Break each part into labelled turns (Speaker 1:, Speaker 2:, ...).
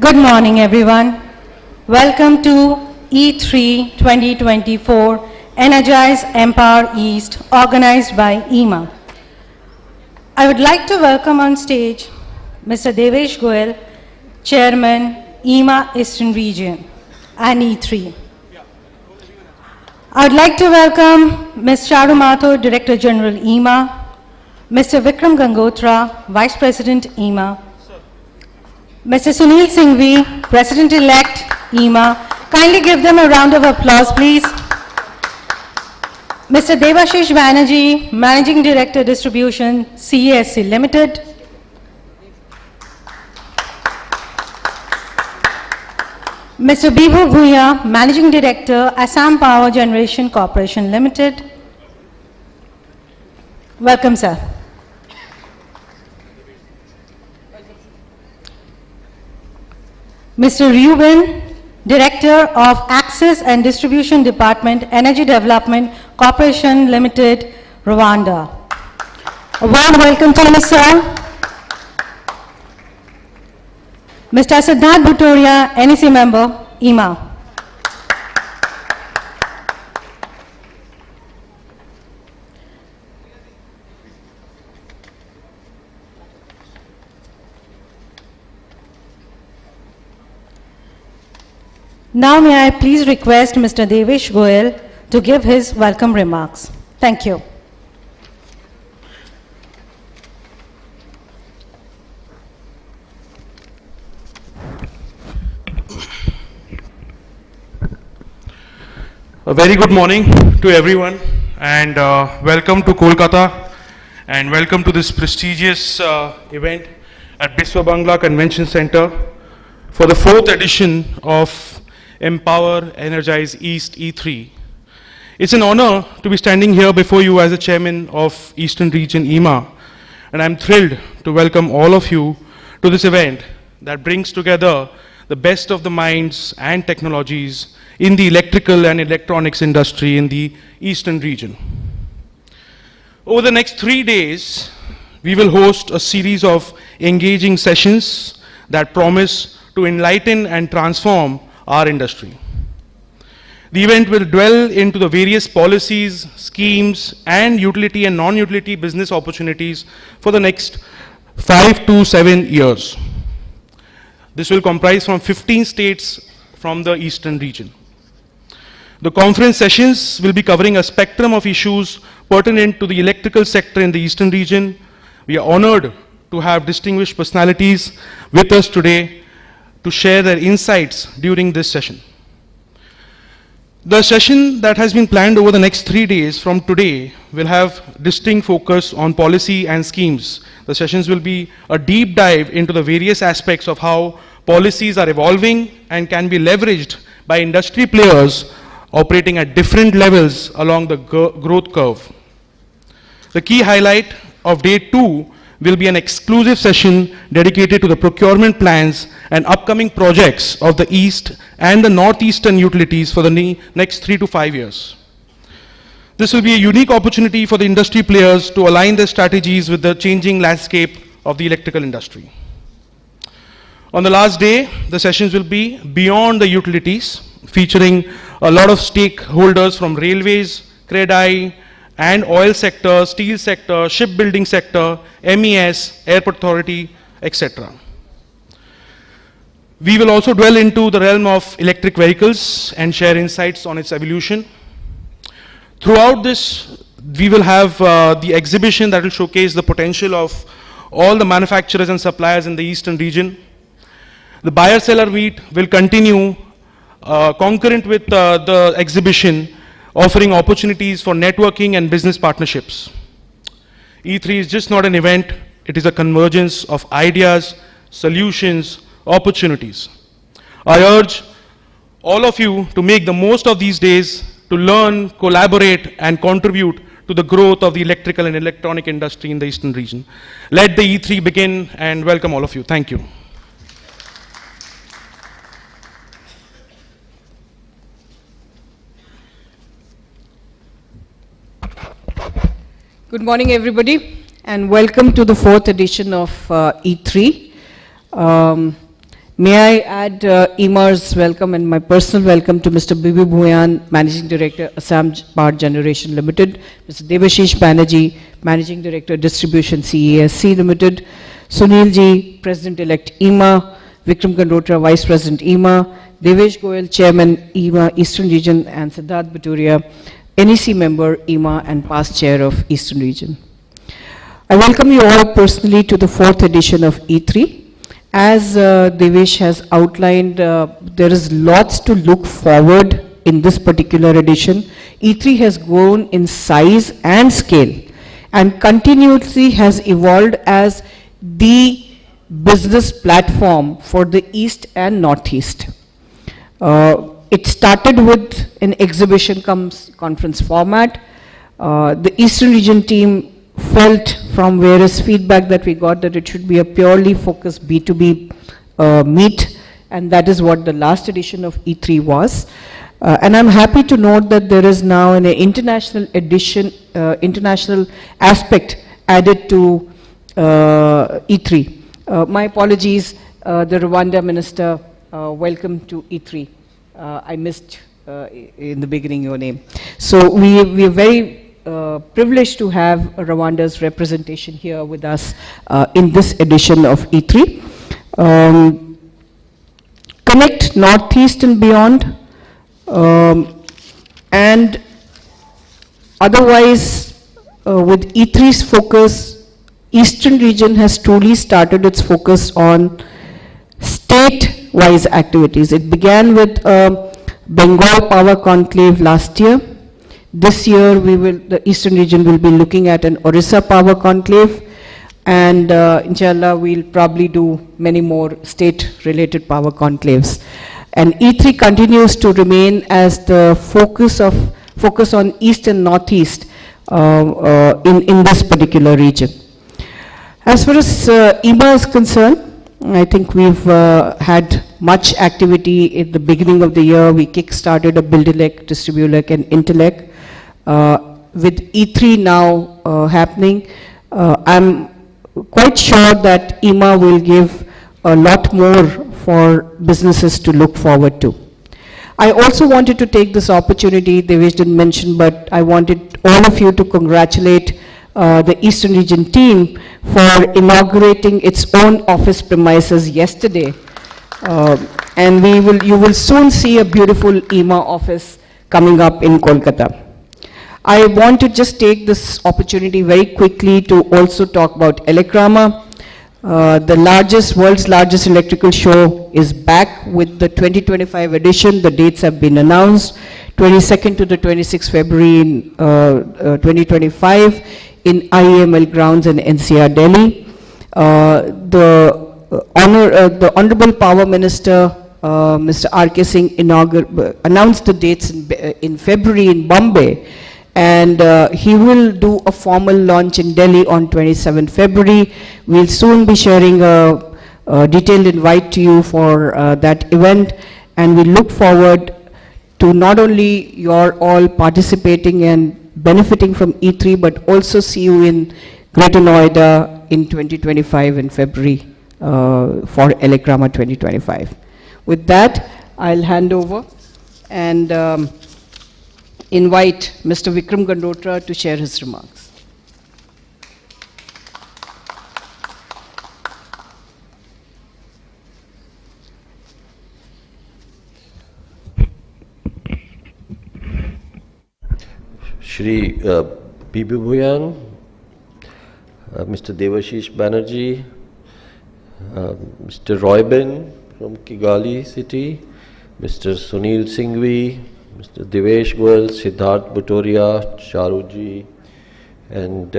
Speaker 1: Good morning, everyone. Welcome to E3 2024 Energize Empower East, organized by EMA. I would like to welcome on stage Mr. Devesh Goyal, Chairman, EMA Eastern Region, and E3. I would like to welcome Ms. Charu Mathur, Director General, EMA, Mr. Vikram Gangotra, Vice President, EMA, Mr. Sunil Singhvi, President-elect, EMA. Kindly give them a round of applause, please. Mr. Devashish Banerjee, Managing Director, Distribution, CESC Limited. Mr. Bibhu Bhuya, Managing Director, Assam Power Generation Corporation Limited. Welcome, sir. Mr. Reuben, Director of Access and Distribution Department, Energy Development Corporation Limited, Rwanda. A warm welcome to you, sir. Mr. Siddharth Bhutoria, NEC member, EMA. Now may I please request Mr. Devesh Goyal to give his welcome remarks. Thank you.
Speaker 2: A very good morning to everyone, and welcome to Kolkata, and welcome to this prestigious event at Biswa Bangla Convention Centre for the 4th edition of Empower Energize East E3. It's an honor to be standing here before you as the chairman of Eastern Region EMA, and I'm thrilled to welcome all of you to this event that brings together the best of the minds and technologies in the electrical and electronics industry in the Eastern region. Over the next 3 days, we will host a series of engaging sessions that promise to enlighten and transform our industry. The event will dwell into the various policies, schemes, and utility and non-utility business opportunities for the next 5 to 7 years. This will comprise from 15 states from the Eastern region. The conference sessions will be covering a spectrum of issues pertinent to the electrical sector in the Eastern region. We are honored to have distinguished personalities with us today to share their insights during this session. The session that has been planned over the next 3 days from today will have distinct focus on policy and schemes. The sessions will be a deep dive into the various aspects of how policies are evolving and can be leveraged by industry players operating at different levels along the growth curve. The key highlight of day 2 will be an exclusive session dedicated to the procurement plans and upcoming projects of the East and the Northeastern utilities for the next 3 to 5 years. This will be a unique opportunity for the industry players to align their strategies with the changing landscape of the electrical industry. On the last day, the sessions will be beyond the utilities, featuring a lot of stakeholders from railways, CREDI, and oil sector, steel sector, shipbuilding sector, MES, airport authority, etc. We will also dwell into the realm of electric vehicles and share insights on its evolution. Throughout this, we will have the exhibition that will showcase the potential of all the manufacturers and suppliers in the Eastern region. The buyer-seller meet will continue concurrent with the exhibition, offering opportunities for networking and business partnerships. E3 is just not an event, it is a convergence of ideas, solutions, opportunities. I urge all of you to make the most of these days to learn, collaborate, and contribute to the growth of the electrical and electronic industry in the Eastern region. Let the E3 begin, and welcome all of you. Thank you.
Speaker 3: Good morning, everybody, and welcome to the 4th edition of E3. May I add EMA's welcome and my personal welcome to Mr. Bibi Bhuyan, Managing Director, Assam Power Generation Limited, Mr. Devashish Banerjee, Managing Director, Distribution CESC Limited, Sunil Ji, President-elect EMA, Vikram Kandotra, Vice President EMA, Devesh Goyal, Chairman EMA, Eastern Region, and Siddharth Baturia, NEC member EMA and past chair of Eastern Region. I welcome you all personally to the 4th edition of E3. As Devesh has outlined, there is lots to look forward in this particular edition. E3 has grown in size and scale and continuously has evolved as the business platform for the East and Northeast. It started with an exhibition conference format. The Eastern Region team felt from various feedback that we got that it should be a purely focused B2B meet, and that is what the last edition of E3 was. And I'm happy to note that there is now an international edition, international aspect added to E3. My apologies, the Rwanda minister, welcome to E3. I missed in the beginning your name. So we are very privileged to have Rwanda's representation here with us in this edition of E3. Connect Northeast and beyond, and otherwise with E3's focus, Eastern Region has truly started its focus on state-wise activities. It began with Bengal Power Conclave last year. This year, the Eastern Region will be looking at an Orissa Power Conclave, and inshallah, we'll probably do many more state-related power conclaves. And E3 continues to remain as the focus on East and Northeast in this particular region. As far as EMA is concerned, I think we've had much activity at the beginning of the year. We kick-started a Build-elect, Distribute-elect, and Intellect. With E3 now happening, I'm quite sure that EMA will give a lot more for businesses to look forward to. I also wanted to take this opportunity, Devesh didn't mention, but I wanted all of you to congratulate the Eastern Region team for inaugurating its own office premises yesterday. And you will soon see a beautiful EMA office coming up in Kolkata. I want to just take this opportunity very quickly to also talk about Elecrama. The world's largest electrical show is back with the 2025 edition. The dates have been announced, 22nd to the 26th February in 2025 in IEML grounds in NCR, Delhi. The Honorable Power Minister, Mr. R.K. Singh announced the dates in February in Bombay. And he will do a formal launch in Delhi on 27 February. We'll soon be sharing a detailed invite to you for that event. And we look forward to not only your all participating and benefiting from E3, but also see you in Greater Noida in 2025 in February for Elecrama 2025. With that, I'll hand over and invite Mr. Vikram Kandotra to share his remarks.
Speaker 4: Shri Bibi Bhuyan, Mr. Devashish Banerjee, Mr. Royben from Kigali city, Mr. Sunil Singhvi, Mr. Devesh Goyal, Siddharth Baturia, Charuji, and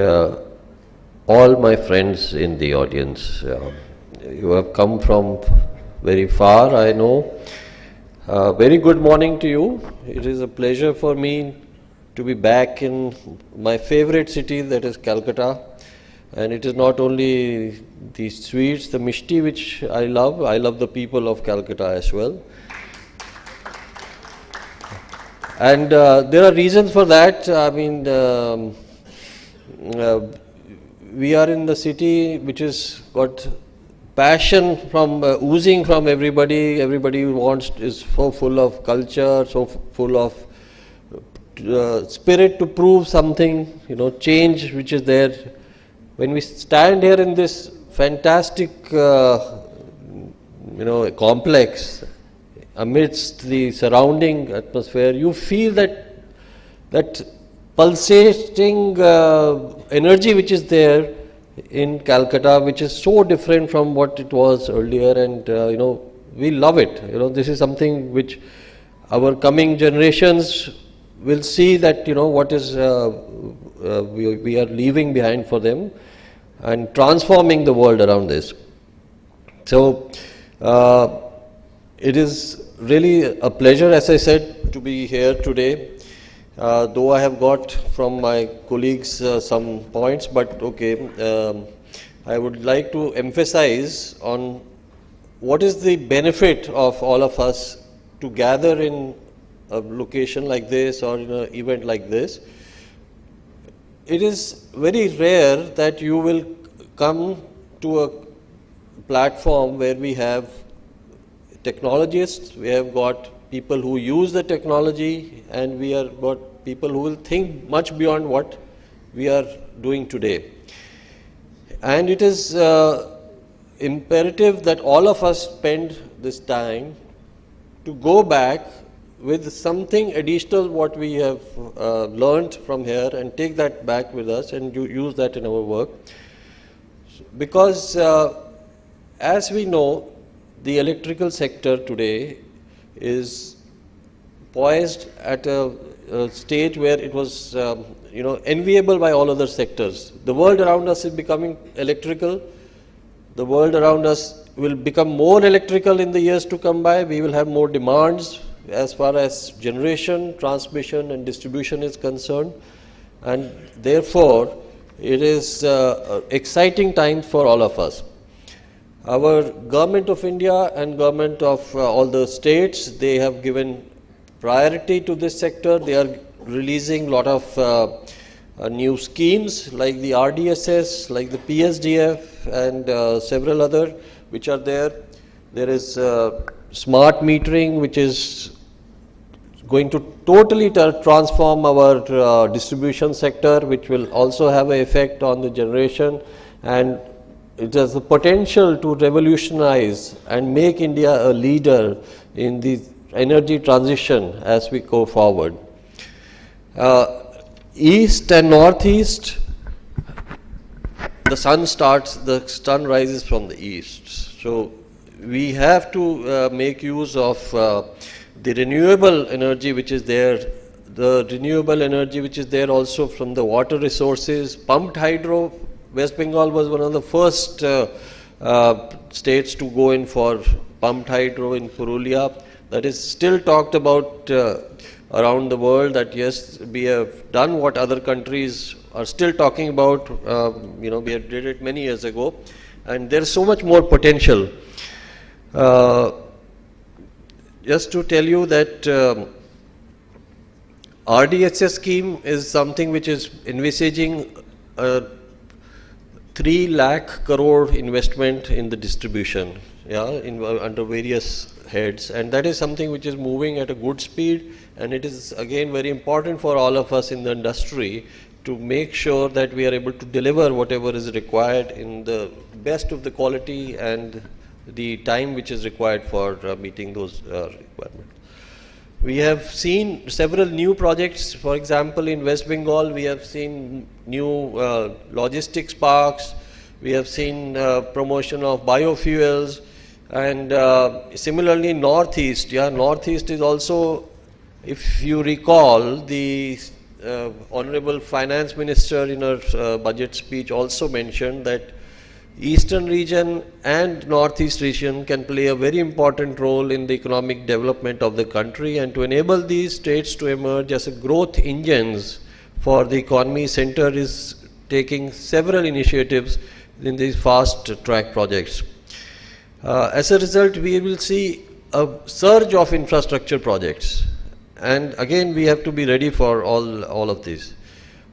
Speaker 4: all my friends in the audience. You have come from very far, I know. Very good morning to you. It is a pleasure for me to be back in my favorite city, that is Calcutta. And it is not only the sweets, the mishti, which I love the people of Calcutta as well. And there are reasons for that. I mean, we are in the city which has got passion from oozing from everybody. Everybody wants is so full of culture, so full of spirit to prove something, change which is there. When we stand here in this fantastic, complex, amidst the surrounding atmosphere, you feel that pulsating energy which is there in Calcutta, which is so different from what it was earlier, and we love it. This is something which our coming generations will see, that what is we are leaving behind for them and transforming the world around this. So it is really a pleasure, as I said, to be here today. Though I have got from my colleagues some points, but okay, I would like to emphasize on what is the benefit of all of us to gather in a location like this or in an event like this. It is very rare that you will come to a platform where we have technologists, we have got people who use the technology, and we have got people who will think much beyond what we are doing today. And it is imperative that all of us spend this time to go back with something additional what we have learned from here, and take that back with us and use that in our work. Because as we know, the electrical sector today is poised at a stage where it was enviable by all other sectors. The world around us is becoming electrical. The world around us will become more electrical in the years to come by. We will have more demands as far as generation, transmission and distribution is concerned, and therefore it is exciting time for all of us. Our government of India and government of all the states, they have given priority to this sector. They are releasing a lot of new schemes like the RDSS, like the PSDF and several other which are there. There is smart metering, which is going to totally transform our distribution sector, which will also have an effect on the generation, and it has the potential to revolutionize and make India a leader in the energy transition as we go forward. East and northeast, the sun rises from the east. So we have to make use of the renewable energy which is there, the renewable energy which is there also from the water resources. Pumped hydro, West Bengal was one of the first states to go in for pumped hydro in Purulia. That is still talked about around the world, that yes, we have done what other countries are still talking about. We have did it many years ago, and there is so much more potential. Just to tell you that RDSS scheme is something which is envisaging a 3 lakh crore investment in the distribution, under various heads, and that is something which is moving at a good speed, and it is again very important for all of us in the industry to make sure that we are able to deliver whatever is required in the best of the quality and the time which is required for meeting those requirements. We have seen several new projects. For example, in West Bengal, we have seen new logistics parks. We have seen promotion of biofuels, and similarly Northeast. Northeast is also, if you recall, the Honorable Finance Minister in her budget speech also mentioned that Eastern region and Northeast region can play a very important role in the economic development of the country, and to enable these states to emerge as a growth engines for the economy, Centre is taking several initiatives in these fast track projects. As a result, we will see a surge of infrastructure projects, and again we have to be ready for all of this.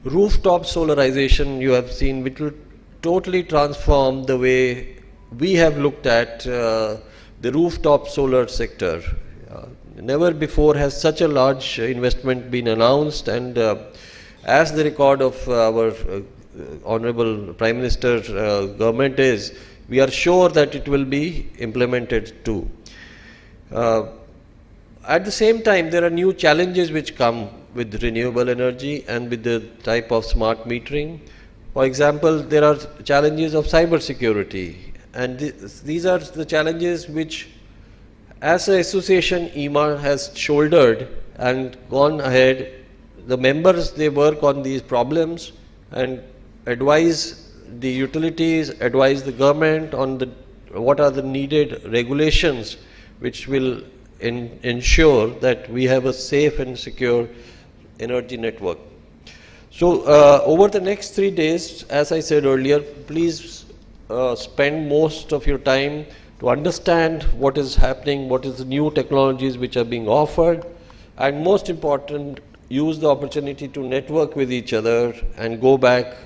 Speaker 4: Rooftop solarization, you have seen, which will totally transform the way we have looked at the rooftop solar sector. Never before has such a large investment been announced, and as the record of our Honorable Prime Minister government is, we are sure that it will be implemented too. At the same time, there are new challenges which come with renewable energy and with the type of smart metering. For example, there are challenges of cyber security, and these are the challenges which, as an association, EMA has shouldered and gone ahead. The members, they work on these problems and advise the utilities, advise the government on what are the needed regulations which will ensure that we have a safe and secure energy network. So over the next 3 days, as I said earlier, please spend most of your time to understand what is happening, what is the new technologies which are being offered, and most important, use the opportunity to network with each other and go back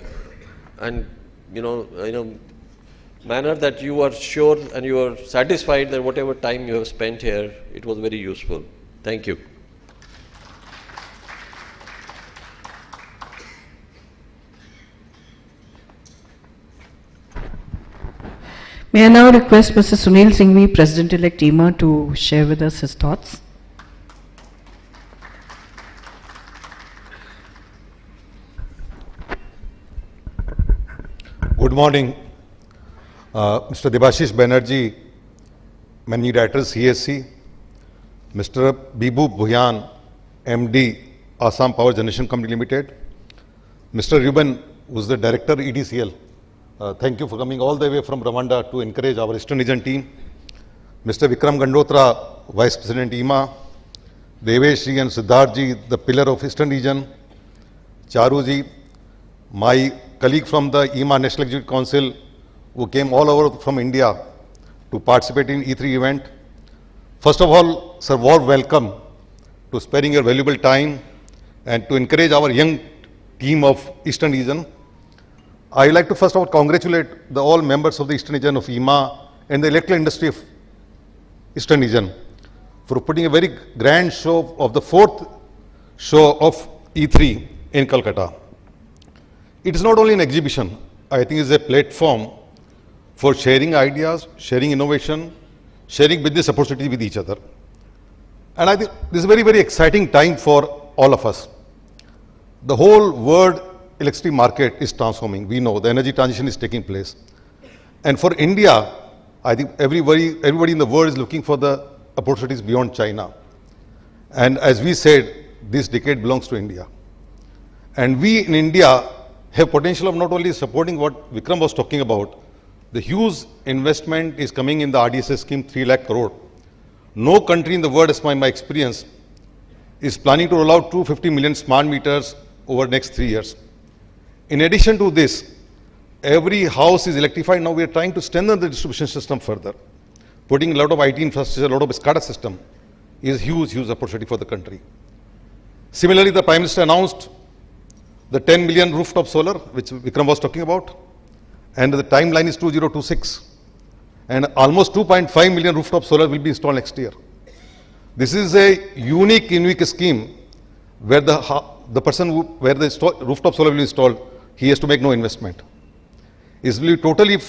Speaker 4: and, in a manner that you are sure and you are satisfied that whatever time you have spent here, it was very useful. Thank you.
Speaker 3: May I now request Mr. Sunil Singhvi, President-elect EMA, to share with us his thoughts.
Speaker 5: Good morning, Mr. Debashish Banerjee, Managing Director, CSC, Mr. Bibu Bhuyan, MD, Assam Power Generation Company Limited, Mr. Ruben, who is the Director, EDCL. Thank you for coming all the way from Rwanda to encourage our Eastern Region team. Mr. Vikram Gandotra, Vice President EMA, Devesh ji and Siddharth ji, the pillar of Eastern Region, Charu ji, my colleague from the EMA National Executive Council, who came all over from India to participate in E3 event. First of all, sir, warm welcome to sparing your valuable time and to encourage our young team of Eastern Region. I would like to first of all congratulate all members of the Eastern Region of EMA and the electrical industry of Eastern Region for putting a very grand show of the 4th show of E3 in Kolkata. It is not only an exhibition, I think it is a platform for sharing ideas, sharing innovation, sharing business opportunity with each other. And I think this is a very, very exciting time for all of us. The whole world electricity market is transforming. We know the energy transition is taking place. And for India, I think everybody in the world is looking for the opportunities beyond China. And as we said, this decade belongs to India. And we in India have potential of not only supporting what Vikram was talking about, the huge investment is coming in the RDSS scheme, 3 lakh crore. No country in the world, as my experience, is planning to roll out 250 million smart meters over the next 3 years. In addition to this, every house is electrified. Now we are trying to strengthen the distribution system further. Putting a lot of IT infrastructure, a lot of SCADA system is huge opportunity for the country. Similarly, the Prime Minister announced the 10 million rooftop solar, which Vikram was talking about, and the timeline is 2026. And almost 2.5 million rooftop solar will be installed next year. This is a unique scheme where the person where the rooftop solar will be installed, he has to make no investment. It will be totally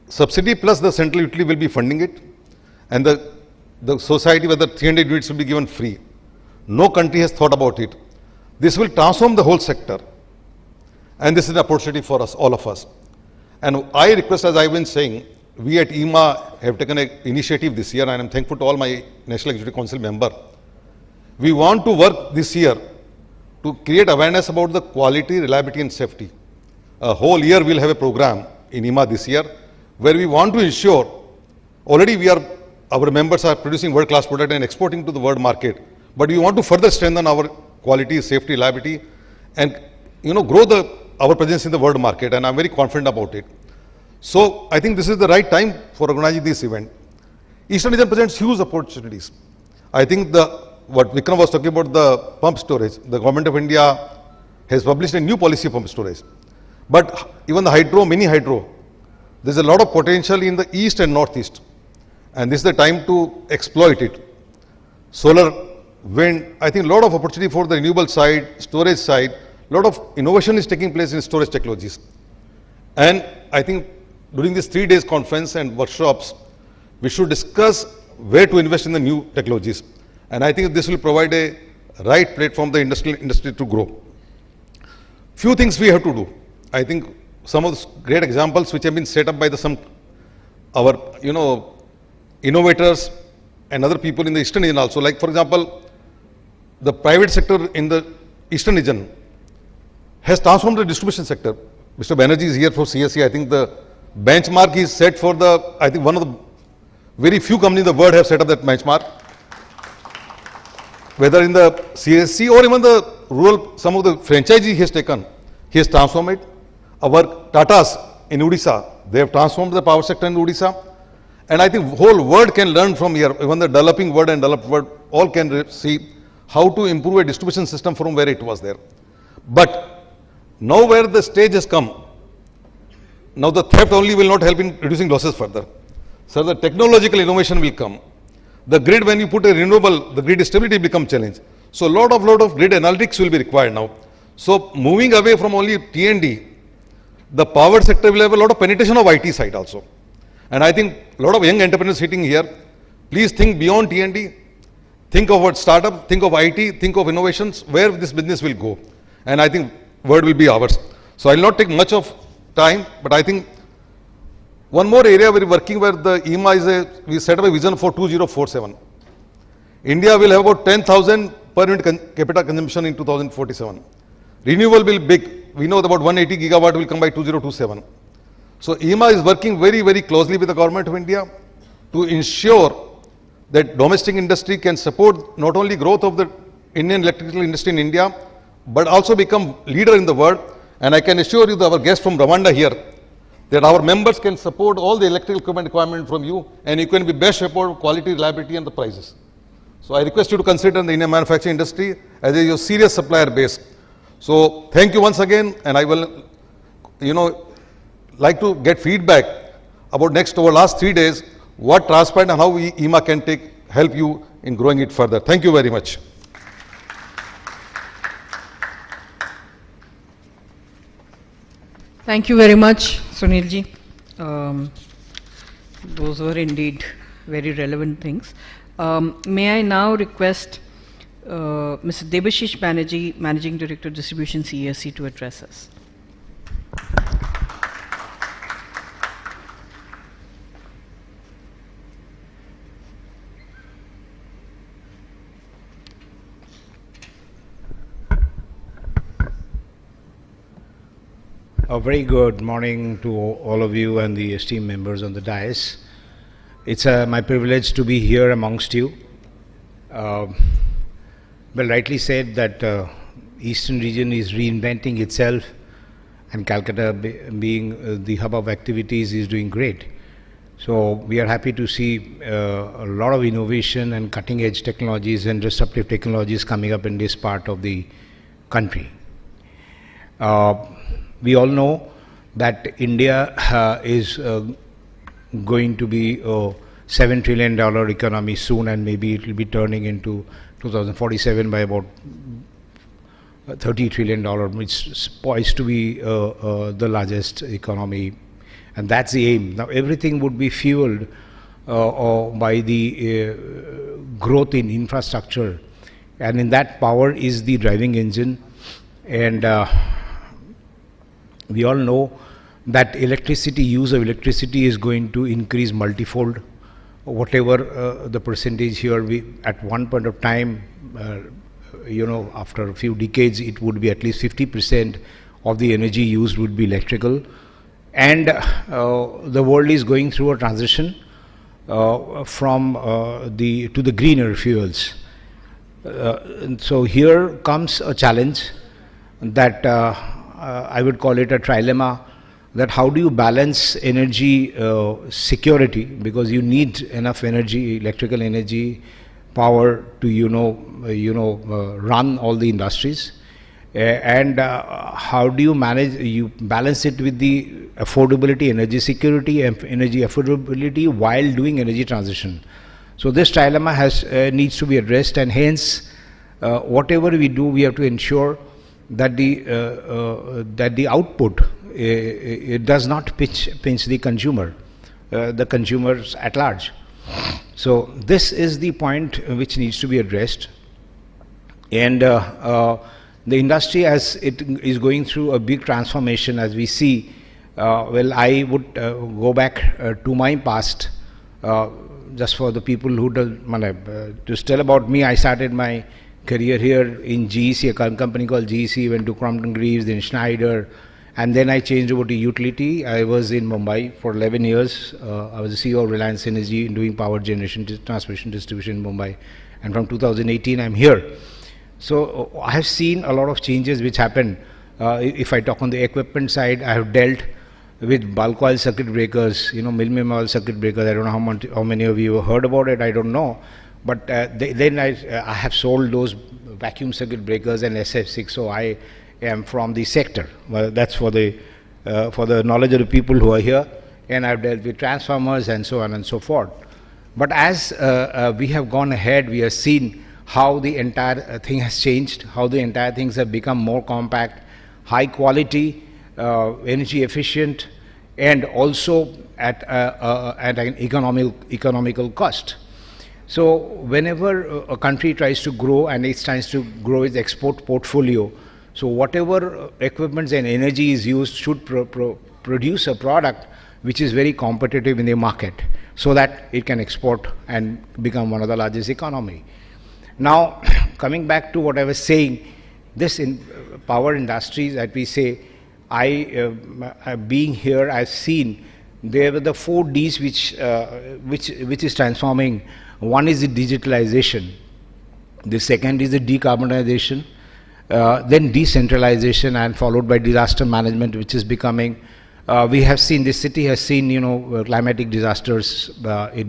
Speaker 5: subsidy plus the central utility will be funding it, and the society, whether 300 units will be given free. No country has thought about it. This will transform the whole sector, and this is an opportunity for us, all of us. And I request, as I've been saying, we at EMA have taken an initiative this year, and I'm thankful to all my National Executive Council members. We want to work this year to create awareness about the quality, reliability and safety. A whole year we'll have a program in EMA this year where we want to ensure, already our members are producing world-class product and exporting to the world market, but we want to further strengthen our quality, safety, reliability and grow our presence in the world market, and I'm very confident about it. So I think this is the right time for organizing this event. Eastern region presents huge opportunities. I think what Vikram was talking about, the pump storage, the government of India has published a new policy of pump storage. But even the hydro, mini hydro, There's a lot of potential in the east and northeast, and this is the time to exploit it. Solar, wind, I think a lot of opportunity for the renewable side, storage side, a lot of innovation is taking place in storage technologies. And I think during this 3 days conference and workshops, we should discuss where to invest in the new technologies. And I think this will provide a right platform for the industry to grow. Few things we have to do. I think some of the great examples which have been set up by our innovators and other people in the eastern region also. Like for example, the private sector in the eastern region has transformed the distribution sector. Mr. Banerjee is here for CSE. I think the benchmark is set for I think one of the very few companies in the world have set up that benchmark. Whether in the CSC or even the rural, some of the franchises he has taken, he has transformed it. Our Tatas in Odisha, they have transformed the power sector in Odisha. And I think whole world can learn from here, even the developing world and developed world, all can see how to improve a distribution system from where it was there. But now where the stage has come, now the theft only will not help in reducing losses further. So the technological innovation will come. The grid, when you put a renewable, the grid stability become challenge. So lot of grid analytics will be required now. So moving away from only T&D, the power sector will have a lot of penetration of IT side also. And I think a lot of young entrepreneurs sitting here, please think beyond T&D, think of what startup, think of IT, think of innovations, where this business will go. And I think word will be ours. So I will not take much of time, but I think one more area we're working where the EMA is we set up a vision for 2047. India will have about 10,000 per unit capita consumption in 2047. Renewable will be big. We know about 180 gigawatt will come by 2027. So EMA is working very closely with the government of India to ensure that domestic industry can support not only growth of the Indian electrical industry in India, but also become leader in the world. And I can assure you that our guest from Rwanda here, that our members can support all the electrical equipment requirement from you, and you can be best support quality, reliability and the prices. So I request you to consider the Indian manufacturing industry as a your serious supplier base. So thank you once again, and I will, like to get feedback about over last 3 days, what transparent and how EMA can help you in growing it further. Thank you very much.
Speaker 6: Thank you very much, Sunilji. Those were indeed very relevant things. May I now request Mr. Debashish Banerjee, Managing Director, Distribution CESC, to address us.
Speaker 7: A very good morning to all of you and the esteemed members on the dais. It's my privilege to be here amongst you. Well, rightly said that Eastern region is reinventing itself, and Calcutta being the hub of activities is doing great. So we are happy to see a lot of innovation and cutting edge technologies and disruptive technologies coming up in this part of the country. We all know that India is going to be a $7 trillion economy soon, and maybe it will be turning into 2047 by about $30 trillion, which is poised to be the largest economy, and that's the aim. Now everything would be fueled by the growth in infrastructure, and in that power is the driving engine. And we all know that use of electricity is going to increase multifold. Whatever the percentage here, at one point of time, after a few decades, it would be at least 50% of the energy used would be electrical. And the world is going through a transition from to the greener fuels. So here comes a challenge that I would call it a trilemma, that how do you balance energy security, because you need enough energy, electrical energy, power to run all the industries, And how do you manage, you balance it with the affordability, energy security, and energy affordability while doing energy transition. So this trilemma needs to be addressed, and hence whatever we do, we have to ensure that the output it does not pinch the consumer, the consumers at large. So this is the point which needs to be addressed, and the industry, as it is going through a big transformation, as we see. Well, I would go back to my past, just for the people who to tell about me. I started my career here in GEC, a company called GEC, went to Crompton Greaves, then Schneider, and then I changed over to utility. I was in Mumbai for 11 years. I was the CEO of Reliance Energy doing power generation, transmission, distribution in Mumbai, and from 2018 I'm here. So I have seen a lot of changes which happened. If I talk on the equipment side, I have dealt with bulk oil circuit breakers, millimeter oil circuit breakers. I don't know how many of you have heard about it, I don't know. But then I have sold those vacuum circuit breakers and SF6, so I am from the sector. Well, that's for the knowledge of the people who are here. And I've dealt with transformers and so on and so forth. But as we have gone ahead, we have seen how the entire thing has changed, how the entire things have become more compact, high quality, energy efficient, and also at an economical cost. So whenever a country tries to grow and it tries to grow its export portfolio, so whatever equipments and energy is used should produce a product which is very competitive in the market, so that it can export and become one of the largest economy. Now, coming back to what I was saying, this in power industries that we say, being here, I've seen there were the 4 Ds which is transforming. One is the digitalization, the second is the decarbonization, then decentralization, and followed by disaster management, which is becoming. We have seen, this city has seen, climatic disasters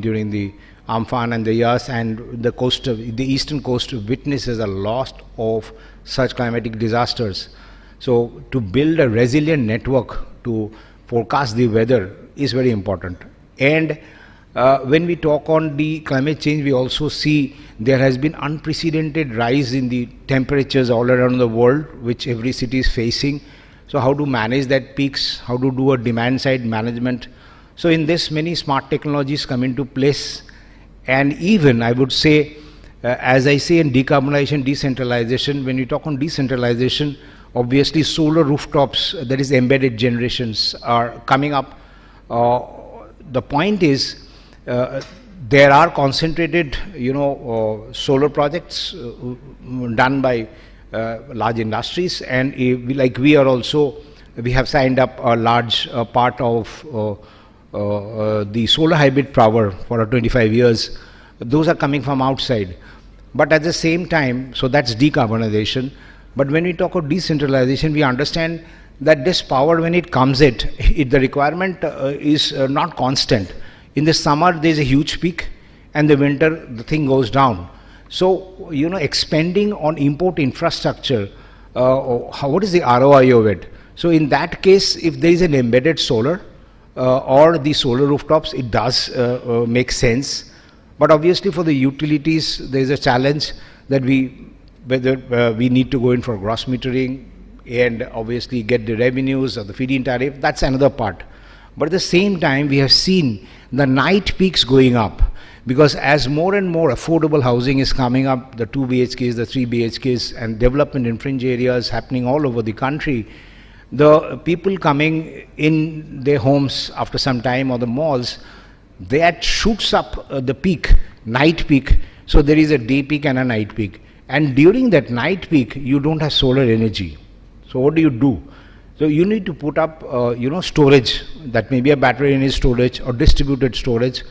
Speaker 7: during the Amphan and the Yas, and the eastern coast witnesses a lot of such climatic disasters. So to build a resilient network to forecast the weather is very important. And when we talk on the climate change, we also see there has been unprecedented rise in the temperatures all around the world, which every city is facing. So how to manage that peaks, how to do a demand side management. So in this, many smart technologies come into place. And even, I would say, as I say in decarbonization, decentralization, when you talk on decentralization, obviously solar rooftops, that is embedded generations, are coming up. The point is, there are concentrated, solar projects done by large industries, and we have signed up a large part of the solar hybrid power for 25 years. Those are coming from outside. But at the same time, so that's decarbonization. But when we talk of decentralization, we understand that this power, when it comes the requirement is not constant. In the summer, there's a huge peak, and the winter, the thing goes down. So, expanding on import infrastructure, what is the ROI of it? So in that case, if there is an embedded solar or the solar rooftops, it does make sense. But obviously for the utilities, there is a challenge that whether we need to go in for gross metering and obviously get the revenues or the feed-in tariff. That's another part. But at the same time, we have seen the night peaks going up, because as more and more affordable housing is coming up, the 2 BHKs, the 3 BHKs, and development in fringe areas happening all over the country, the people coming in their homes after some time, or the malls, that shoots up the peak, night peak. So there is a day peak and a night peak. And during that night peak, you don't have solar energy. So what do? So you need to put up, storage. That may be a battery energy storage or distributed storage.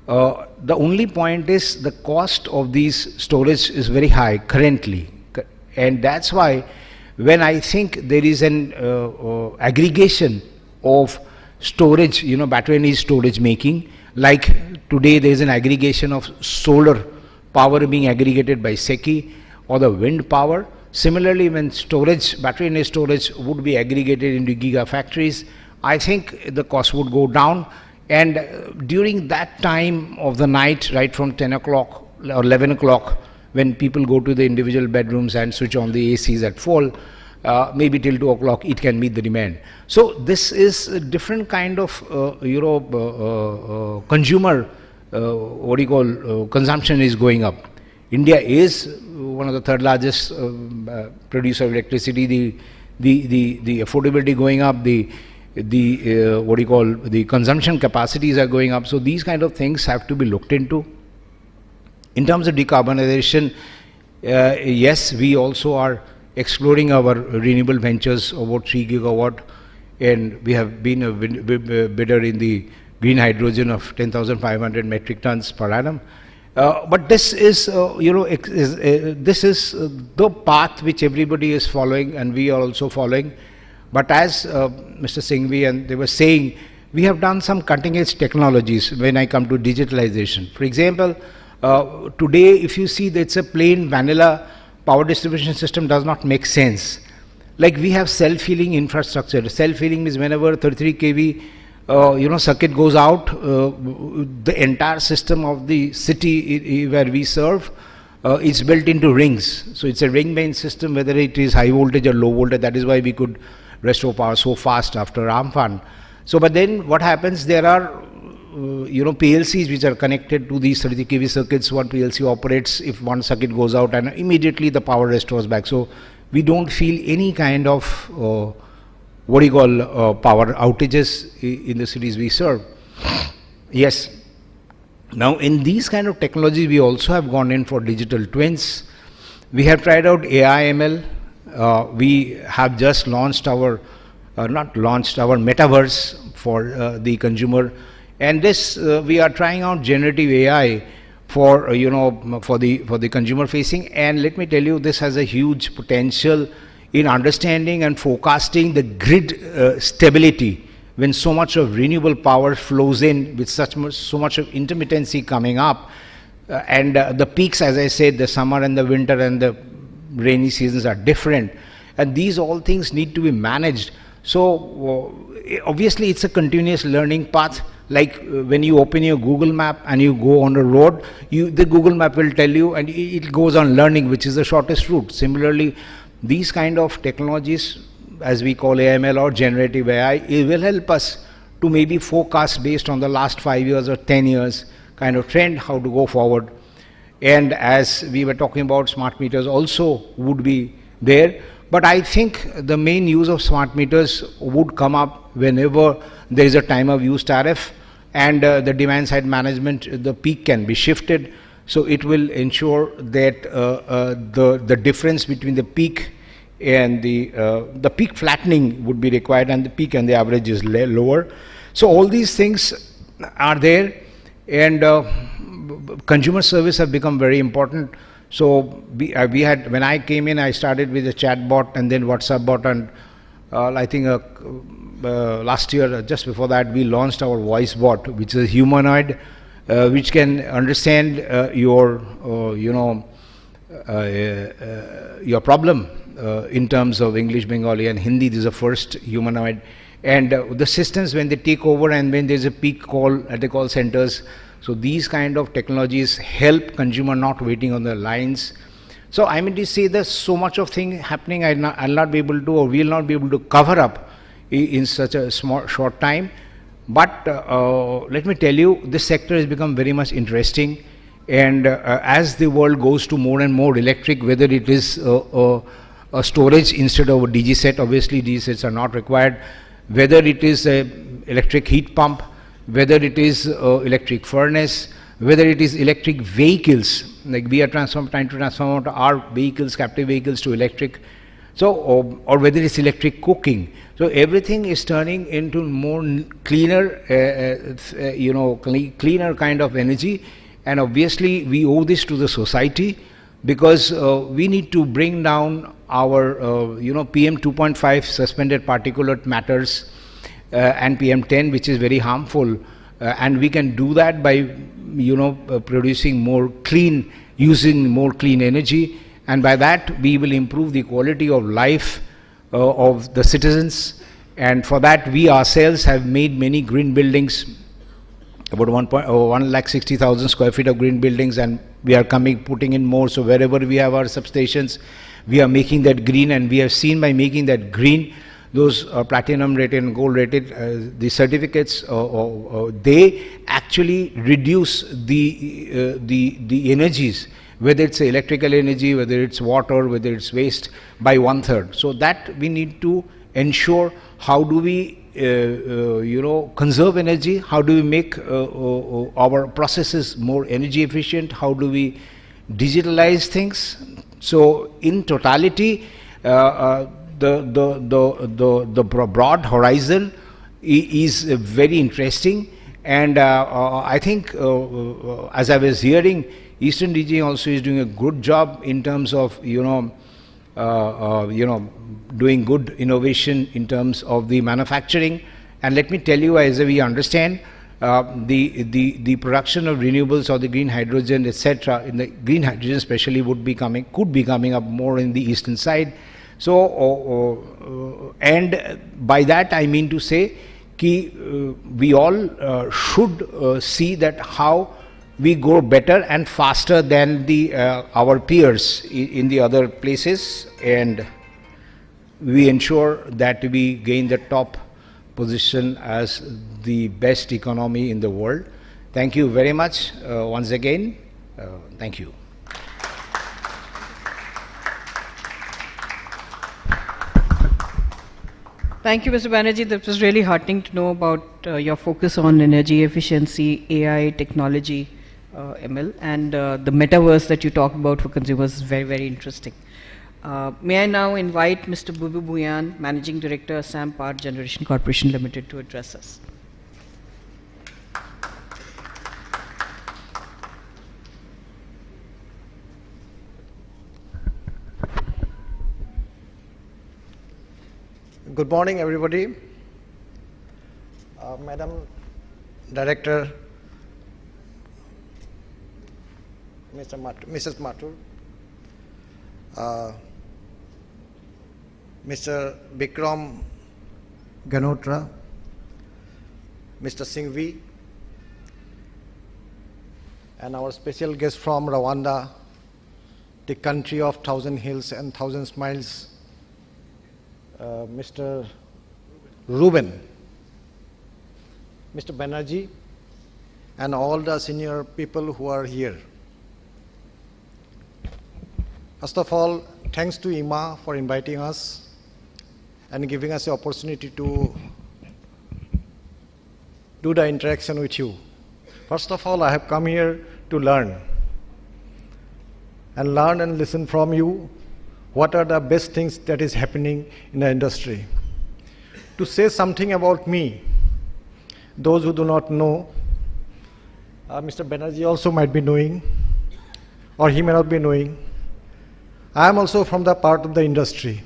Speaker 7: The only point is the cost of these storage is very high currently. And that's why when I think there is an aggregation of storage, battery energy storage making, like today there is an aggregation of solar power being aggregated by SECI or the wind power. Similarly, when storage, battery energy storage would be aggregated into gigafactories, I think the cost would go down. And during that time of the night, right from 10 o'clock or 11 o'clock, when people go to the individual bedrooms and switch on the ACs at full, maybe till 2 o'clock, it can meet the demand. So this is a different kind of, consumer, consumption is going up. India is one of the third largest producer of electricity. The affordability going up, the consumption capacities are going up. So these kind of things have to be looked into. In terms of decarbonization, yes, we also are exploring our renewable ventures, about 3 gigawatt, and we have been a bidder in the green hydrogen of 10,500 metric tons per annum. But this is, this is the path which everybody is following, and we are also following. But as Mr. Singhvi and they were saying, we have done some cutting-edge technologies when I come to digitalization. For example, today, if you see that it's a plain vanilla power distribution system does not make sense. Like we have self-healing infrastructure. Self-healing means whenever 33 kV circuit goes out, the entire system of the city where we serve is built into rings. So it's a ring-main system, whether it is high voltage or low voltage. That is why we could restore power so fast after Amphan. So, but then what happens? There are PLCs which are connected to these 30 kV circuits. One PLC operates if one circuit goes out, and immediately the power restores back. So we don't feel any kind of power outages in the cities we serve. Yes. Now in these kind of technologies, we also have gone in for digital twins. We have tried out AI ML. We have just launched our, our metaverse for the consumer. And this, we are trying out generative AI for, for the consumer facing. And let me tell you, this has a huge potential in understanding and forecasting the grid stability when so much of renewable power flows in with so much of intermittency coming up. And the peaks, as I said, the summer and the winter and the rainy seasons are different. And these all things need to be managed. So obviously it's a continuous learning path. Like when you open your Google map and you go on a road, the Google map will tell you, and it goes on learning which is the shortest route. Similarly, these kind of technologies, as we call AML or generative AI, it will help us to maybe forecast based on the last 5 years or 10 years kind of trend, how to go forward. And as we were talking about, smart meters also would be there. But I think the main use of smart meters would come up whenever there is a time of use tariff, and the demand side management, the peak can be shifted. So it will ensure that the difference between the peak and the peak flattening would be required, and the peak and the average is lower. So all these things are there, and consumer service have become very important. So we had, when I came in, I started with a chat bot and then WhatsApp bot, and I think last year, just before that, we launched our voice bot, which is a humanoid, which can understand your problem in terms of English, Bengali and Hindi. This is the first humanoid. And the systems, when they take over and when there's a peak call at the call centers, so these kind of technologies help consumer not waiting on the lines. So I mean to say there's so much of thing happening, I'll not be able to, or we'll not be able to cover up in such a short time. But let me tell you, this sector has become very much interesting. And as the world goes to more and more electric, whether it is a storage instead of a DG set, obviously DG sets are not required, whether it is a electric heat pump, whether it is electric furnace, whether it is electric vehicles, like we are trying to transform our vehicles, captive vehicles to electric, so or whether it's electric cooking. So everything is turning into more cleaner, cleaner kind of energy, and obviously we owe this to the society, because we need to bring down our PM 2.5 suspended particulate matters and PM10, which is very harmful, and we can do that by producing more clean, using more clean energy, and by that we will improve the quality of life of the citizens. And for that we ourselves have made many green buildings, about 160,000 square feet of green buildings, and we are putting in more. So wherever we have our substations, we are making that green, and we have seen by making that green, those platinum rated and gold rated, the certificates, they actually reduce the energies, whether it's electrical energy, whether it's water, whether it's waste, by 1/3. So that we need to ensure. How do we conserve energy? How do we make our processes more energy efficient? How do we digitalize things? So in totality, the broad horizon is very interesting, and I think as I was hearing, Eastern region also is doing a good job in terms of doing good innovation in terms of the manufacturing. And let me tell you, as we understand, the production of renewables or the green hydrogen, etc., in the green hydrogen especially could be coming up more in the eastern side. So and by that I mean to say we all should see that how we go better and faster than our peers in the other places, and we ensure that we gain the top position as the best economy in the world. Thank you very much once again. Thank you.
Speaker 6: Thank you, Mr. Banerjee. That was really heartening to know about your focus on energy efficiency, AI, technology, ML, and the metaverse that you talked about for consumers is very, very interesting. May I now invite Mr. Biswa Bangla, Managing Director, Assam Power Generation Corporation Limited, to address us.
Speaker 8: Good morning, everybody. Madam Director, Mrs. Mathur, Mr. Bikram Ganotra, Mr. Singhvi, and our special guest from Rwanda, the country of 1,000 hills and 1,000 smiles, Mr. Ruben, Mr. Banerjee, and all the senior people who are here. First of all, thanks to IMA for inviting us and giving us the opportunity to do the interaction with you. First of all, I have come here to learn and listen from you what are the best things that is happening in the industry. To say something about me, those who do not know, Mr. Banerjee also might be knowing, or he may not be knowing. I am also from the part of the industry.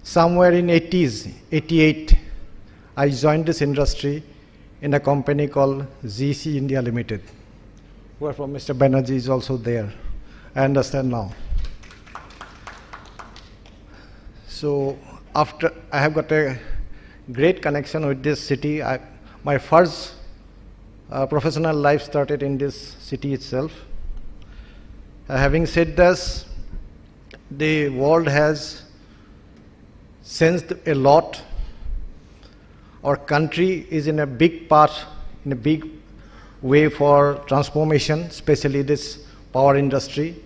Speaker 8: Somewhere in 80s, 88, I joined this industry in a company called GC India Limited, where from Mr. Banerjee is also there. I understand now. So after I have got a great connection with this city. My first professional life started in this city itself. Having said this, the world has changed a lot. Our country is in a big part, in a big way for transformation, especially this power industry.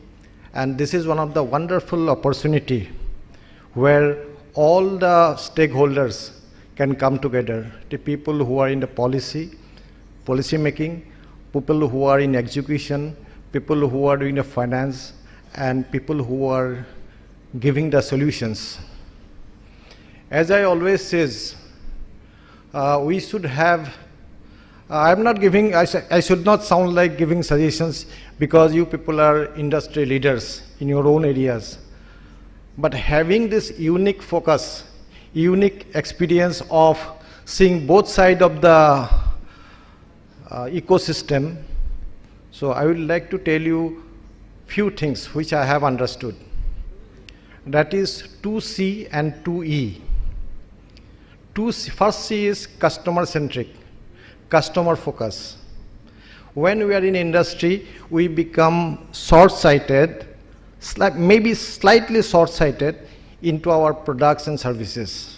Speaker 8: And this is one of the wonderful opportunity where all the stakeholders can come together. The people who are in the policy making, people who are in execution, people who are doing the finance, and people who are giving the solutions. As I always says, we should have, I'm not giving, I should not sound like giving suggestions because you people are industry leaders in your own areas. But having this unique focus, unique experience of seeing both sides of the ecosystem, so I would like to tell you few things which I have understood. That is 2C and 2E. First C is customer centric, customer focus. When we are in industry, we become short-sighted, maybe slightly short-sighted into our products and services.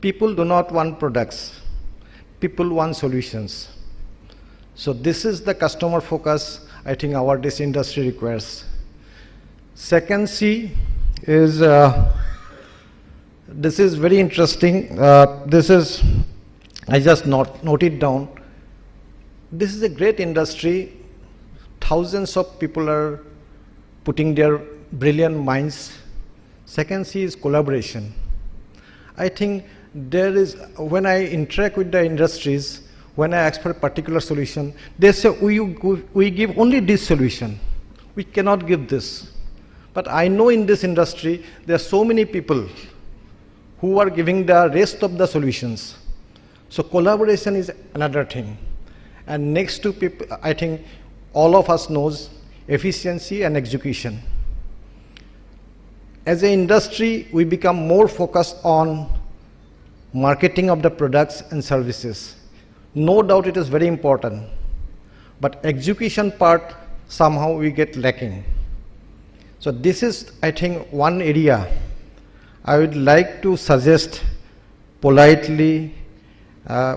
Speaker 8: People do not want products. People want solutions. So this is the customer focus I think this industry requires. Second C is, this is very interesting. I just note it down. This is a great industry. Thousands of people are putting their brilliant minds. Second C is collaboration. I think when I interact with the industries, when I ask for a particular solution, they say, we give only this solution. We cannot give this. But I know in this industry, there are so many people who are giving the rest of the solutions. So collaboration is another thing. And next to people, I think all of us knows efficiency and execution. As an industry, we become more focused on marketing of the products and services. No doubt it is very important, but execution part somehow we get lacking. So this is, I think, one area I would like to suggest politely,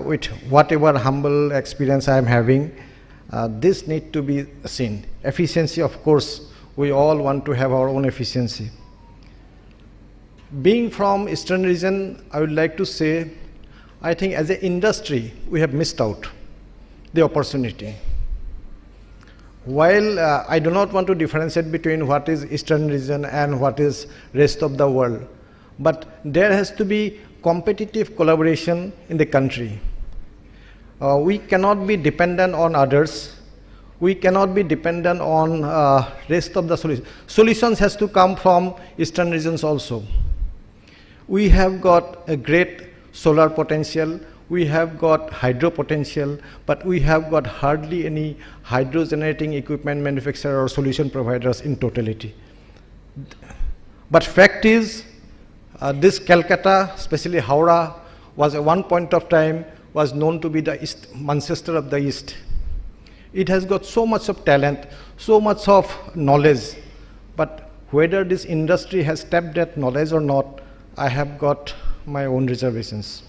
Speaker 8: with whatever humble experience I am having, this need to be seen. Efficiency, of course, we all want to have our own efficiency. Being from Eastern region, I would like to say, I think as an industry, we have missed out the opportunity. While I do not want to differentiate between what is Eastern region and what is rest of the world, but there has to be competitive collaboration in the country. We cannot be dependent on others. We cannot be dependent on rest of the solutions. Solutions has to come from Eastern regions also. We have got a great solar potential, we have got hydro potential, but we have got hardly any hydro generating equipment manufacturer or solution providers in totality. But fact is, this Kolkata, especially Howrah, was at one point of time was known to be the Manchester of the East. It has got so much of talent, so much of knowledge, but whether this industry has tapped that knowledge or not, I have got my own reservations.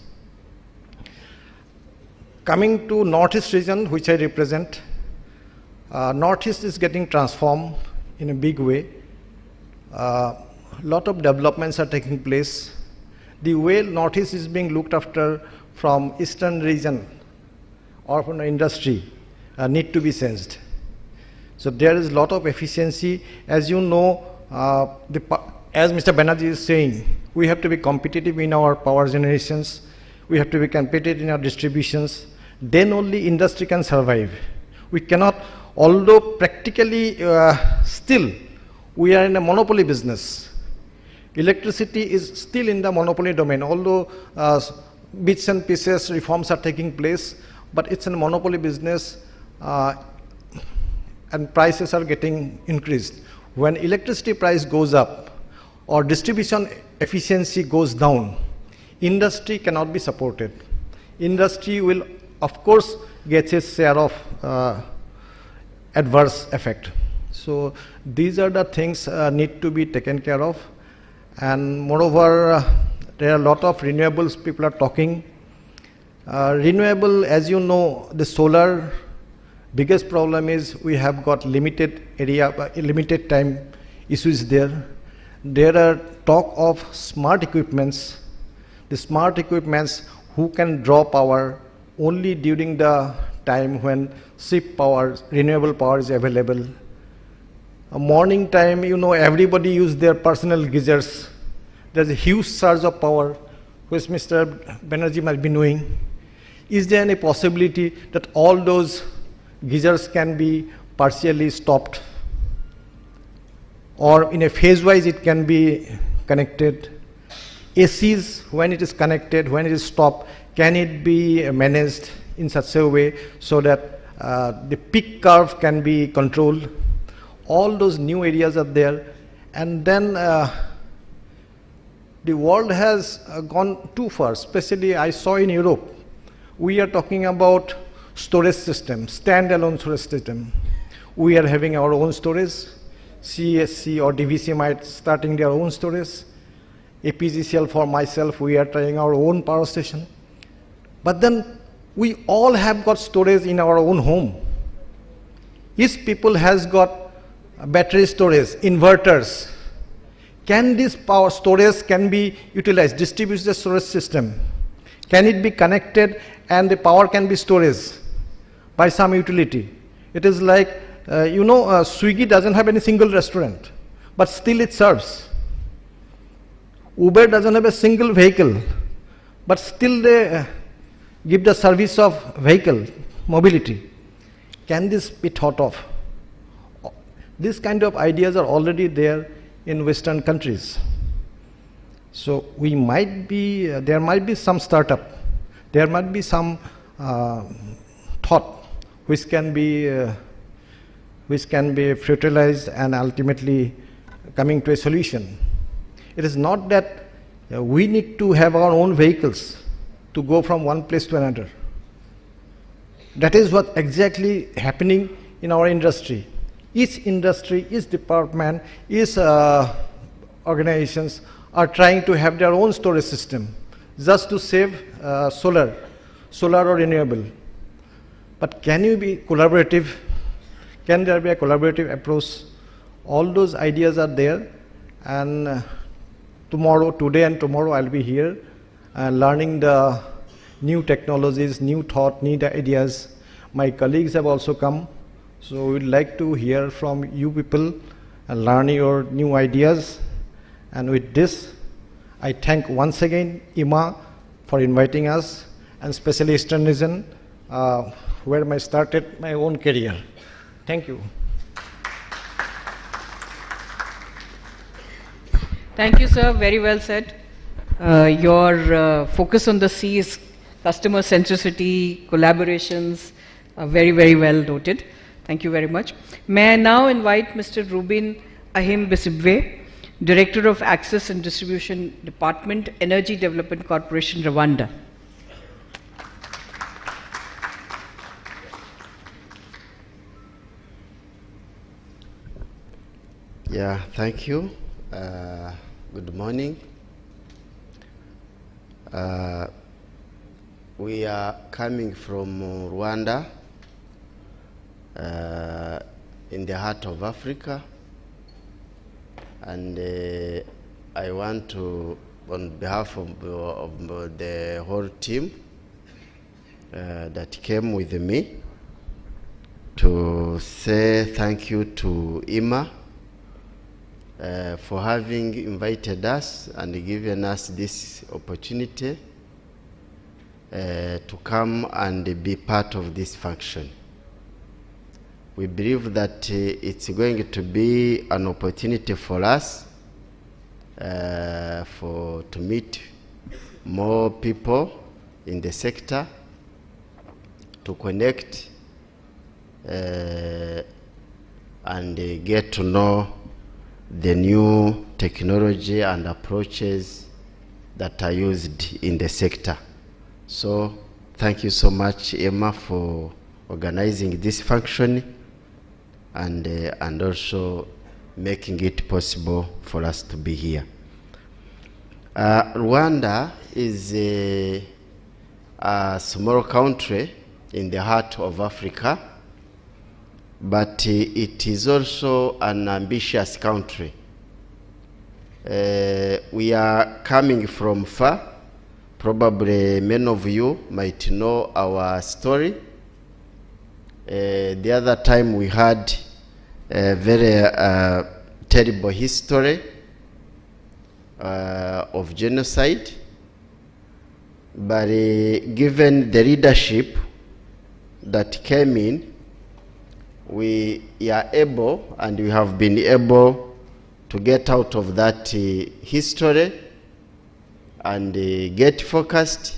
Speaker 8: Coming to Northeast region, which I represent, Northeast is getting transformed in a big way. Lot of developments are taking place. The way Northeast is being looked after from Eastern region or from the industry need to be changed. So there is a lot of efficiency. As you know, as Mr. Banerjee is saying, we have to be competitive in our power generations. We have to be competitive in our distributions. Then only industry can survive. We cannot, although practically still we are in a monopoly business. Electricity is still in the monopoly domain, although bits and pieces reforms are taking place, but it's a monopoly business and prices are getting increased. When electricity price goes up or distribution efficiency goes down, industry cannot be supported. Industry will, of course, get its share of adverse effect. So these are the things need to be taken care of. And moreover, there are a lot of renewables people are talking. Renewable, as you know, the solar, biggest problem is we have got limited area, limited time issues there. There are talk of smart equipments. The smart equipments who can draw power only during the time when ship power, renewable power is available. A morning time, you know, everybody use their personal geysers. There's a huge surge of power, which Mr. Banerjee might be knowing. Is there any possibility that all those geysers can be partially stopped? Or in a phase-wise it can be connected? ACs, when it is connected, when it is stopped, can it be managed in such a way so that the peak curve can be controlled? all those new areas are there. And then the world has gone too far, especially I saw in Europe. We are talking about storage system, standalone storage system. We are having our own storage. CSC or DVC might starting their own storage. APGCL for myself, we are trying our own power station. But then we all have got storage in our own home. Each people has got battery storage, inverters. Can this power storage can be utilized, distributed storage system? Can it be connected and the power can be stored by some utility? It is like, Swiggy doesn't have any single restaurant, but still it serves. Uber doesn't have a single vehicle, but still they give the service of vehicle, mobility. Can this be thought of? These kind of ideas are already there in Western countries. So we might be, there might be some startup, there might be some thought which can be fertilized and ultimately coming to a solution. It is not that we need to have our own vehicles to go from one place to another. That is what exactly happening in our industry. Each industry, each department, each organizations are trying to have their own storage system just to save solar or renewable. But can you be collaborative? Can there be a collaborative approach? All those ideas are there, and today and tomorrow I'll be here learning the new technologies, new thought, new ideas. My colleagues have also come, so we'd like to hear from you people and learn your new ideas. And with this, I thank once again IMA for inviting us, and especially Eastern Region, where I started my own career. Thank you.
Speaker 6: Thank you, sir. Very well said. Your focus on the C is customer centricity, collaborations, very, very well noted. Thank you very much. May I now invite Mr. Rubin Ahim Bisibwe, Director of Access and Distribution Department, Energy Development Corporation, Rwanda.
Speaker 9: Yeah, thank you. Good morning. We are coming from Rwanda, in the heart of Africa, and I want to, on behalf of the whole team that came with me, to say thank you to IMA for having invited us and given us this opportunity to come and be part of this function. We believe that it's going to be an opportunity for us to meet more people in the sector, to connect and get to know the new technology and approaches that are used in the sector. So thank you so much, Emma, for organizing this function and also making it possible for us to be here. Rwanda is a small country in the heart of Africa, but it is also an ambitious country. We are coming from far. Probably many of you might know our story. The other time we had a very terrible history of genocide, but given the leadership that came in, we are able, and we have been able to get out of that history and get focused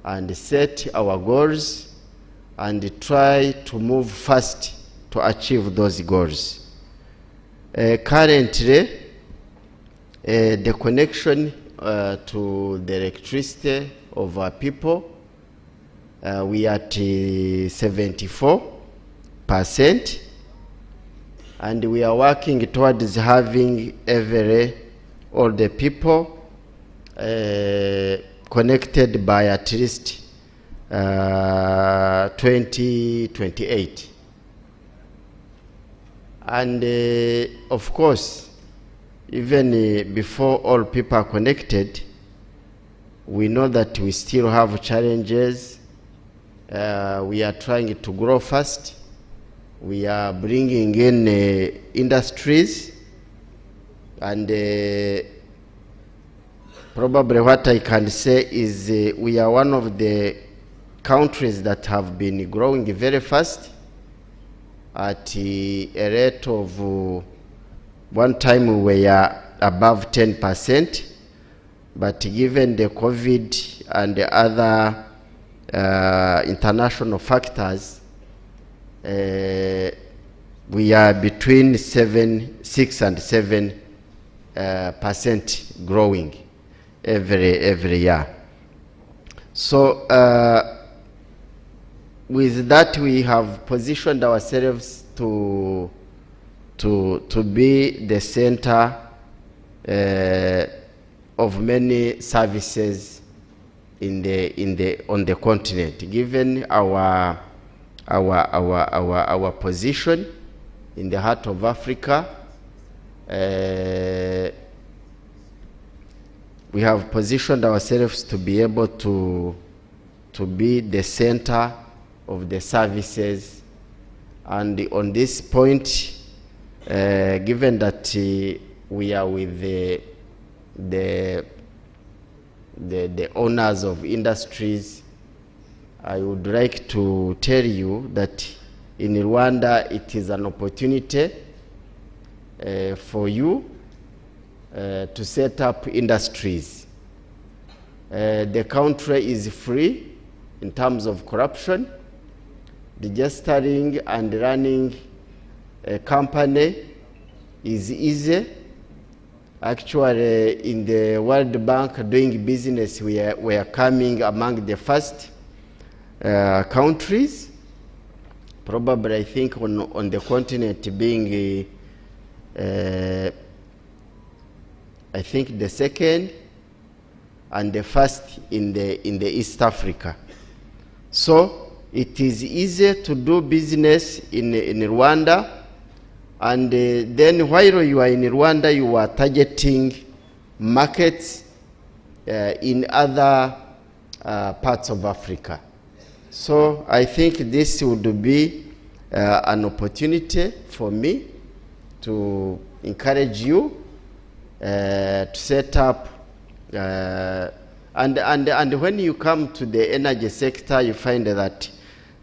Speaker 9: and set our goals and try to move fast to achieve those goals. Currently, the connection to the electricity of our people, we are at 74%, and we are working towards having all the people connected by at least 2028. And of course, even before all people are connected, we know that we still have challenges. We are trying to grow fast. We are bringing in industries, and probably what I can say is we are one of the countries that have been growing very fast at a rate of one time we were above 10%, but given the COVID and the other international factors, we are between 6 and 7% growing every year. So with that, we have positioned ourselves to be the center of many services on the continent. Given our position in the heart of Africa, we have positioned ourselves to be able to be the center of the services. And on this point, given that we are with the owners of industries, I would like to tell you that in Rwanda it is an opportunity for you to set up industries. The country is free in terms of corruption. Registering and running a company is easy. Actually, in the World Bank doing business, we are coming among the first countries. Probably, I think, on the continent being, I think, the second and the first in the East Africa. So it is easy to do business in Rwanda, and then while you are in Rwanda, you are targeting markets in other parts of Africa. So I think this would be an opportunity for me to encourage you to set up and when you come to the energy sector, you find that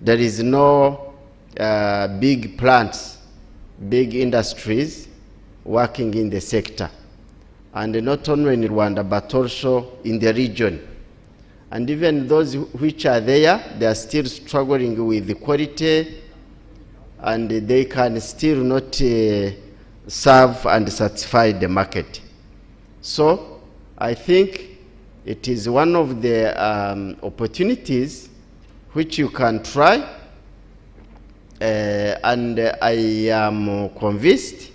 Speaker 9: there is no big plants, big industries working in the sector. And not only in Rwanda, but also in the region. And even those which are there, they are still struggling with the quality, and they can still not serve and satisfy the market. So I think it is one of the opportunities which you can try, and I am convinced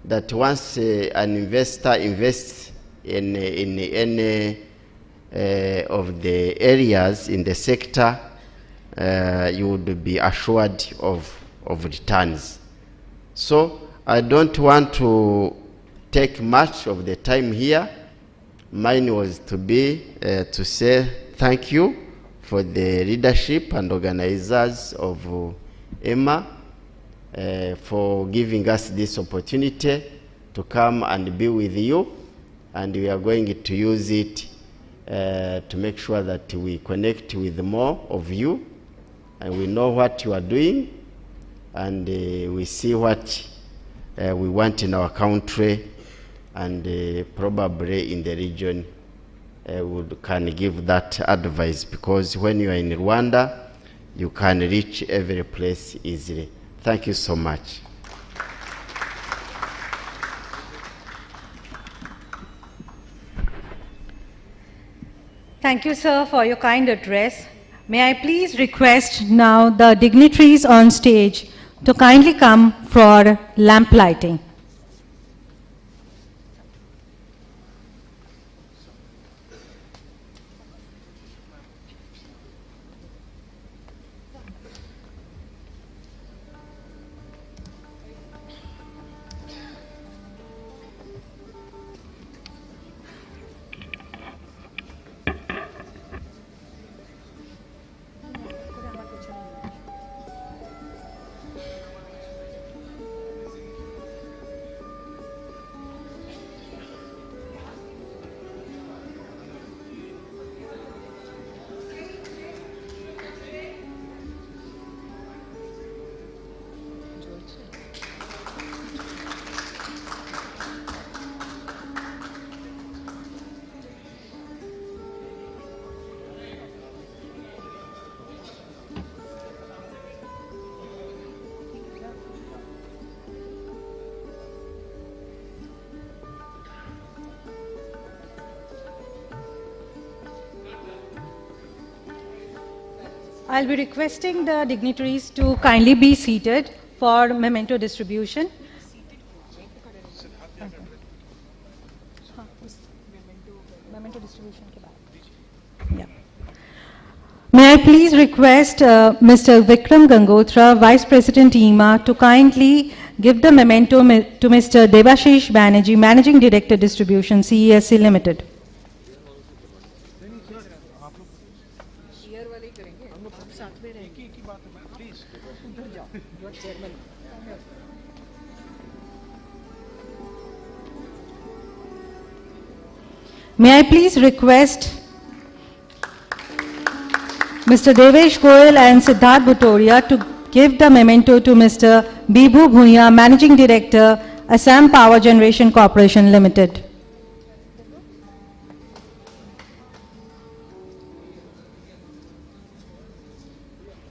Speaker 9: that once an investor invests in any of the areas in the sector, you would be assured of returns. So I don't want to take much of the time here. Mine was to say thank you for the leadership and organizers of EMA for giving us this opportunity to come and be with you, and we are going to use it to make sure that we connect with more of you, and we know what you are doing, and we see what we want in our country, and probably in the region can give that advice, because when you are in Rwanda, you can reach every place easily. Thank you so much.
Speaker 1: Thank you, sir, for your kind address. May I please request now the dignitaries on stage to kindly come for lamp lighting. I'll be requesting the dignitaries to kindly be seated for memento distribution. Memento distribution ke baad. Yeah. May I please request Mr. Vikram Gangotra, Vice President EMA, to kindly give the memento to Mr. Debashish Banerjee, Managing Director Distribution, CESC Limited. May I please request Mr. Devesh Goyal and Siddharth Bhutoria to give the memento to Mr. Bibhu Bhuiya, Managing Director, Assam Power Generation Corporation Limited.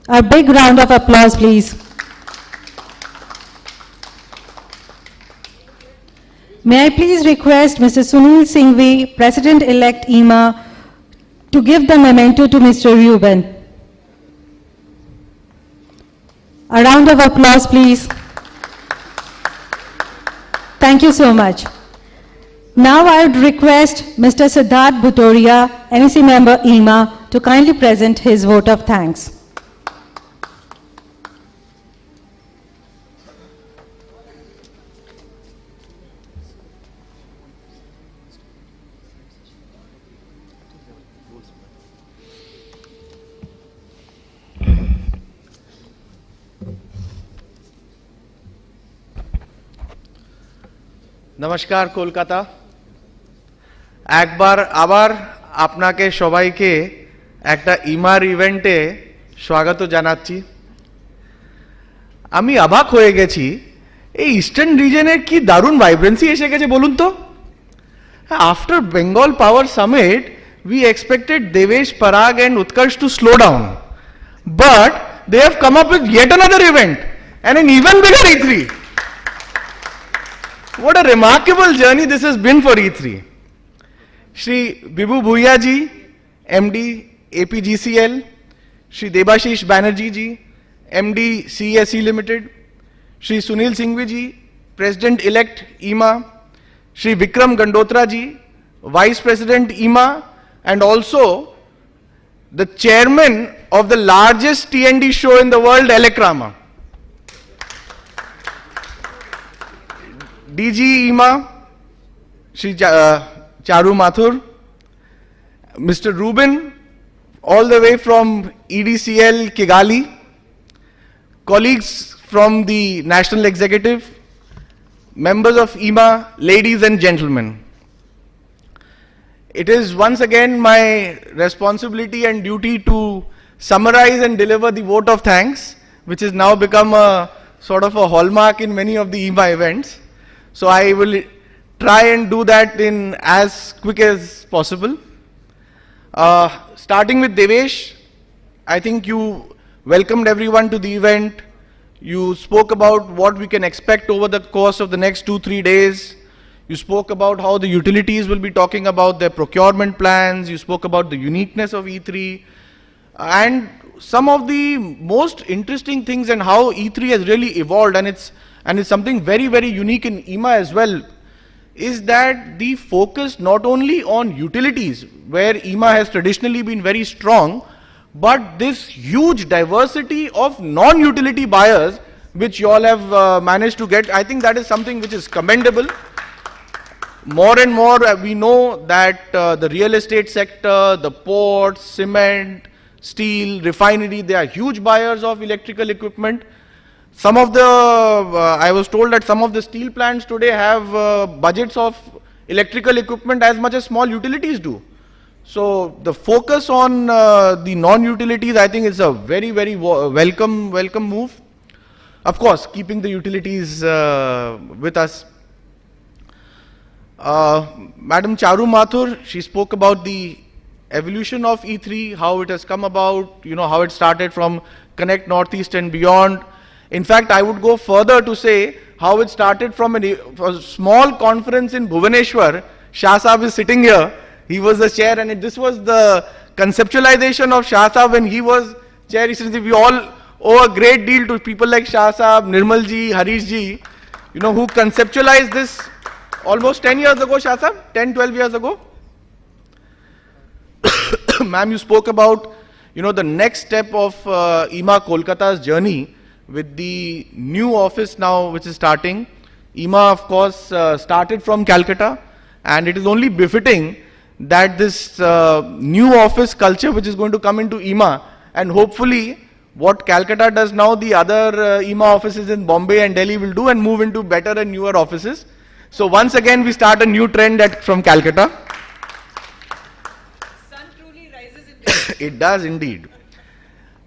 Speaker 1: A big round of applause, please. May I please request Mr. Sunil Singhvi, President-elect EMA, to give the memento to Mr. Reuben. A round of applause, please. Thank you so much. Now I would request Mr. Siddharth Bhutoria, NEC member EMA, to kindly present his vote of thanks.
Speaker 10: নমস্কার কলকাতা একবার আবার আপনাকে সবাইকে একটা ইমার ইভেন্টে স্বাগত জানাচ্ছি আমি অবাক হয়ে গেছি এই ইস্টার্ন রিজনের কি দারুণ ভাইব্রেন্সি এসে গেছে বলুন তো after Bengal power summit we expected Devesh Parag and Utkarsh to slow down but they have come up with yet another event and an even bigger E3. What a remarkable journey this has been for E3. Shri Bibhu Bhuiya ji, MD APGCL, Shri Debashish Banerjee ji, MD CESC Limited, Shri Sunil Singhvi ji, President-elect EMA, Shri Vikram Gandotra ji, Vice President EMA, and also the chairman of the largest T&D show in the world, Elecrama. DG EMA, Shri Charu Mathur, Mr. Rubin, all the way from EDCL Kigali, colleagues from the National Executive, members of EMA, ladies and gentlemen. It is once again my responsibility and duty to summarize and deliver the vote of thanks, which has now become a sort of a hallmark in many of the EMA events. So I will try and do that in as quick as possible. Starting with Devesh, I think you welcomed everyone to the event. You spoke about what we can expect over the course of the next 2-3 days. You spoke about how the utilities will be talking about their procurement plans. You spoke about the uniqueness of E3 and some of the most interesting things and how E3 has really evolved, and it's something very, very unique in EMA as well, is that the focus not only on utilities, where EMA has traditionally been very strong, but this huge diversity of non-utility buyers which you all have managed to get. I think that is something which is commendable. More and more we know that the real estate sector, the ports, cement, steel, refinery, they are huge buyers of electrical equipment. Some of the, I was told that some of the steel plants today have budgets of electrical equipment as much as small utilities do. So the focus on the non-utilities, I think, is a very, very welcome move. Of course, keeping the utilities with us. Madam Charu Mathur, she spoke about the evolution of E3, how it has come about, you know, how it started from Connect Northeast and beyond. In fact, I would go further to say how it started from a small conference in Bhubaneswar. Shah Sahab is sitting here. He was the chair, and this was the conceptualization of Shah Sahab when he was chair. We all owe a great deal to people like Shah Sahab, Nirmal ji, Harish ji, you know, who conceptualized this almost 10 years ago, Shah Sahab, 10, 12 years ago. Ma'am, you spoke about, you know, the next step of EMA Kolkata's journey with the new office now which is starting. EMA, of course, started from Calcutta, and it is only befitting that this new office culture which is going to come into EMA, and hopefully what Calcutta does now, the other EMA offices in Bombay and Delhi will do, and move into better and newer offices. So once again we start a new trend from Calcutta.
Speaker 6: Sun truly rises in
Speaker 10: It does indeed.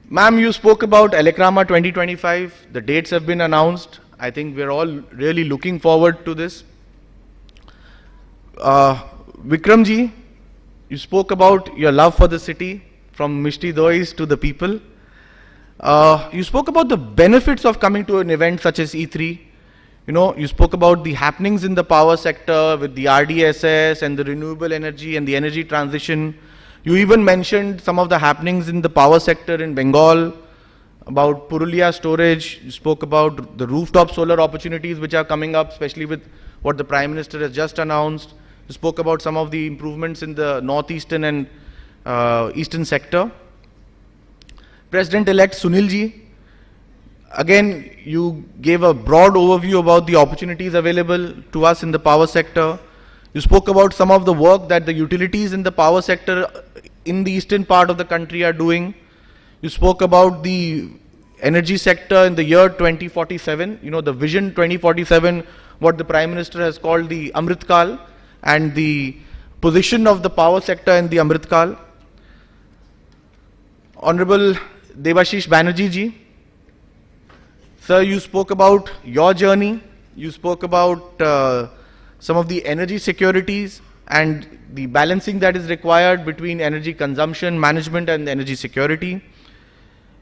Speaker 10: Ma'am, you spoke about Elecrama 2025. The dates have been announced. I think we're all really looking forward to this. Vikramji, you spoke about your love for the city, from Mishti Dois to the people. You spoke about the benefits of coming to an event such as E3. You know, you spoke about the happenings in the power sector with the RDSS and the renewable energy and the energy transition. You even mentioned some of the happenings in the power sector in Bengal, about Purulia storage. You spoke about the rooftop solar opportunities which are coming up, especially with what the Prime Minister has just announced. You spoke about some of the improvements in the northeastern and eastern sector. President-elect Sunilji, again, you gave a broad overview about the opportunities available to us in the power sector. You spoke about some of the work that the utilities in the power sector in the eastern part of the country are doing. You spoke about the energy sector in the year 2047, you know, the vision 2047, what the Prime Minister has called the Amrit Kal, and the position of the power sector in the Amrit Kal. Honorable Debashish Banerjee ji, sir, you spoke about your journey. You spoke about some of the energy securities and the balancing that is required between energy consumption, management and energy security.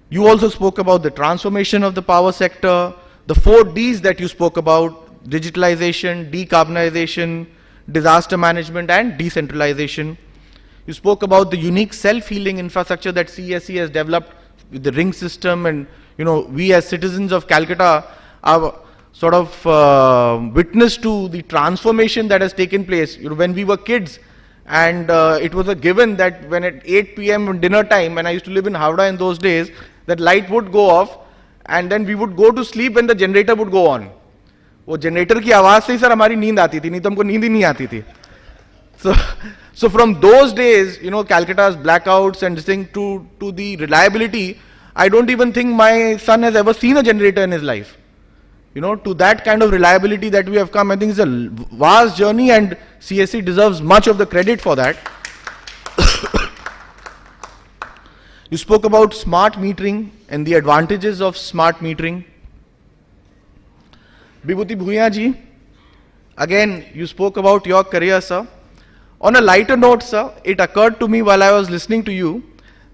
Speaker 10: You also spoke about the transformation of the power sector, the 4 Ds that you spoke about: digitalization, decarbonization, disaster management and decentralization. You spoke about the unique self-healing infrastructure that CSE has developed with the ring system, and you know, we as citizens of Calcutta are sort of witness to the transformation that has taken place. You know, when we were kids, and it was a given that when at 8 p.m. dinner time, when I used to live in Howrah in those days, that light would go off, and then we would go to sleep and the generator would go on. वो generator की आवाज से ही sir हमारी नींद आती थी, नहीं तो हमको नींद ही नहीं आती थी. So from those days, you know, Calcutta's blackouts and this thing to the reliability, I don't even think my son has ever seen a generator in his life. You know, to that kind of reliability that we have come, I think it's a vast journey, and CSE deserves much of the credit for that. You spoke about smart metering and the advantages of smart metering. Bibhuti Bhuiya ji, again, you spoke about your career, sir. On a lighter note, sir, it occurred to me while I was listening to you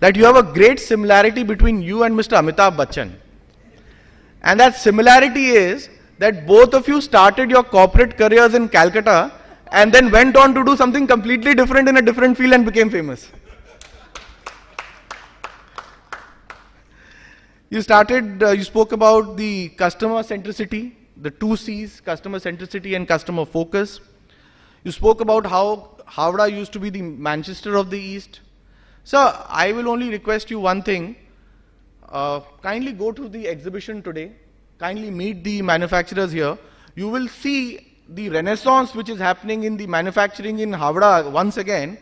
Speaker 10: that you have a great similarity between you and Mr. Amitabh Bachchan. And that similarity is that both of you started your corporate careers in Calcutta and then went on to do something completely different in a different field and became famous. You spoke about the customer centricity, the two C's, customer centricity and customer focus. You spoke about how Howrah used to be the Manchester of the East. Sir, I will only request you one thing. Kindly go to the exhibition today. Kindly meet the manufacturers here. You will see the renaissance which is happening in the manufacturing in Howrah once again.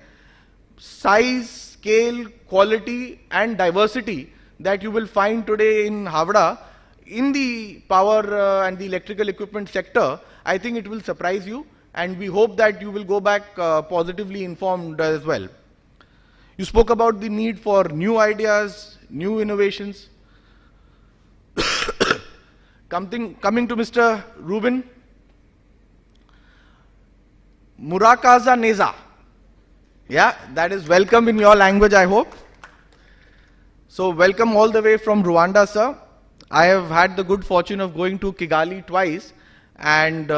Speaker 10: Size, scale, quality and diversity that you will find today in Howrah in the power and the electrical equipment sector, I think it will surprise you, and we hope that you will go back positively informed as well. You spoke about the need for new ideas, new innovations. Coming to Mr. Rubin, Murakaza Neza. Yeah, that is welcome in your language, I hope. So welcome all the way from Rwanda, sir. I have had the good fortune of going to Kigali twice, and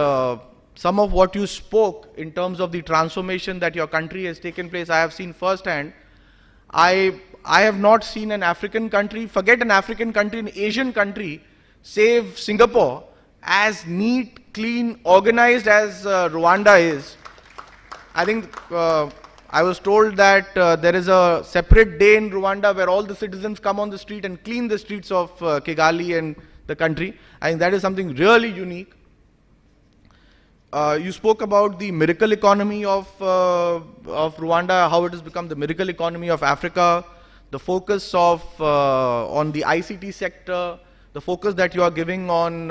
Speaker 10: some of what you spoke in terms of the transformation that your country has taken place, I have seen firsthand. I have not seen an African country, forget an African country, an Asian country, save Singapore, as neat, clean, organized as Rwanda is. I think I was told that there is a separate day in Rwanda where all the citizens come on the street and clean the streets of Kigali and the country. I think that is something really unique. You spoke about the miracle economy of Rwanda, how it has become the miracle economy of Africa, the focus of on the ICT sector, the focus that you are giving on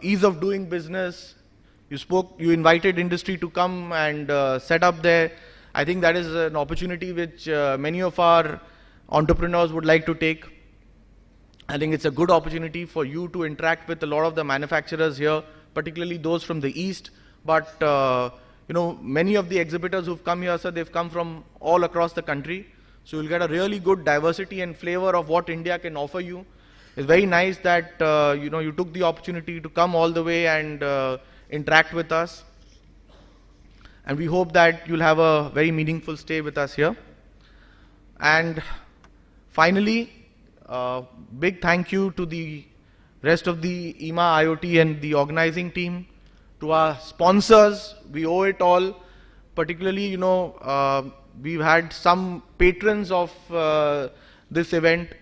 Speaker 10: ease of doing business. You invited industry to come and set up there. I think that is an opportunity which many of our entrepreneurs would like to take. I think it's a good opportunity for you to interact with a lot of the manufacturers here, particularly those from the East. But, many of the exhibitors who've come here, sir, they've come from all across the country. So you'll get a really good diversity and flavor of what India can offer you. It's very nice that, you took the opportunity to come all the way and interact with us. And we hope that you'll have a very meaningful stay with us here. And finally, big thank you to the rest of the EMA IoT and the organizing team, to our sponsors. We owe it all. Particularly, we've had some patrons of this event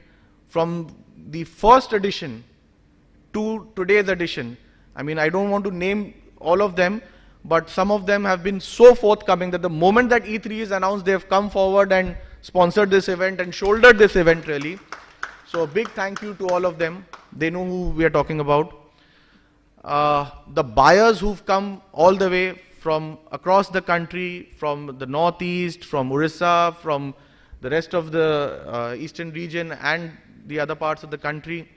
Speaker 10: from the first edition to today's edition. I mean, I don't want to name all of them, but some of them have been so forthcoming that the moment that E3 is announced, they have come forward and sponsored this event and shouldered this event really. So a big thank you to all of them. They know who we are talking about. The buyers who've come all the way from across the country, from the northeast, from Orissa, from the rest of the eastern region and the other parts of the country.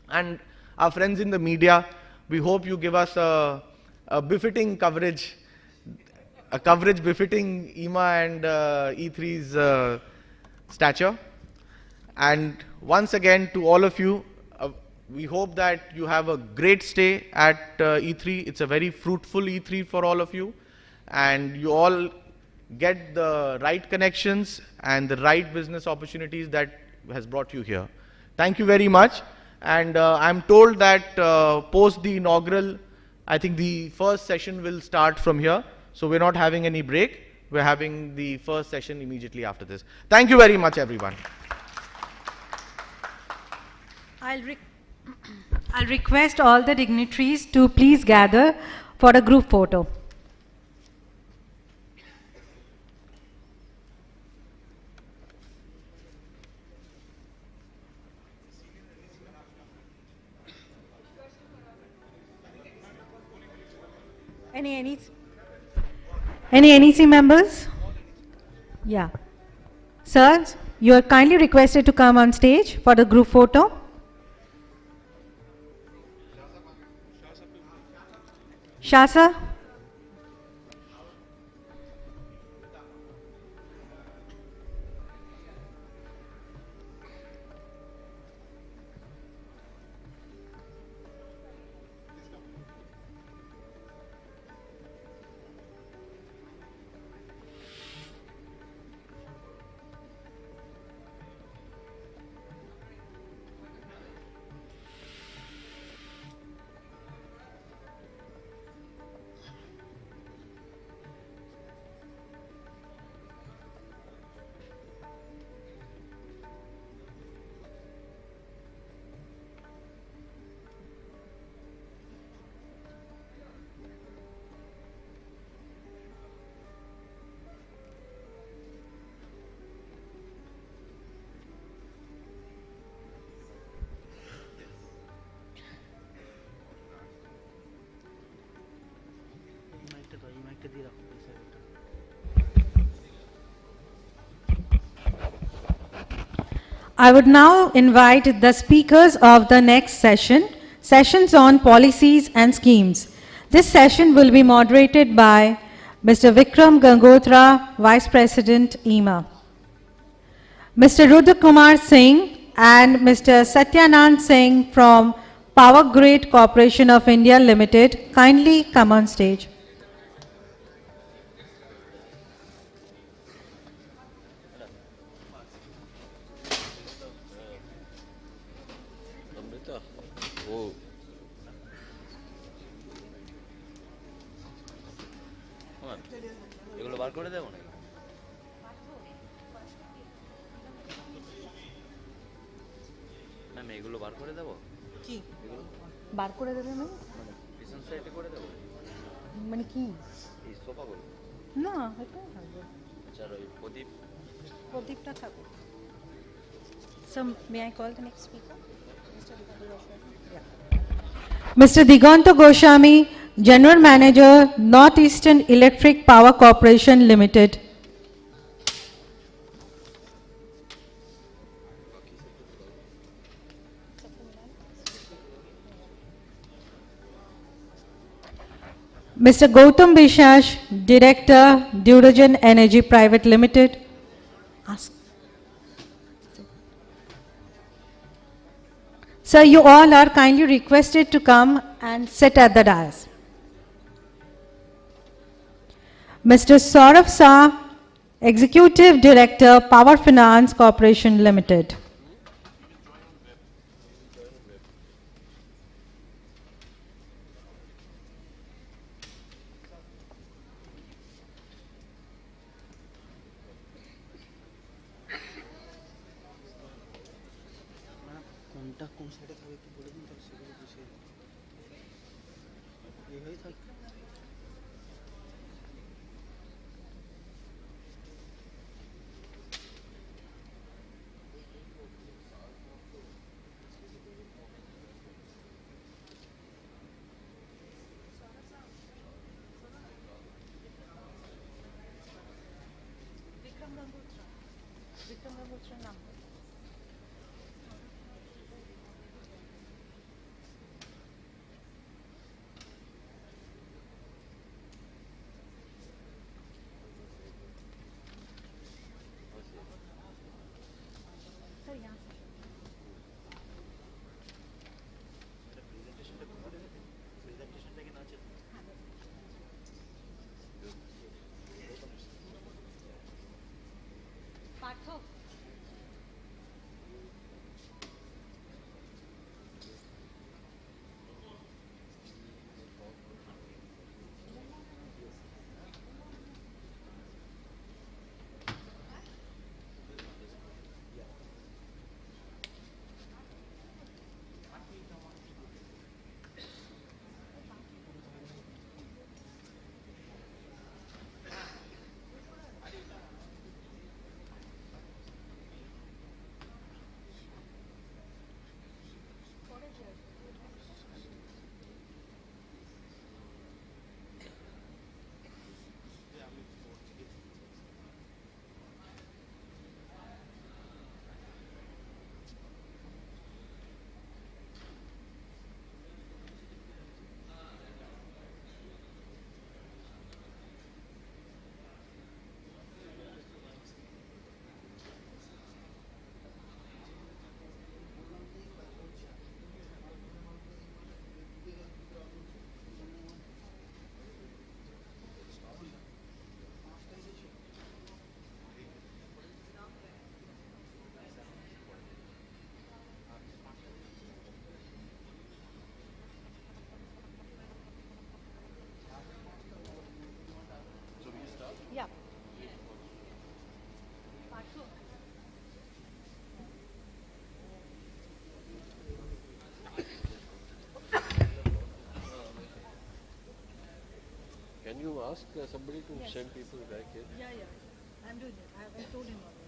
Speaker 10: And our friends in the media, we hope you give us a befitting coverage, a coverage befitting EMA and E3's stature. And once again, to all of you, we hope that you have a great stay at E3. It's a very fruitful E3 for all of you, and you all get the right connections and the right business opportunities that has brought you here. Thank you very much. And I'm told that post the inaugural, I think the first session will start from here. So we're not having any break. We're having the first session immediately after this. Thank you very much, everyone.
Speaker 1: I'll request all the dignitaries to please gather for a group photo. Any NEC members? Yeah. Sir, you are kindly requested to come on stage for the group photo. Shasa? I would now invite the speakers of the next session, sessions on policies and schemes. This session will be moderated by Mr. Vikram Gangotra, Vice President, EMA. Mr. Rudra Kumar Singh and Mr. Satyanand Singh from Power Grid Corporation of India Limited kindly come on stage.
Speaker 4: Amrita, oh. এগুলো বার করে দেবো নাকি? Ma'am এগুলো বার করে দেবো?
Speaker 1: কি বার করে দেবে মানে?
Speaker 4: পিছন সাইডে করে দেবো?
Speaker 1: মানে কি?
Speaker 4: এই সোফাগুলো?
Speaker 1: না, এটাই থাকবে।
Speaker 4: আচ্ছা আর ওই
Speaker 1: প্রদীপটা থাকবে। So, may I call the next speaker? Mr. Diganta Goswami, General Manager, Northeastern Electric Power Corporation Limited. Mr. Gautam Bishash, Director, Duragen Energy Private Limited. Ask. Sir, you all are kindly requested to come and sit at the dais. Mr. Saurav Shah, Executive Director, Power Finance Corporation Limited.
Speaker 4: Can you ask somebody to send people back in?
Speaker 1: Yeah, I'm doing it. I told him already.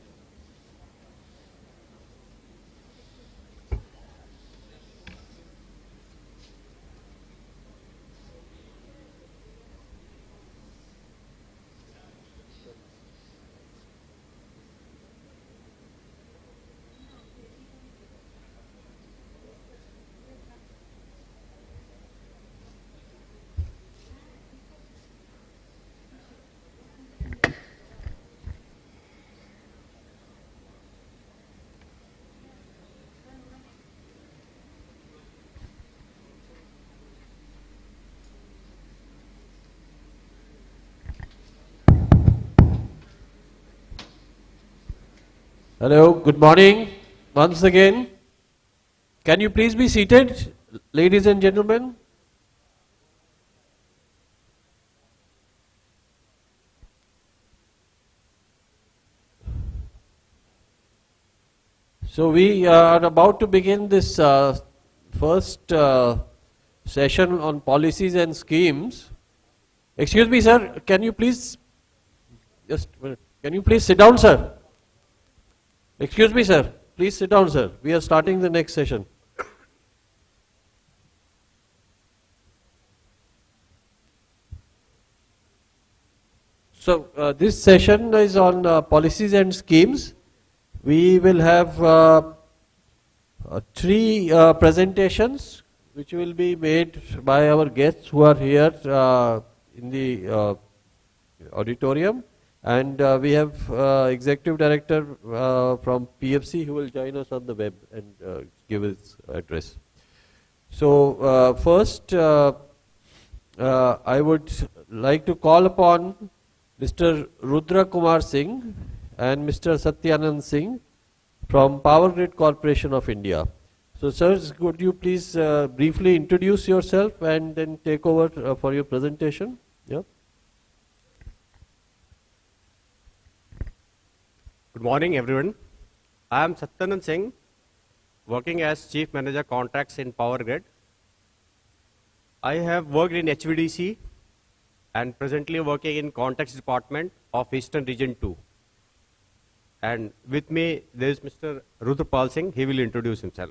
Speaker 11: Hello, good morning once again. Can you please be seated, ladies and gentlemen? So we are about to begin this first session on policies and schemes. Excuse me, sir, can you please sit down, sir? Excuse me, sir. Please sit down, sir. We are starting the next session. So, this session is on policies and schemes. We will have three presentations which will be made by our guests who are here in the auditorium. And we have Executive Director from PFC who will join us on the web and give his address. So first I would like to call upon Mr. Rudra Kumar Singh and Mr. Satyanand Singh from Power Grid Corporation of India. So sirs, could you please briefly introduce yourself and then take over for your presentation? Yeah.
Speaker 12: Good morning, everyone. I am Satyanand Singh, working as Chief Manager Contracts in Power Grid. I have worked in HVDC and presently working in Contracts Department of Eastern Region 2. And with me, there is Mr. Rudra Pal Singh. He will introduce himself.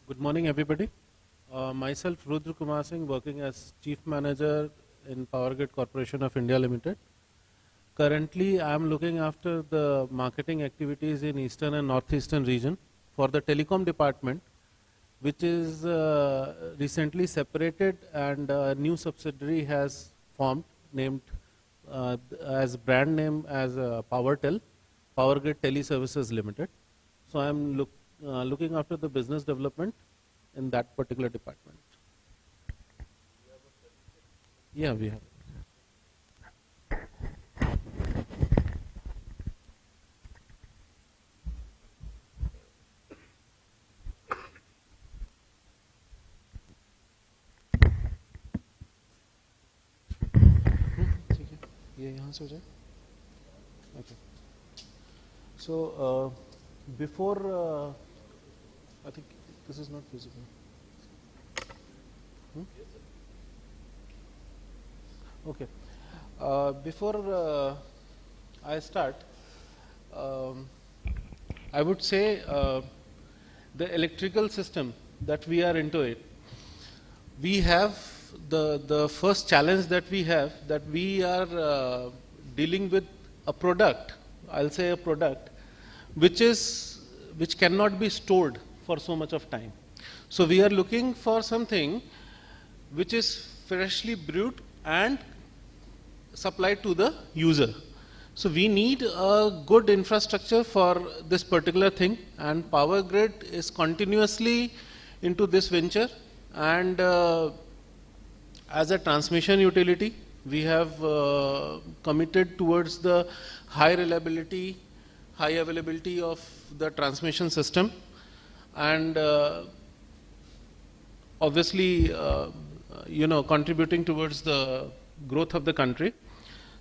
Speaker 13: Good morning, everybody. Myself, Rudra Kumar Singh, working as Chief Manager in Power Grid Corporation of India Limited. Currently, I am looking after the marketing activities in Eastern and Northeastern region for the telecom department, which is recently separated, and a new subsidiary has formed, named as brand name as PowerTel, Power Grid Teleservices Limited. So I am looking after the business development in that particular department. Yeah, we have. Okay. So before I think this is not visible. Okay. Before I start, I would say the electrical system that we are into it, we have the first challenge that we have, that we are dealing with a product, I'll say a product, which cannot be stored for so much of time. So we are looking for something which is freshly brewed and supplied to the user. So we need a good infrastructure for this particular thing, and Power Grid is continuously into this venture. And as a transmission utility, we have committed towards the high reliability, high availability of the transmission system, and obviously, contributing towards the growth of the country.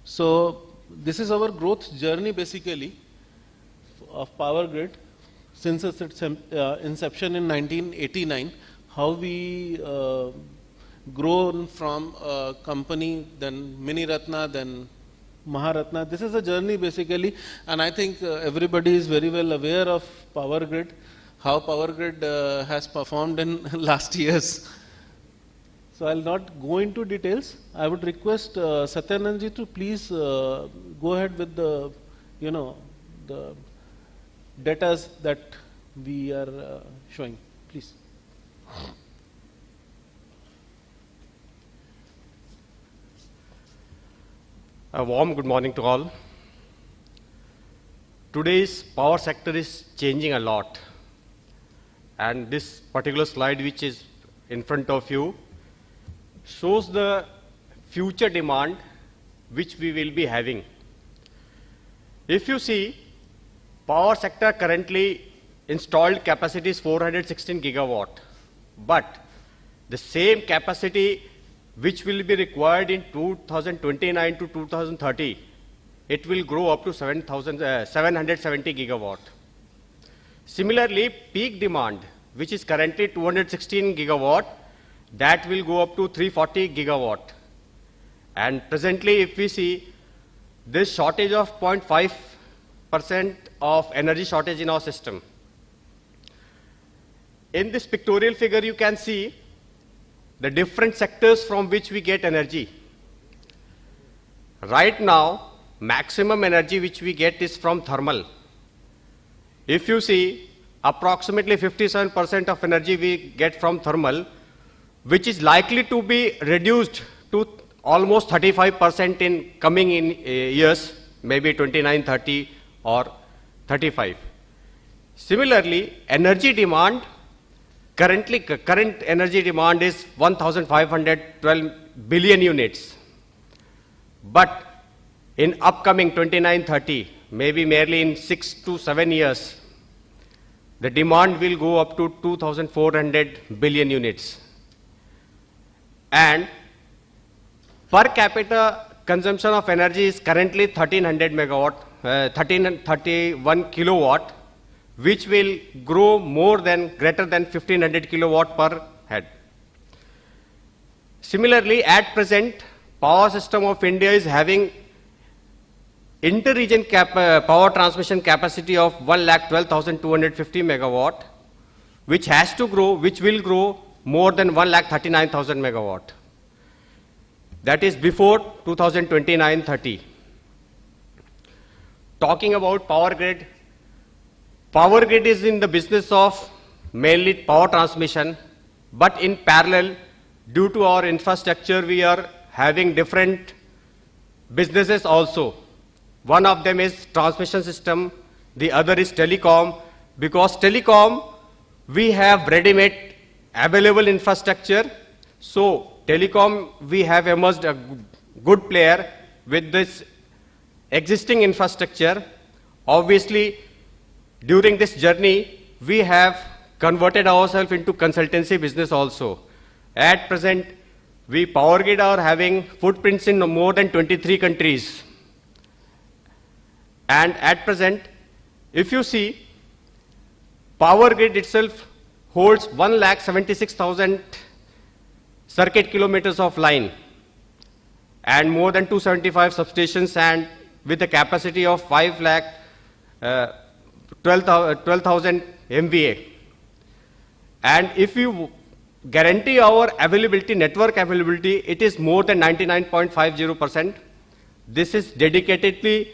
Speaker 13: So this is our growth journey basically of Power Grid since its inception in 1989. How we grown from a company, then Mini Ratna, then Maharatna. This is a journey basically, and I think everybody is very well aware of Power Grid, how Power Grid has performed in last years. So I'll not go into details. I would request Satyanandji to please go ahead with the, the data that we are showing. Please.
Speaker 12: A warm good morning to all. Today's power sector is changing a lot, and this particular slide which is in front of you shows the future demand which we will be having. If you see, Power sector currently installed capacity is 416 gigawatt, but the same capacity which will be required in 2029 to 2030, it will grow up to 770 gigawatt. Similarly, peak demand, which is currently 216 gigawatt, that will go up to 340 gigawatt. And presently, if we see this shortage of 0.5% of energy shortage in our system. In this pictorial figure, you can see the different sectors from which we get energy. Right now, maximum energy which we get is from thermal. If you see, approximately 57% of energy we get from thermal, which is likely to be reduced to almost 35% in coming years, maybe 29, 30 or 35. Similarly, energy demand, current energy demand is 1,512 billion units. But in upcoming 29, 30, maybe merely in 6 to 7 years, the demand will go up to 2,400 billion units. And per capita consumption of energy is currently 1331 kilowatt, which will grow greater than 1500 kilowatt per head. Similarly, at present, power system of India is having inter-region power transmission capacity of 1,12,250 megawatt, which will grow more than 1,39,000 megawatt. That is before 2029-30. Talking about power grid is in the business of mainly power transmission, but in parallel, due to our infrastructure, we are having different businesses also. One of them is transmission system, the other is telecom. Because telecom, we have ready-made available infrastructure. So telecom, we have emerged a good player with this existing infrastructure. Obviously, during this journey, we have converted ourselves into consultancy business also. At present, we Power Grid are having footprints in more than 23 countries. And at present, if you see, Power Grid itself holds 1,76,000 circuit kilometers of line and more than 275 substations, and with a capacity of 12,000 MVA. And if you guarantee our availability, network availability, it is more than 99.50%. This is dedicatedly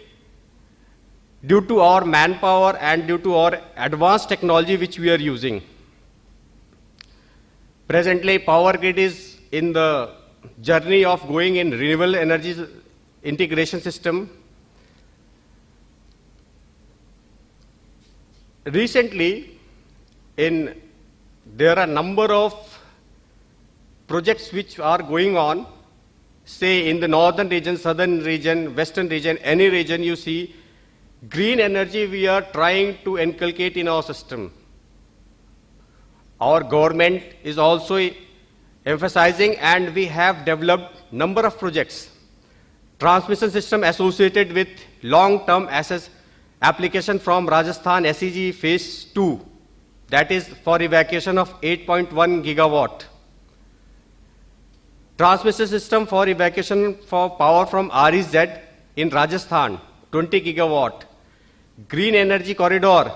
Speaker 12: due to our manpower and due to our advanced technology which we are using. Presently, Power Grid is in the journey of going in renewable energy integration system. Recently, there are a number of projects which are going on, say in the northern region, southern region, western region, any region you see, green energy we are trying to inculcate in our system. Our government is also emphasizing, and we have developed number of projects. Transmission system associated with long-term assets application from Rajasthan SEG phase 2, that is for evacuation of 8.1 gigawatt. Transmission system for evacuation for power from REZ in Rajasthan, 20 gigawatt. Green energy corridor,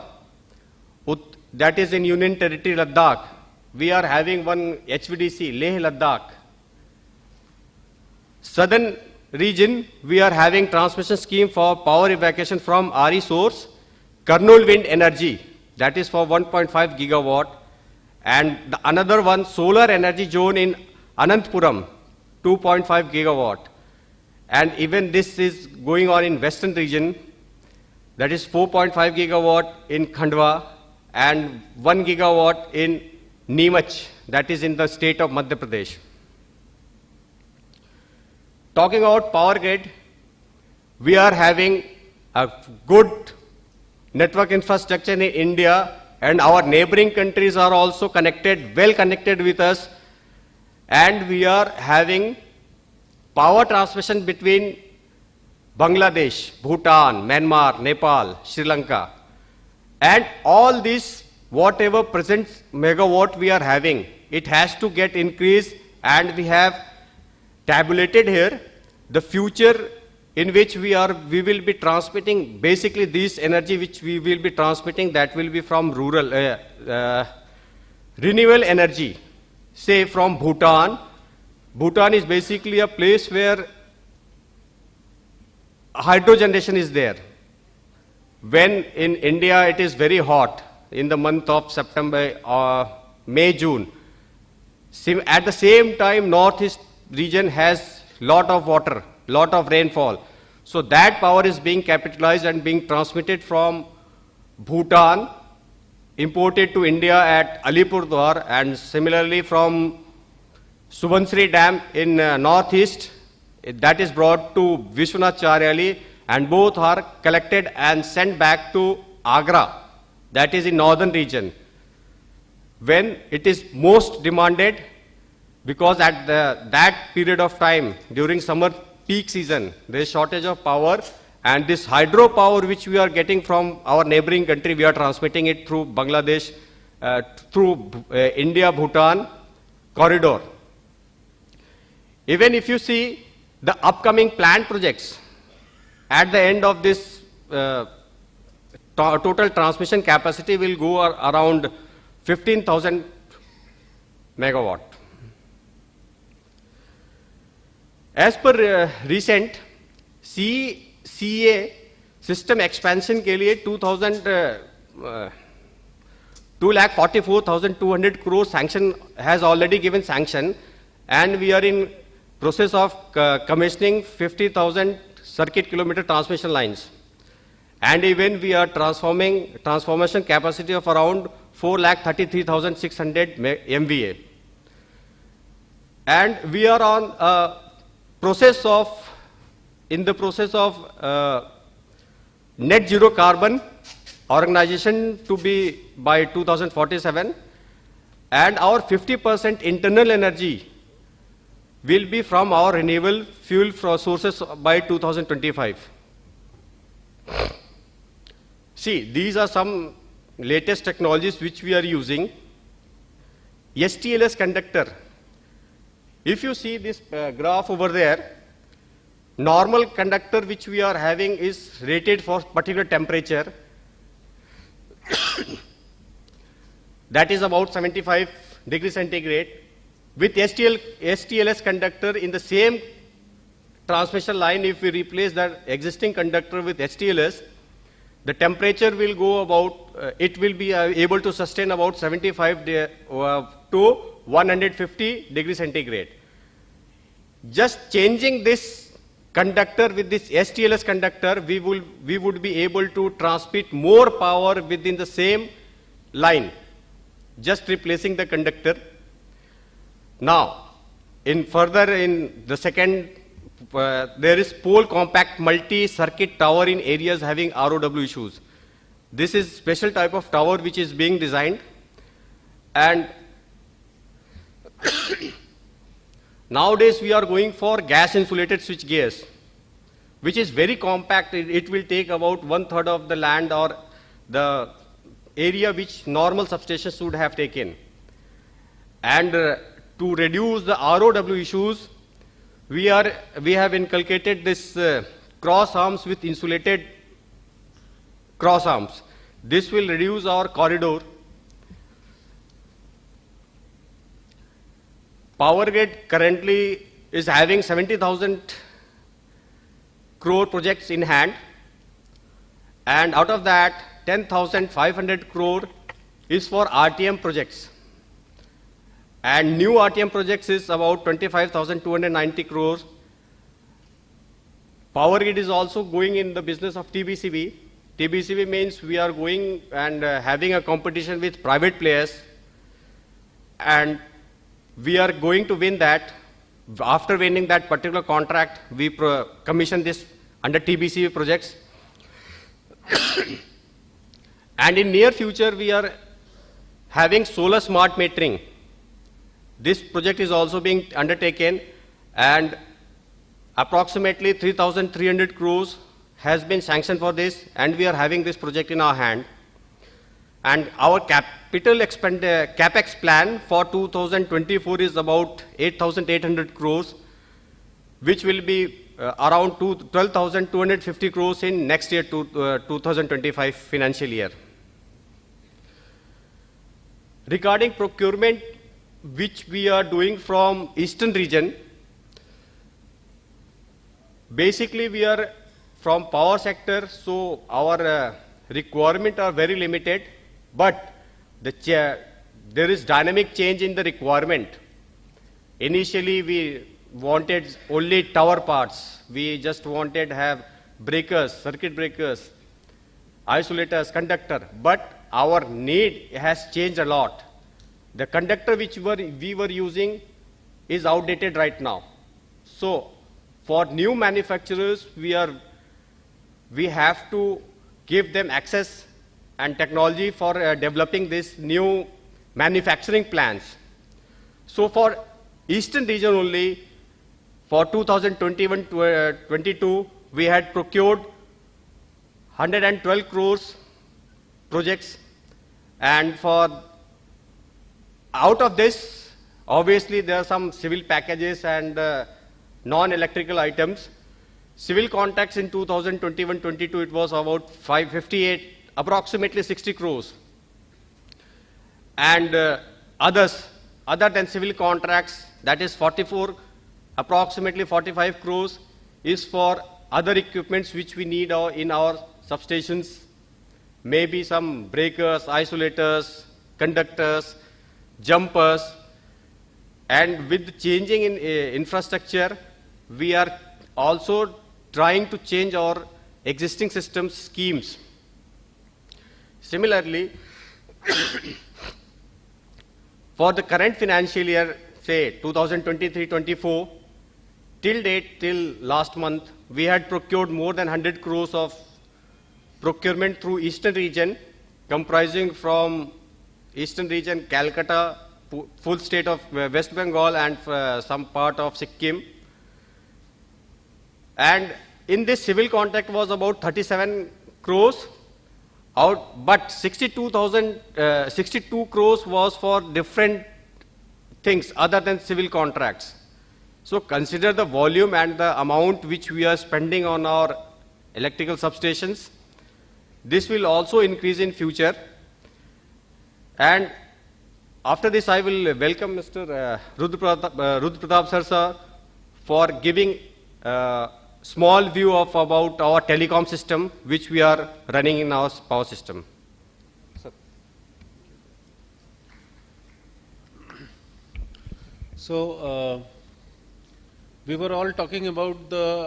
Speaker 12: that is in Union Territory Ladakh. We are having one HVDC, Leh Ladakh. Southern region, we are having transmission scheme for power evacuation from RE source, Kurnool Wind Energy, that is for 1.5 gigawatt. And another one, solar energy zone in Anantpuram, 2.5 gigawatt. And even this is going on in western region, that is 4.5 gigawatt in Khandwa and 1 gigawatt in Neemach, that is in the state of Madhya Pradesh. Talking about Power Grid, we are having a good network infrastructure in India, and our neighboring countries are also connected, well connected with us, and we are having power transmission between Bangladesh, Bhutan, Myanmar, Nepal, Sri Lanka, and all this, whatever present megawatt we are having, it has to get increased, and we have tabulated here the future in which we will be transmitting basically this energy which we will be transmitting, that will be from rural renewable energy. Say from Bhutan. Bhutan is basically a place where hydro generation is there. When in India it is very hot in the month of September, May, June. At the same time, northeast region has lot of water, lot of rainfall. So that power is being capitalized and being transmitted from Bhutan, imported to India at Alipurdwar, and similarly from Subansiri Dam in northeast, that is brought to Vishwanath Charyali, and both are collected and sent back to Agra, that is in northern region. When it is most demanded, because at that period of time, during summer peak season, there is shortage of power, and this hydro power which we are getting from our neighboring country, we are transmitting it through Bangladesh, through India-Bhutan corridor. Even if you see the upcoming planned projects, at the end of this total transmission capacity will go around 15,000 megawatt. As per recent CA system expansion के लिए 2,44,200 crore sanction has already given sanction, and we are in process of commissioning 50,000 circuit kilometer transmission lines, and even we are transformation capacity of around 4,33,600 MVA, and we are on in the process of net zero carbon organization to be by 2047, and our 50% internal energy will be from our renewable fuel sources by 2025. See, these are some latest technologies which we are using. STLS conductor. If you see this graph over there, normal conductor which we are having is rated for particular temperature. That is about 75 degrees centigrade. With STLS conductor in the same transmission line, if we replace that existing conductor with STLS, the temperature will go about, it will be able to sustain about 75 to 150 degrees centigrade. Just changing this conductor with this STLS conductor, we would be able to transmit more power within the same line, just replacing the conductor. Now, in the second, there is pole compact multi-circuit tower in areas having ROW issues. This is special type of tower which is being designed, and nowadays we are going for gas insulated switch gears, which is very compact. It will take about 1/3 of the land or the area which normal substations should have taken. And to reduce the ROW issues, we have inculcated this cross arms with insulated cross arms. This will reduce our corridor. Power Grid currently is having 70,000 crore projects in hand, and out of that 10,500 crore is for RTM projects, and new RTM projects is about 25,290 crores. Power Grid is also going in the business of TBCB. TBCB means we are going and having a competition with private players, and we are going to win that. After winning that particular contract, we commission this under TBCB projects. And in near future, we are having solar smart metering. This project is also being undertaken, and approximately 3,300 crores has been sanctioned for this, and we are having this project in our hand. And our capex plan for 2024 is about 8,800 crores, which will be around 12,250 crores in next year, 2025 financial year. Regarding procurement, which we are doing from eastern region, basically we are from power sector, so our requirement are very limited, but there is dynamic change in the requirement. Initially we wanted only tower parts. We just wanted to have breakers, circuit breakers, isolators, conductor, but our need has changed a lot. The conductor which we were using is outdated right now. So for new manufacturers, we have to give them access and technology for developing this new manufacturing plants. So for eastern region only, for 2021-22, we had procured 112 crores projects, and for out of this, obviously there are some civil packages and non-electrical items. Civil contracts in 2021-22, it was about 558, approximately 60 crores. And other than civil contracts, that is 44, approximately 45 crores is for other equipments which we need in our substations, maybe some breakers, isolators, conductors, jumpers. And with changing in infrastructure, we are also trying to change our existing system schemes. Similarly, for the current financial year, say 2023-24, till date, till last month, we had procured more than 100 crores of procurement through eastern region, comprising from eastern region, Kolkata, full state of West Bengal, and some part of Sikkim. And in this civil contract was about 37 crores out, but 62 crores was for different things other than civil contracts. So consider the volume and the amount which we are spending on our electrical substations. This will also increase in future. And after this, I will welcome Mr. Rudra Pratap sir for giving small view of about our telecom system which we are running in our power system. Sir.
Speaker 13: So we were all talking about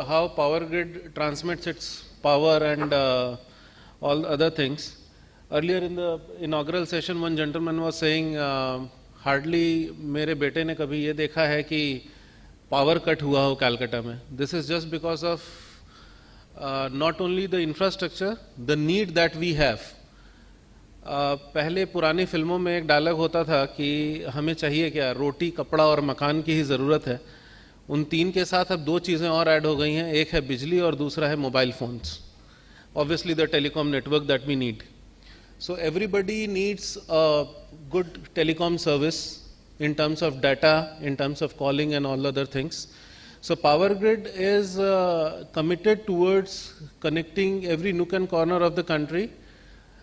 Speaker 13: how power grid transmits its power and all other things. Earlier in the inaugural session, one gentleman was saying, hardly मेरे बेटे ने कभी ये देखा है कि power cut हुआ हो Kolkata में. This is just because of not only the infrastructure, the need that we have. पहले पुरानी फिल्मों में एक डायलॉग होता था कि हमें चाहिए क्या, रोटी, कपड़ा और मकान की ही ज़रूरत है. उन तीन के साथ अब दो चीज़ें और ऐड हो गई हैं, एक है बिजली और दूसरा है mobile phones. Obviously the telecom network that we need. So everybody needs a good telecom service in terms of data, in terms of calling and all other things. So Power Grid is committed towards connecting every nook and corner of the country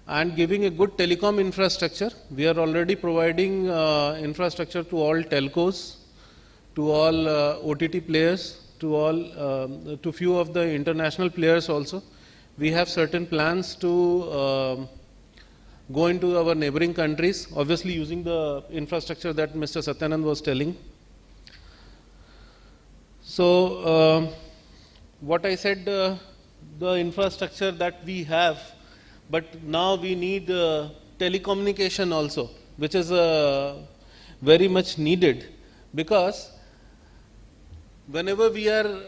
Speaker 13: and giving a good telecom infrastructure. We are already providing infrastructure to all telcos, to all OTT players, to few of the international players also. We have certain plans to go into our neighboring countries, obviously using the infrastructure that Mr. Satyanand was telling. So, what I said, the infrastructure that we have, but now we need telecommunication also, which is very much needed, because whenever we are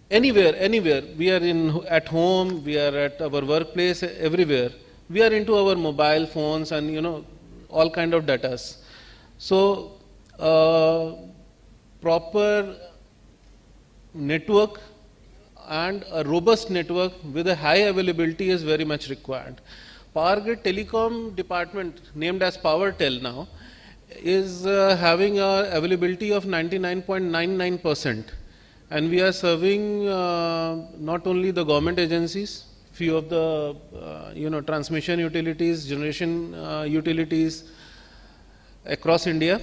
Speaker 13: anywhere, we are at home, we are at our workplace, everywhere, we are into our mobile phones and, you know, all kind of datas. So, proper network and a robust network with a high availability is very much required. Power Grid Telecom Department, named as PowerTel now, is having a availability of 99.99%, and we are serving not only the government agencies, few of the you know, transmission utilities, generation utilities across India,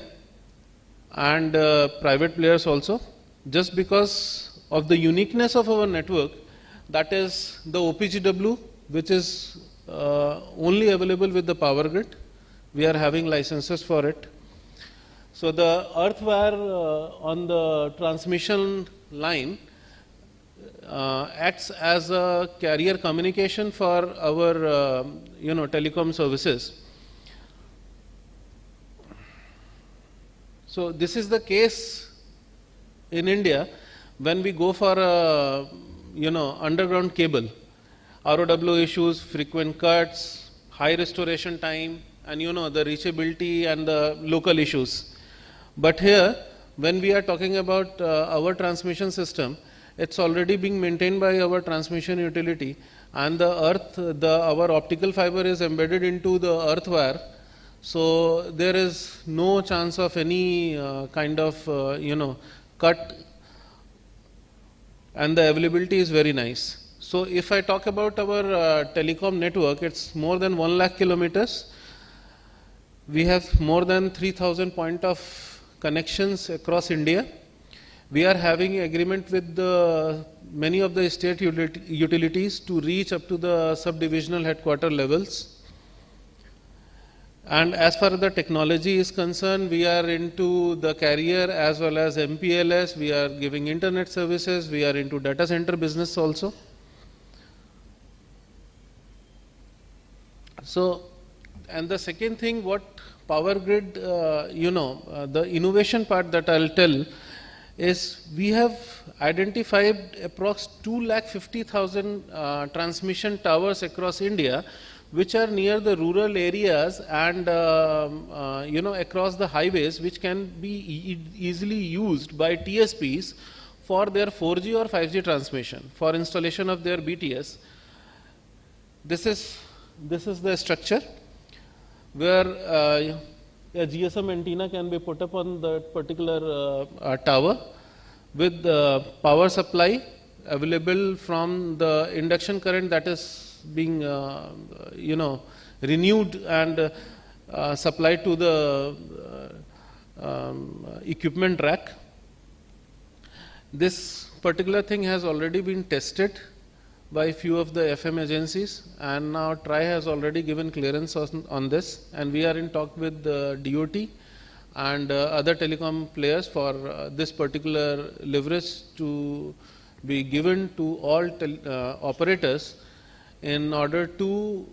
Speaker 13: and private players also, just because of the uniqueness of our network, that is the OPGW, which is only available with the Power Grid. We are having licenses for it. So the earth wire on the transmission line acts as a carrier communication for our you know, telecom services. So this is the case in India when we go for a, you know, underground cable. ROW issues, frequent cuts, high restoration time, and, you know, the reachability and the local issues. But here, when we are talking about our transmission system, it's already being maintained by our transmission utility, and the earth, our optical fiber is embedded into the earth wire. So there is no chance of any kind of you know, cut, and the availability is very nice. So if I talk about our telecom network, it's more than 1 lakh kilometers. We have more than 3,000 point of connections across India. We are having agreement with many of the state utilities to reach up to the subdivisional headquarter levels. And as far as the technology is concerned, we are into the carrier as well as MPLS. We are giving internet services. We are into data center business also. So, and the second thing, what Power Grid, you know, the innovation part that I'll tell is we have identified approx 2,50,000 transmission towers across India, which are near the rural areas and you know, across the highways, which can be easily used by TSPs for their 4G or 5G transmission for installation of their BTS. This is the structure where a GSM antenna can be put up on that particular tower with the power supply available from the induction current that is being you know, renewed and supplied to the equipment rack. This particular thing has already been tested by few of the FM agencies, and now TRAI has already given clearance on this, and we are in talk with the DOT and other telecom players for this particular leverage to be given to all operators in order to,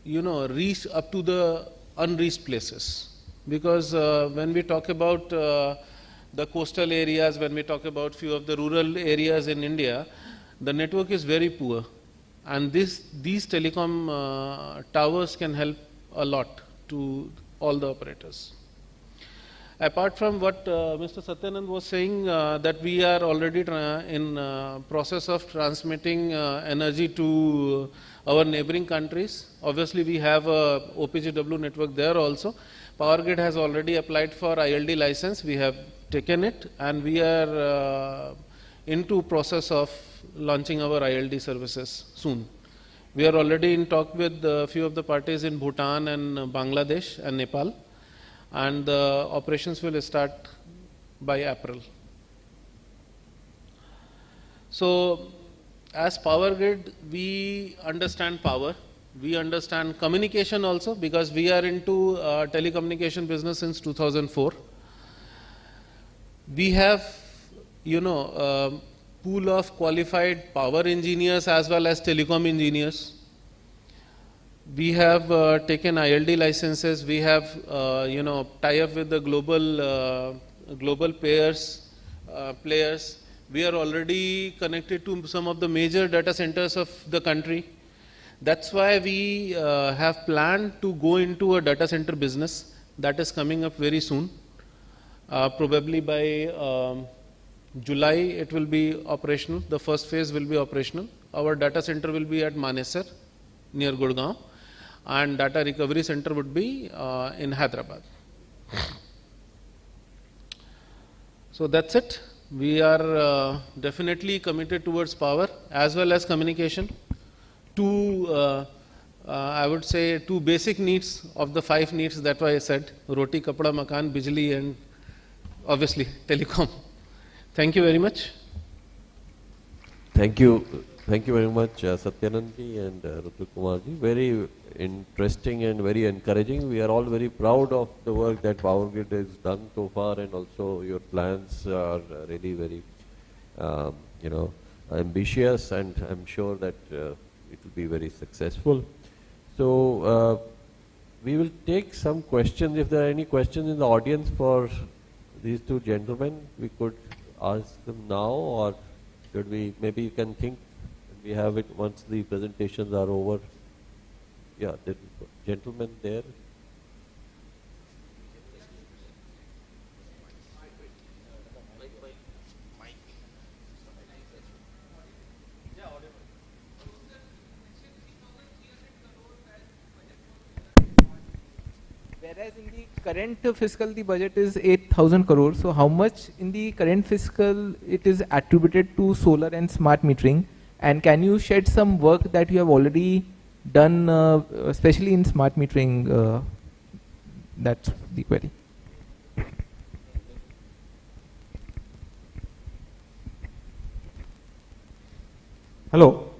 Speaker 13: you know, reach up to the unreached places. Because when we talk about the coastal areas, when we talk about few of the rural areas in India, the network is very poor, and these telecom towers can help a lot to all the operators. Apart from what Mr. Satyanand was saying, that we are already in process of transmitting energy to our neighboring countries. Obviously, we have a OPGW network there also. Power Grid has already applied for ILD license. We have taken it, and we are into process of launching our ILD services soon. We are already in talk with a few of the parties in Bhutan and Bangladesh and Nepal, and the operations will start by April. So, as Power Grid, we understand power, we understand communication also, because we are into telecommunication business since 2004. We have, you know, pool of qualified power engineers as well as telecom engineers. We have taken ILD licenses. We have, you know, tie up with the global players. We are already connected to some of the major data centers of the country. That's why we have planned to go into a data center business that is coming up very soon. Probably by July it will be operational. The first phase will be operational. Our data center will be at Manesar near Gurgaon, and data recovery center would be in Hyderabad. So that's it. We are definitely committed towards power as well as communication. I would say two basic needs of the 5 needs that I said: roti, kapda, makan, bijli, and obviously telecom. Thank you very much.
Speaker 4: Thank you very much, Satyanandji and Rutu Kumarji. Very interesting and very encouraging. We are all very proud of the work that Power Grid has done so far, and also your plans are really very, ambitious, and I'm sure that it will be very successful. So we will take some questions. If there are any questions in the audience for these two gentlemen, we could ask them now, or should we, maybe you can think, we have it once the presentations are over. Yeah, the gentleman there.
Speaker 14: Whereas in the current fiscal, the budget is 8,000 crores. So how much in the current fiscal it is attributed to solar and smart metering? And can you shed some work that you have already done, especially in smart metering? That's the query.
Speaker 12: Hello.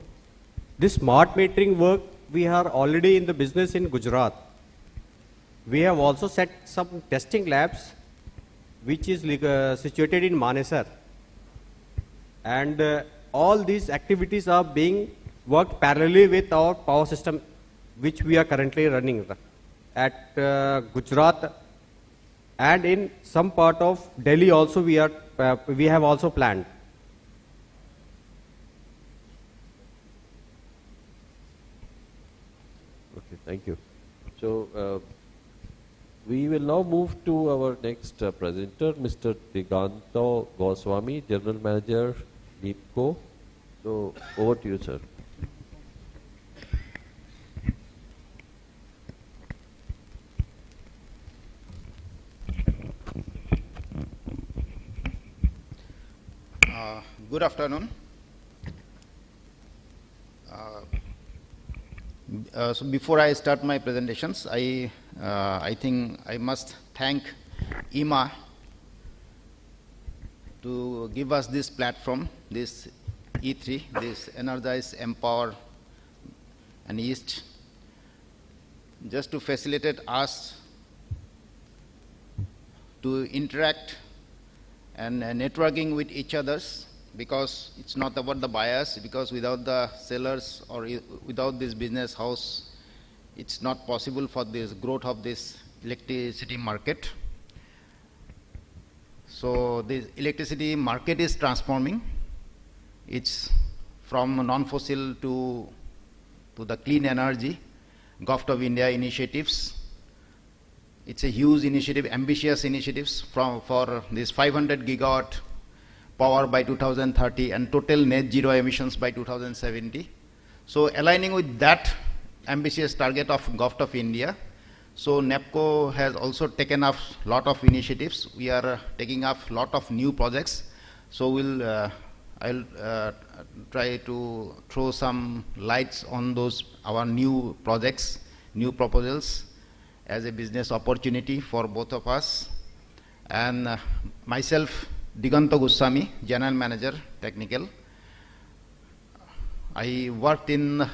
Speaker 12: This smart metering work, we are already in the business in Gujarat. We have also set some testing labs, which is situated in Manesar. And all these activities are being worked parallelly with our power system, which we are currently running at Gujarat, and in some part of Delhi also we have also planned.
Speaker 4: Okay, thank you. So we will now move to our next presenter, Mr. Diganto Goswami, General Manager, NEEPCO. So over to you, sir.
Speaker 15: Good afternoon. So before I start my presentations, I think I must thank EMA to give us this platform, this E3, this Energize, Empower and East, just to facilitate us to interact and networking with each others, because it's not about the buyers, because without the sellers or without this business house, it's not possible for this growth of this electricity market. So the electricity market is transforming. It's from non-fossil to the clean energy. Government of India initiatives. It's a huge initiative, ambitious initiatives for this 500 gigawatt power by 2030 and total net zero emissions by 2070. So aligning with that ambitious target of Government of India, so NEEPCO has also taken up a lot of initiatives. We are taking up a lot of new projects. So I'll try to throw some lights on those, our new projects, new proposals as a business opportunity for both of us. And myself, Diganto Goswami, General Manager, Technical. I worked in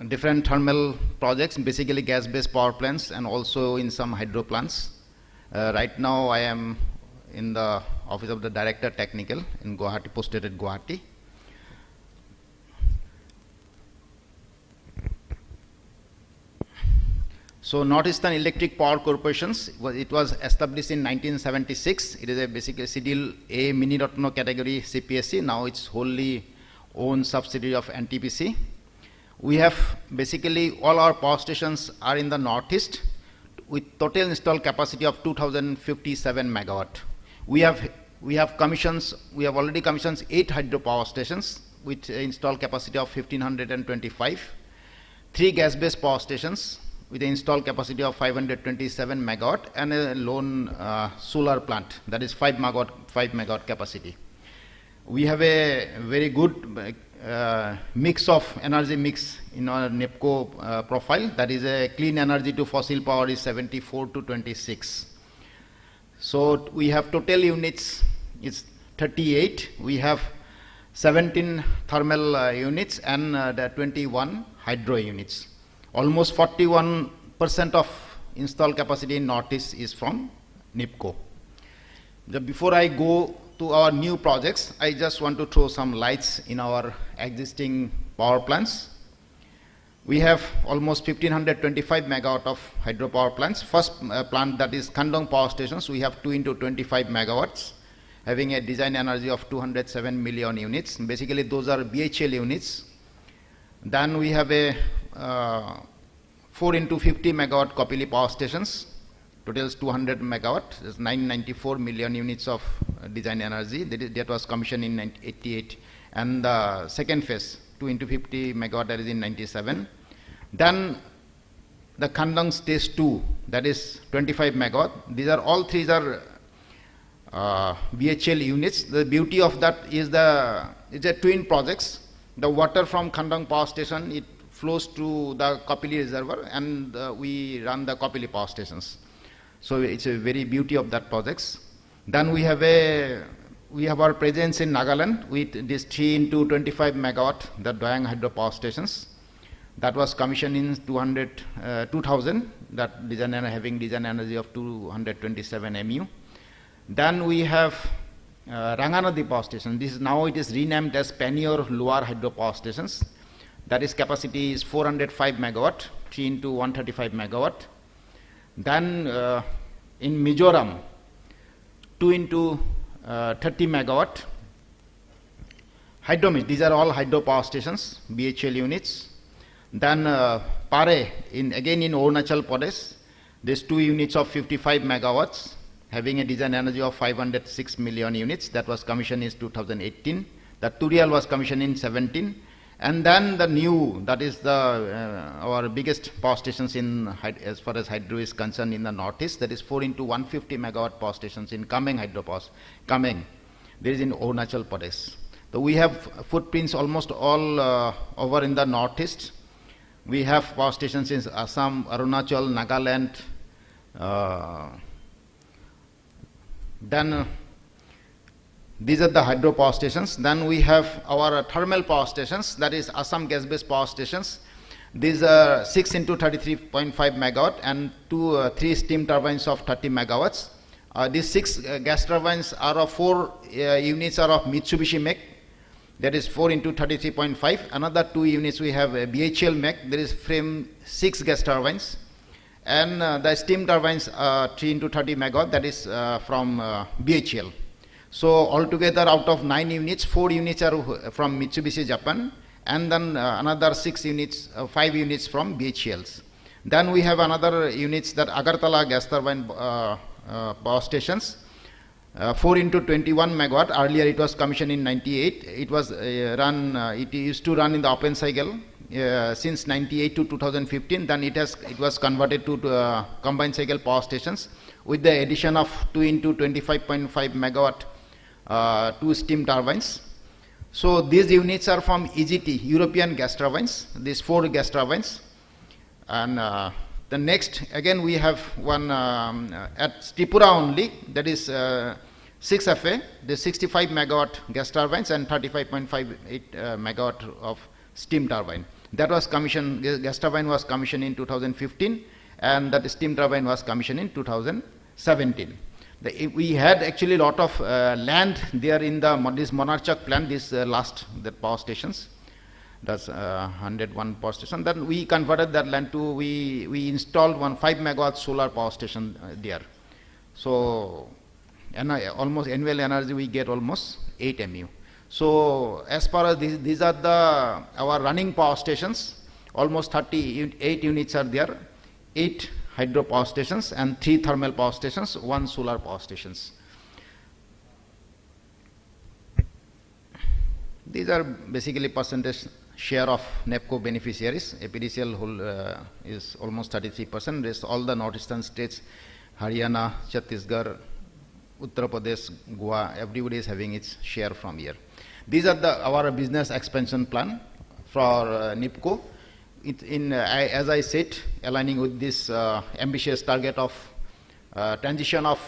Speaker 15: different thermal projects, basically gas-based power plants, and also in some hydro plants. Right now I am in the office of the Director Technical in Guwahati, posted at Guwahati. So Northeastern Electric Power Corporations, it was established in 1976. It is a basically Schedule A Mini Ratno category CPSC. Now it's wholly owned subsidiary of NTPC. We have basically all our power stations are in the northeast with total installed capacity of 2057 megawatt. We have already commissioned 8 hydropower stations with installed capacity of 1525, 3 gas-based power stations with an installed capacity of 527 megawatt, and a lone solar plant that is 5 megawatt capacity. We have a very good mix of energy mix in our NEPCO profile. That is a clean energy to fossil power is 74 to 26. So we have total units is 38. We have 17 thermal units and 21 hydro units. Almost 41% of installed capacity in Northeast is from NEPCO. Before I go to our new projects, I just want to throw some lights in our existing power plants. We have almost 1525 megawatt of hydropower plants. First plant, that is Khandong Power Stations, we have 2 into 25 megawatts, having a design energy of 207 million units. Basically, those are BHL units. Then we have a 4 into 50 megawatt Kopili Power Stations. Total is 200 megawatt. There's 994 million units of design energy. That was commissioned in 1988. And the second phase, 2 into 50 megawatt, that is in 97. Then the Khandong Stage 2, that is 25 megawatt. These are all three are BHL units. The beauty of that is it's a twin projects. The water from Khandong Power Station, it flows to the Kopili Reservoir, and we run the Kopili Power Stations. So it's a very beauty of that projects. Then we have our presence in Nagaland with this 3 into 25 megawatt, the Doyang Hydro Power Stations. That was commissioned in 2000, that having design energy of 227 MU. Then we have Ranganadi Power Station. Now it is renamed as Panior Luar Hydro Power Stations. That is capacity is 405 megawatt, 3 into 135 megawatt. Then in Mizoram, 2 into 30 megawatt. Hydromis, these are all hydro power stations, BHL units. Then Pare, again in Arunachal Pradesh, there's 2 units of 55 megawatts, having a design energy of 506 million units. That was commissioned in 2018. The Turial was commissioned in 17. And then the new, that is our biggest power stations as far as hydro is concerned in the northeast, that is 4 into 150 megawatt power stations in Kameng Hydro Power. Kameng, there is in Arunachal Pradesh. So we have footprints almost all over in the northeast. We have power stations in Assam, Arunachal, Nagaland. Then these are the hydro power stations. Then we have our thermal power stations, that is Assam gas-based power stations. These are 6 into 33.5 megawatt and 3 steam turbines of 30 megawatts. These 6 gas turbines are of 4 units are of Mitsubishi MEC, that is 4 into 33.5. Another 2 units we have BHL MEC, there is frame 6 gas turbines. And the steam turbines 3 into 30 megawatt, that is from BHL. So altogether out of 9 units, 4 units are from Mitsubishi Japan, and then another 5 units from BHLs. Then we have another units, that Agartala gas turbine power stations, 4 into 21 megawatt. Earlier it was commissioned in 98. It was it used to run in the open cycle since 98 to 2015. Then it was converted to combined cycle power stations with the addition of 2 into 25.5 megawatt 2 steam turbines. So these units are from EGT, European gas turbines, these 4 gas turbines. And the next, again we have one at Tripura only, that is 6FA, the 65 megawatt gas turbines and 35.58 megawatt of steam turbine. That was commissioned, gas turbine was commissioned in 2015, and that steam turbine was commissioned in 2017. We had actually a lot of land there in this Monarchak plant, the power stations. That's 101 power station. Then we converted that land to, we installed one 5 megawatt solar power station there. So, and almost annual energy we get almost 8 MU. So, as far as these are our running power stations. almost 38 units are there, 8 hydro power stations and 3 thermal power stations, 1 solar power stations. These are basically percentage share of NEPCO beneficiaries. APDCL is almost 33%. Rest all the northeastern states, Haryana, Chhattisgarh, Uttar Pradesh, Goa, everybody is having its share from here. These are our business expansion plan for NEPCO. As I said, aligning with this ambitious target of transition of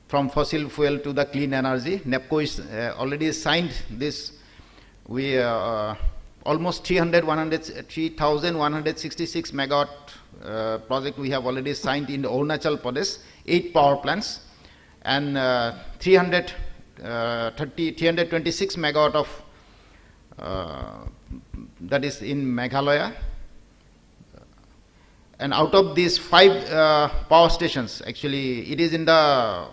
Speaker 15: from fossil fuel to the clean energy. NEPCO is already signed this. We almost 3,166 megawatt project we have already signed in Arunachal Pradesh, 8 power plants, and 326 megawatt of that is in Meghalaya. And out of these 5 power stations, actually it is in the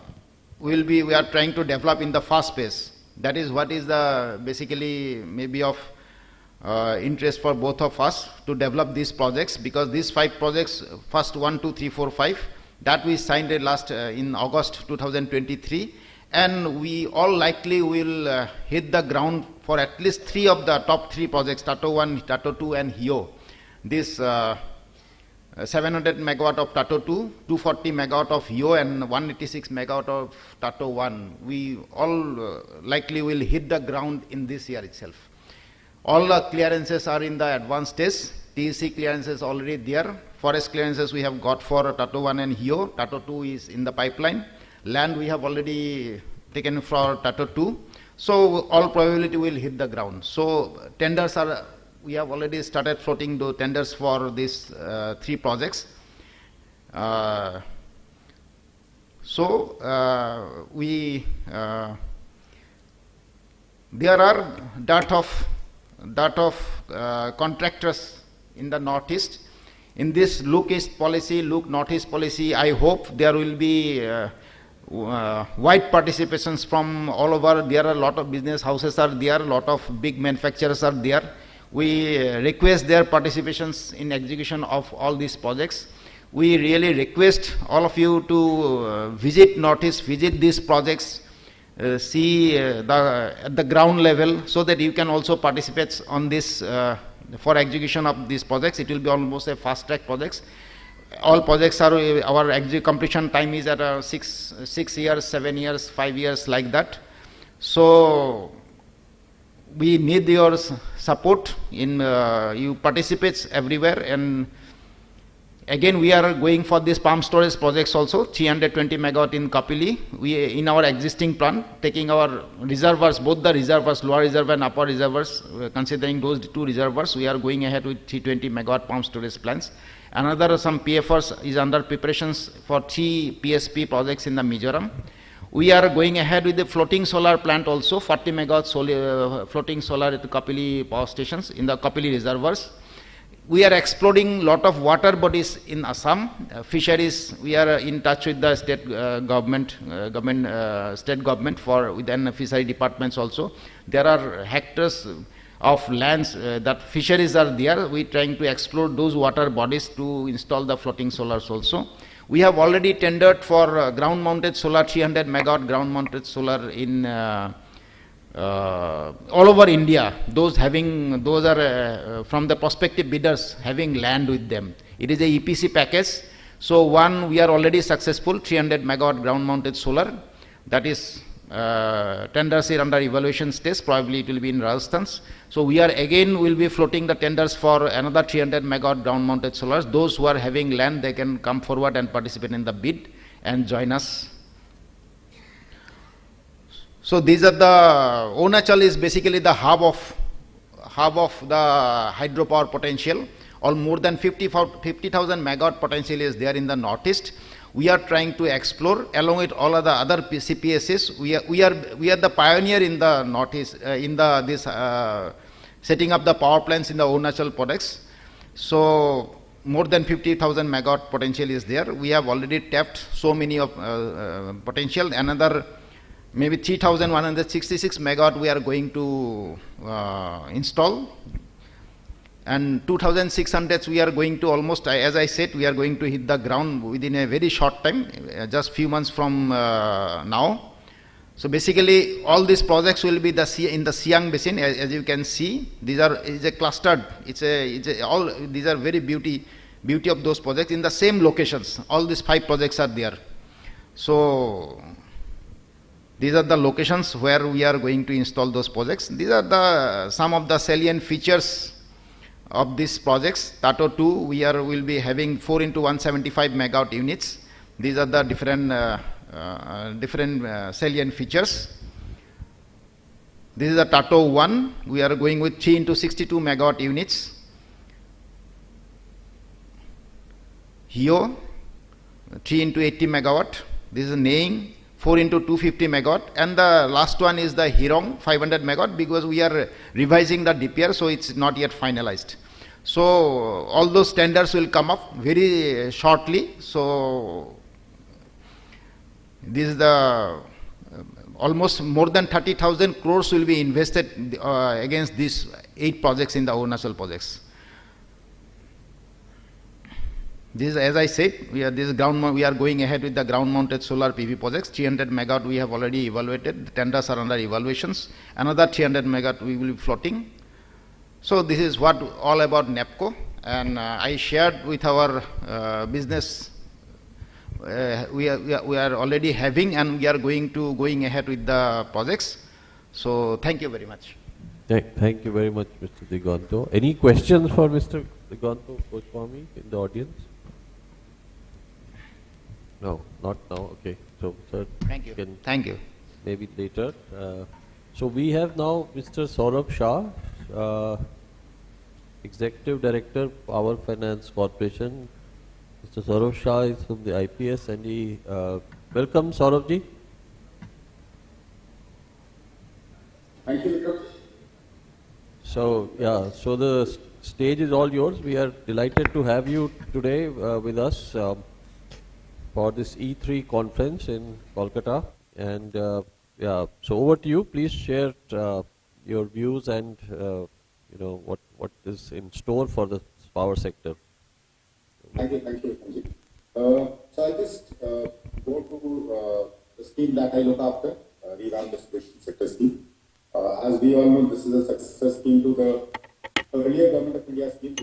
Speaker 15: we are trying to develop in the fast pace. That is what is the basically maybe of interest for both of us to develop these projects, because these 5 projects, first 1, 2, 3, 4, 5, that we signed last in August 2023, and we all likely will hit the ground for at least 3 of the top 3 projects, Tato 1, Tato 2 and Hio. This 700 megawatt of Tato 2, 240 megawatt of Hio and 186 megawatt of Tato 1. We all likely will hit the ground in this year itself. All the clearances are in the advanced stage. TEC clearances already there. Forest clearances we have got for Tato 1 and Hio. Tato 2 is in the pipeline. Land we have already taken for Tato 2. So all probability will hit the ground. So tenders are, we have already started floating the tenders for these 3 projects. There are dearth of contractors in the northeast. In this look east policy, look northeast policy, I hope there will be wide participations from all over. There are a lot of business houses are there, a lot of big manufacturers are there. We request their participations in execution of all these projects. We really request all of you to visit Northeast, visit these projects, see at the ground level, so that you can also participate on this for execution of these projects. It will be almost a fast track projects. All projects are, our completion time is at 6 years, 7 years, 5 years, like that. So we need your support in you participate everywhere. And again, we are going for this pump storage projects also, 320 megawatt in Kapili. We in our existing plan, taking our reservoirs, both the reservoirs, lower reservoir and upper reservoirs, considering those 2 reservoirs, we are going ahead with 320 megawatt pump storage plants. Another some PFRs is under preparations for 3 PSP projects in the Mizoram. We are going ahead with the floating solar plant also, 40 megawatt floating solar at the Kapili power stations in the Kapili reservoirs. We are exploring lot of water bodies in Assam. Fisheries, we are in touch with the state state government for within fishery departments also. There are hectares of lands that fisheries are there. We are trying to explore those water bodies to install the floating solars also. We have already tendered for ground mounted solar, 300 megawatt ground mounted solar in all over India. Those are from the prospective bidders having land with them. It is a EPC package. So one, we are already successful, 300 megawatt ground mounted solar. That is tenders are under evaluation stage. Probably it will be in Rajasthan. So we are again will be floating the tenders for another 300 megawatt ground mounted solars. Those who are having land, they can come forward and participate in the bid and join us. So these are the Arunachal is basically the hub of the hydropower potential. All more than 50,000 megawatt potential is there in the northeast. We are trying to explore along with all of the other CPSs. We are the pioneer in the northeast in the setting up the power plants in the Arunachal projects. So more than 50,000 megawatt potential is there. We have already tapped so many of potential. Another maybe 3,166 megawatt we are going to install. And 2,600 we are going to almost, as I said, we are going to hit the ground within a very short time, just few months from now. So basically, all these projects will be in the Siang Basin, as you can see. These are a clustered. All these are very beauty of those projects in the same locations. All these 5 projects are there. So these are the locations where we are going to install those projects. These are some of the salient features of these projects. Tato 2, will be having 4 into 175 megawatt units. These are the different salient features. This is the Tato 1. We are going with 3 into 62 megawatt units. Hio, 3 into 80 megawatt. This is Neing, 4 into 250 megawatt, and the last one is the Hirong, 500 megawatt, because we are revising the DPR, so it's not yet finalized. So all those tenders will come up very shortly. So this is the almost more than 30,000 crores will be invested against these 8 projects in the Arunachal projects. This, as I said, we are going ahead with the ground-mounted solar PV projects. 300 megawatt we have already evaluated. The tenders are under evaluations. Another 300 megawatt we will be floating. So this is what all about NEPCO. And I shared with our business. We are already having, and we are going ahead with the projects. So thank you very much.
Speaker 16: Thank you very much, Mr. Diganto. Any questions for Mr. Diganto Goswami in the audience? No, not now. Okay. So, sir,
Speaker 15: thank you. Thank you.
Speaker 16: Maybe later. So we have now Mr. Saurabh Shah, Executive Director, Power Finance Corporation. Mr. Saurabh Shah is from the IPS, and he welcome Saurabh ji.
Speaker 17: Thank you, Vikram.
Speaker 16: So yeah, so the stage is all yours. We are delighted to have you today with us for this E3 conference in Kolkata. And yeah, so over to you. Please share your views and what is in store for the power sector.
Speaker 17: Thank you. So I just go to the scheme that I look after, Revamped Distribution Sector Scheme. As we all know, this is a successor scheme to the earlier Government of India scheme.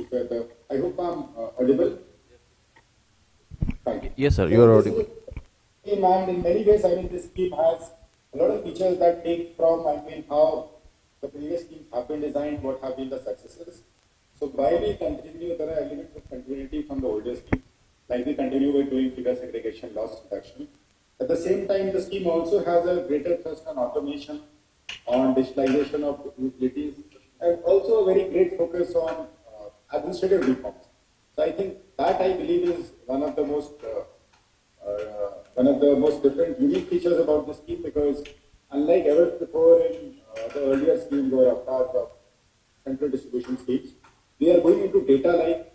Speaker 17: I hope I'm audible. Thank you.
Speaker 16: Yes, sir, you are audible.
Speaker 17: And in many ways, this scheme has a lot of features that take from, how the previous schemes have been designed, what have been the successes. So while we continue, there are elements of continuity from the older scheme, like we continue with doing figure segregation, loss reduction. At the same time, the scheme also has a greater thrust on automation, on digitalization of utilities, and also a very great focus on administrative reforms. So I think that, I believe, is one of the most different, unique features about the scheme, because unlike ever before in the earlier schemes or avatars of central distribution schemes, we are going into data like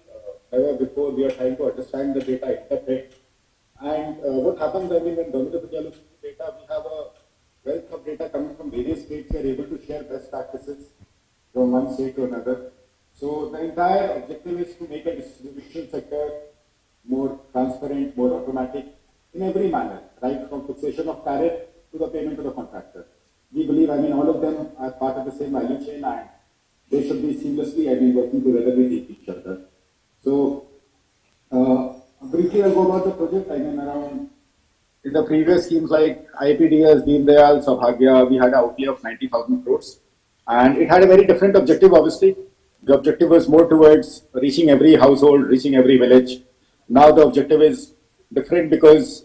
Speaker 17: never before. We are trying to understand the data, interpret. And what happens, when Government of India looks at data, we have a wealth of data coming from various states. We are able to share best practices from one state to another. So the entire objective is to make a distribution sector more transparent, more automatic in every manner, right from fixation of tariff to the payment to the contractor. We believe, all of them are part of the same value chain, and they should be seamlessly, working together with each other. So, briefly I'll go about the project. Around in the previous schemes like IPDS, Deen Dayal, Saubhagya, we had an outlay of 90,000 crores, and it had a very different objective. Obviously, the objective was more towards reaching every household, reaching every village. Now the objective is different because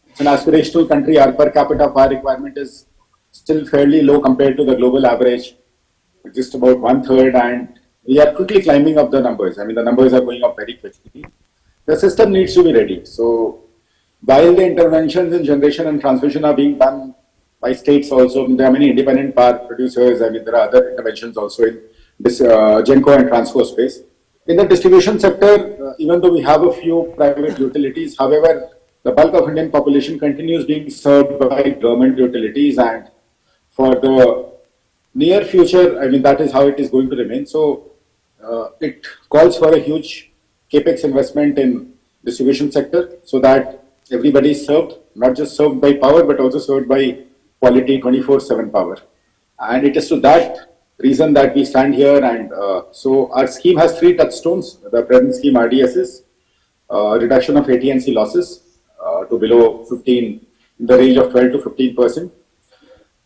Speaker 17: it's an aspirational country. Our per capita power requirement is still fairly low compared to the global average, just about 1/3, and we are quickly climbing up the numbers. The numbers are going up very quickly. The system needs to be ready. So while the interventions in generation and transmission are being done by states also, there are many independent power producers. There are other interventions also in this Genco and Transco space. In the distribution sector, even though we have a few private utilities, however, the bulk of Indian population continues being served by government utilities, and for the near future, that is how it is going to remain. So it calls for a huge capex investment in distribution sector so that everybody is served, not just served by power, but also served by quality 24/7 power. And it is to that reason that we stand here. And so our scheme has three touchstones. The present scheme RDSS, reduction of AT&C losses to below 15, in the range of 12 to 15%.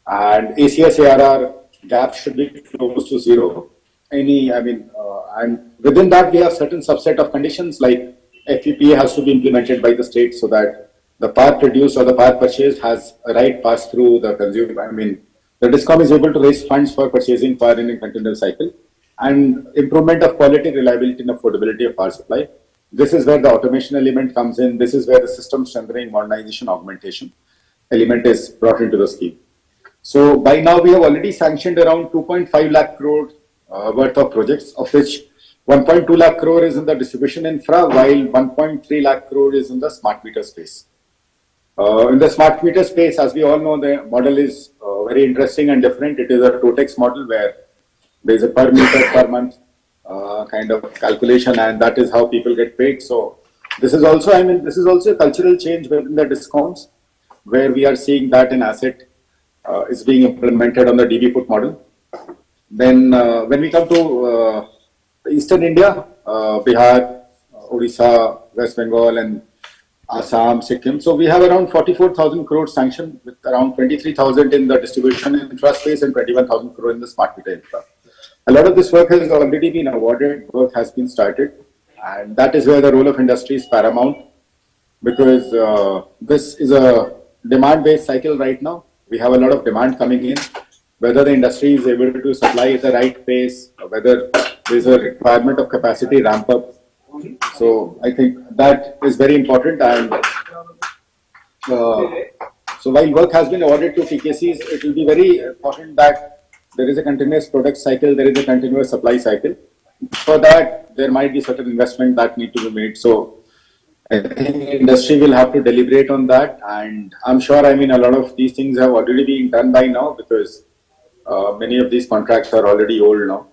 Speaker 17: And ACS ARR gap should be close to zero. And within that we have certain subset of conditions like FPPA has to be implemented by the state so that the power produced or the power purchased has a right pass through the consumer. The DISCOM is able to raise funds for purchasing power in a continuous cycle, and improvement of quality, reliability and affordability of power supply. This is where the automation element comes in. This is where the system strengthening, modernization, augmentation element is brought into the scheme. So by now we have already sanctioned around 2.5 lakh crore worth of projects, of which 1.2 lakh crore is in the distribution infra, while 1.3 lakh crore is in the smart meter space. In the smart meter space, as we all know, the model is very interesting and different. It is a TOTEX model where there is a per meter per month kind of calculation, and that is how people get paid. So this is also, this is also a cultural change within the DISCOMs, where we are seeing that an asset is being implemented on the DB put model. Then when we come to Eastern India, Bihar, Odisha, West Bengal and Assam, Sikkim. So we have around 44,000 crore sanctioned, with around 23,000 in the distribution infra space and 21,000 crore in the smart meter infra. A lot of this work has already been awarded, work has been started, and that is where the role of industry is paramount, because this is a demand-based cycle right now. We have a lot of demand coming in. Whether the industry is able to supply at the right pace, or whether there is a requirement of capacity ramp up. So I think that is very important. And so while work has been awarded to PKCs, it will be very important that there is a continuous product cycle, there is a continuous supply cycle. For that, there might be certain investment that need to be made. So I think industry will have to deliberate on that. And I'm sure, a lot of these things have already been done by now, because many of these contracts are already old now.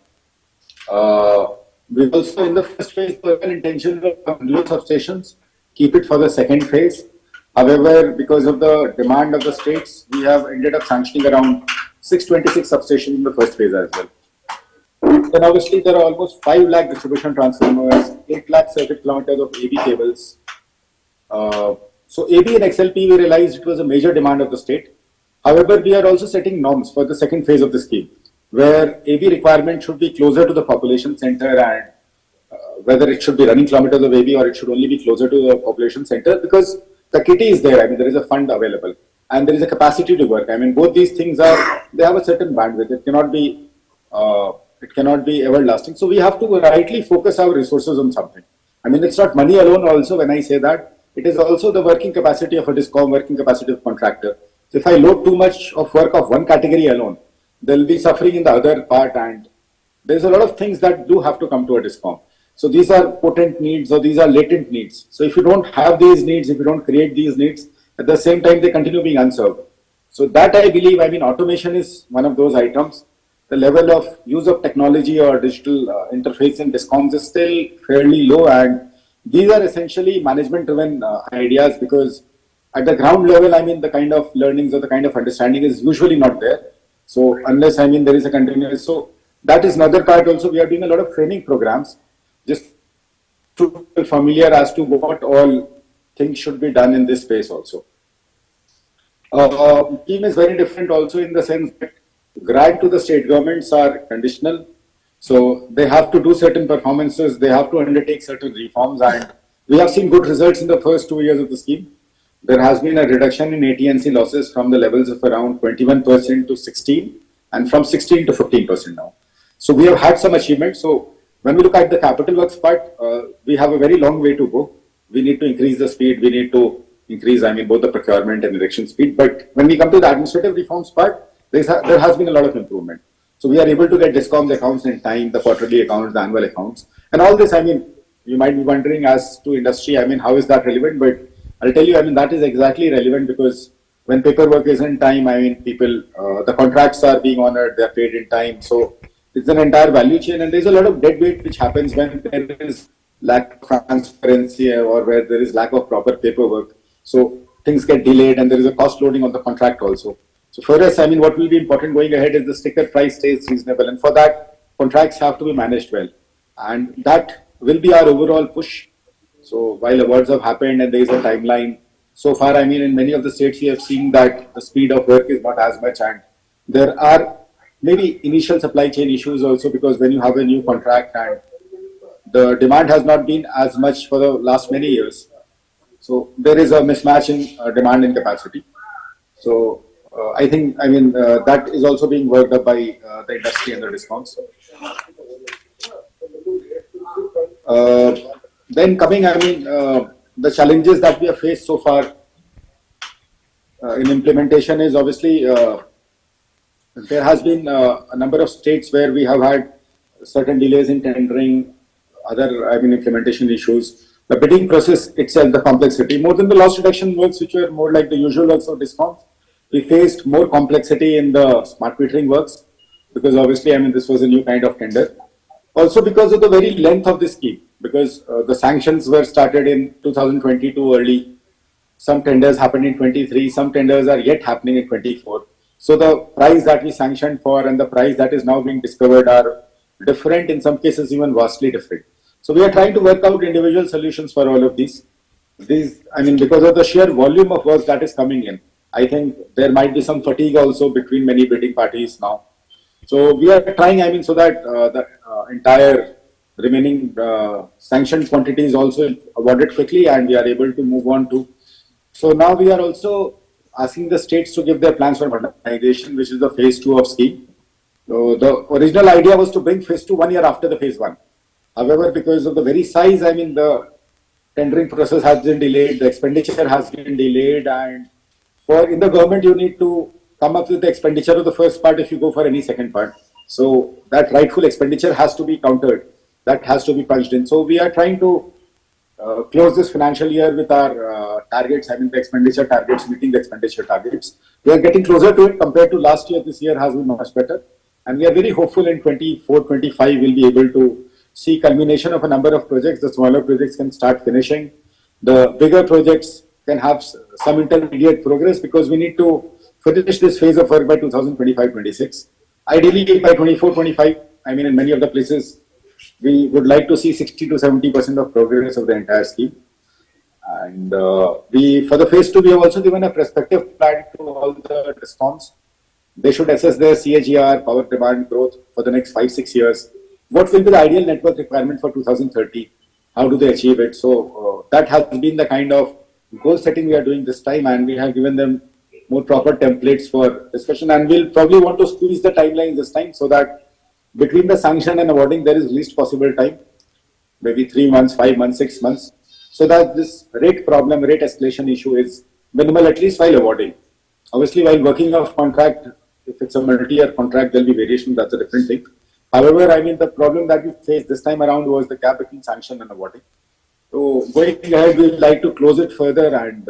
Speaker 17: We also, in the first phase, have an intention of new substations, keep it for the second phase. However, because of the demand of the states, we have ended up sanctioning around 626 substations in the first phase as well. Then obviously there are almost 5 lakh distribution transformers, 8 lakh circuit kilometers of AB cables. So AB and XLP, we realized it was a major demand of the state. However, we are also setting norms for the second phase of the scheme, where AB requirement should be closer to the population center, and whether it should be running kilometers of AB or it should only be closer to the population center, because the kitty is there. There is a fund available and there is a capacity to work. Both these things they have a certain bandwidth. It cannot be everlasting. So we have to rightly focus our resources on something. It's not money alone also when I say that. It is also the working capacity of a DISCOM, working capacity of a contractor. So if I load too much of work of one category alone, there will be suffering in the other part, and there's a lot of things that do have to come to a DISCOM. So these are potent needs, or these are latent needs. So if you don't have these needs, if you don't create these needs, at the same time they continue being unserved. So that I believe, automation is one of those items. The level of use of technology or digital interface in DISCOMs is still fairly low, and these are essentially management-driven ideas, because at the ground level, the kind of learnings or the kind of understanding is usually not there. So unless, there is a continuous, so that is another part also. We are doing a lot of training programs, just to be familiar as to what all things should be done in this space also. Scheme is very different also in the sense that grant to the state governments are conditional. So they have to do certain performances, they have to undertake certain reforms, and we have seen good results in the first 2 years of the scheme. There has been a reduction in AT&C losses from the levels of around 21% to 16%, and from 16 to 15% now. So we have had some achievements. So when we look at the capital works part, we have a very long way to go. We need to increase the speed, we need to increase, both the procurement and erection speed. But when we come to the administrative reforms part, there has been a lot of improvement. So we are able to get DISCOM's accounts in time, the quarterly accounts, the annual accounts. And all this, you might be wondering as to industry, how is that relevant? But I'll tell you, that is exactly relevant, because when paperwork is in time, people, the contracts are being honored, they are paid in time. So it's an entire value chain, and there's a lot of deadweight which happens when there is lack of transparency or where there is lack of proper paperwork. So things get delayed and there is a cost loading on the contract also. So for us, I mean, what will be important going ahead is the sticker price stays reasonable, and for that, contracts have to be managed well, and that will be our overall push. So while awards have happened and there is a timeline, so far, I mean, in many of the states, we have seen that the speed of work is not as much, and there are maybe initial supply chain issues also, because when you have a new contract and the demand has not been as much for the last many years. So there is a mismatch in demand and capacity. So I think, I mean, that is also being worked up by the industry and the DISCOMs. Then coming, I mean, the challenges that we have faced so far in implementation is obviously there has been a number of states where we have had certain delays in tendering, other, I mean, implementation issues. The bidding process itself, the complexity, more than the loss reduction works, which were more like the usual works of DISCOMs, we faced more complexity in the smart metering works, because obviously, I mean, this was a new kind of tender. Also because of the very length of the scheme, because the sanctions were started in 2022 early. Some tenders happened in 23, some tenders are yet happening in 24. So the price that we sanctioned for and the price that is now being discovered are different, in some cases even vastly different. So we are trying to work out individual solutions for all of these. These, I mean, because of the sheer volume of work that is coming in, I think there might be some fatigue also between many bidding parties now. So we are trying, I mean, so that the entire remaining sanctioned quantity is also awarded quickly and we are able to move on to. So now we are also asking the states to give their plans for modernization, which is the phase 2 of scheme. So the original idea was to bring phase 2 1 year after the phase 1. However, because of the very size, I mean, the tendering process has been delayed, the expenditure has been delayed, and for in the government, you need to come up with the expenditure of the first part if you go for any second part. So that rightful expenditure has to be countered. That has to be punched in. So we are trying to close this financial year with our targets, I mean the expenditure targets, meeting the expenditure targets. We are getting closer to it compared to last year. This year has been much better. And we are very hopeful in 24-25 we'll be able to see culmination of a number of projects. The smaller projects can start finishing. The bigger projects can have some intermediate progress, because we need to finish this phase of work by 2025-26. Ideally by 24-25, I mean in many of the places, we would like to see 60 to 70% of progress of the entire scheme. And for the phase 2, we have also given a prospective plan to all the DISCOMs. They should assess their CAGR, power demand growth for the next 5-6 years. What will be the ideal network requirement for 2030? How do they achieve it? So that has been the kind of goal setting we are doing this time, and we have given them more proper templates for discussion, and we'll probably want to squeeze the timelines this time so that between the sanction and awarding there is least possible time, maybe 3 months, 5 months, 6 months, so that this rate problem, rate escalation issue is minimal, at least while awarding. Obviously, while working off contract, if it's a multi-year contract, there'll be variation, that's a different thing. However, I mean, the problem that we faced this time around was the gap between sanction and awarding. So going ahead, we'd like to close it further, and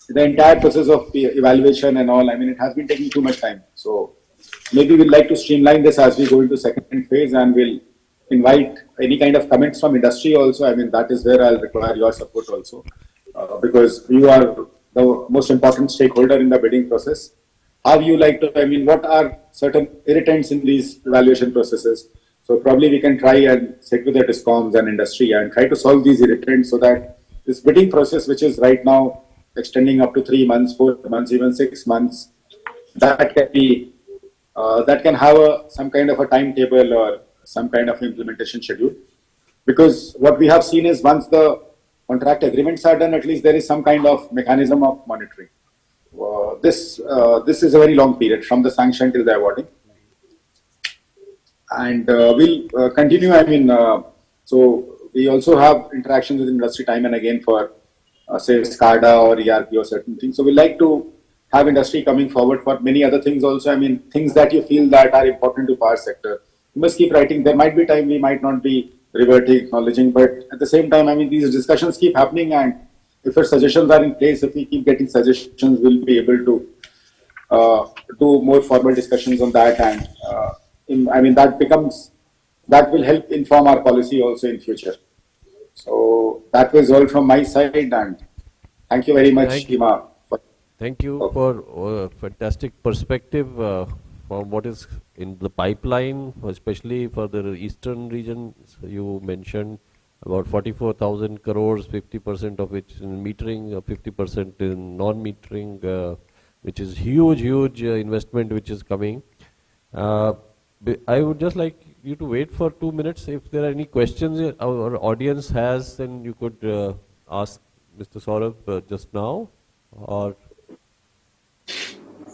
Speaker 17: the entire process of evaluation and all, I mean, it has been taking too much time. So maybe we'd like to streamline this as we go into second phase, and we'll invite any kind of comments from industry also. I mean, that is where I'll require your support also, because you are the most important stakeholder in the bidding process. How you like to, I mean, what are certain irritants in these evaluation processes? So probably we can try and sit with the DISCOMs and industry and try to solve these irritants so that this bidding process, which is right now extending up to 3 months, 4 months, even 6 months, that can be, that can have some kind of a timetable or some kind of implementation schedule. Because what we have seen is once the contract agreements are done, at least there is some kind of mechanism of monitoring. This is a very long period from the sanction till the awarding. And we'll continue, I mean, so we also have interactions with industry time and again for say SCADA or ERP or certain things. So we like to have industry coming forward for many other things also. I mean, things that you feel that are important to power sector. You must keep writing. There might be time we might not be reverting, acknowledging, but at the same time, I mean, these discussions keep happening, and if your suggestions are in place, if we keep getting suggestions, we'll be able to do more formal discussions on that and that will help inform our policy also in future. So that was all from my side, and thank you very much, Hima.
Speaker 16: Thank you for fantastic perspective from what is in the pipeline, especially for the eastern region. You mentioned about 44,000 crores, 50% of which in metering, 50% in non-metering, which is huge investment which is coming. I would just like you to wait for 2 minutes. If there are any questions our audience has, then you could ask Mr. Saurabh just now, or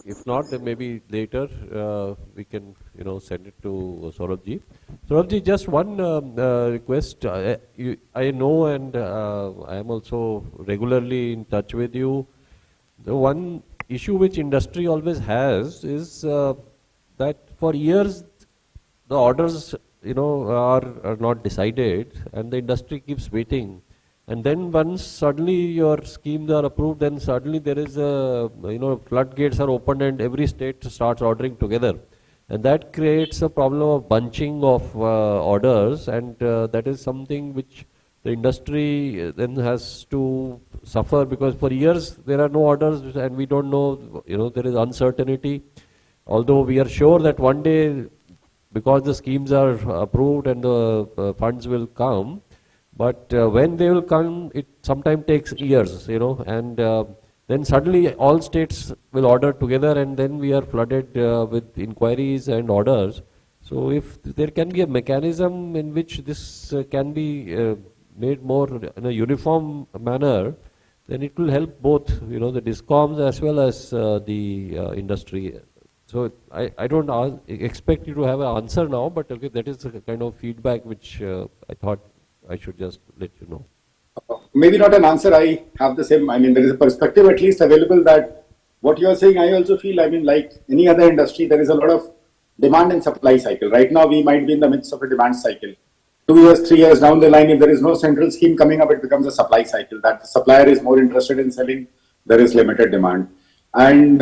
Speaker 16: if not, then maybe later we can, send it to Saurabh-ji. Saurabh-ji, just one request. I know, and I am also regularly in touch with you. The one issue which industry always has is that for years the orders, are not decided, and the industry keeps waiting. And then once suddenly your schemes are approved, then suddenly there is a, floodgates are opened and every state starts ordering together. And that creates a problem of bunching of orders, and that is something which the industry then has to suffer, because for years there are no orders and we don't know, there is uncertainty. Although we are sure that one day, because the schemes are approved and the funds will come, but when they will come, it sometimes takes years, and then suddenly all states will order together, and then we are flooded with inquiries and orders. So if there can be a mechanism in which this can be made more in a uniform manner, then it will help both, the DISCOMs as well as the industry. So I don't expect you to have an answer now, but okay, that is a kind of feedback which I thought I should just let you know.
Speaker 17: Maybe not an answer, I have the same, there is a perspective at least available that what you are saying, I also feel, like any other industry, there is a lot of demand and supply cycle. Right now, we might be in the midst of a demand cycle. 2 years, 3 years down the line, if there is no central scheme coming up, it becomes a supply cycle. That the supplier is more interested in selling, there is limited demand. And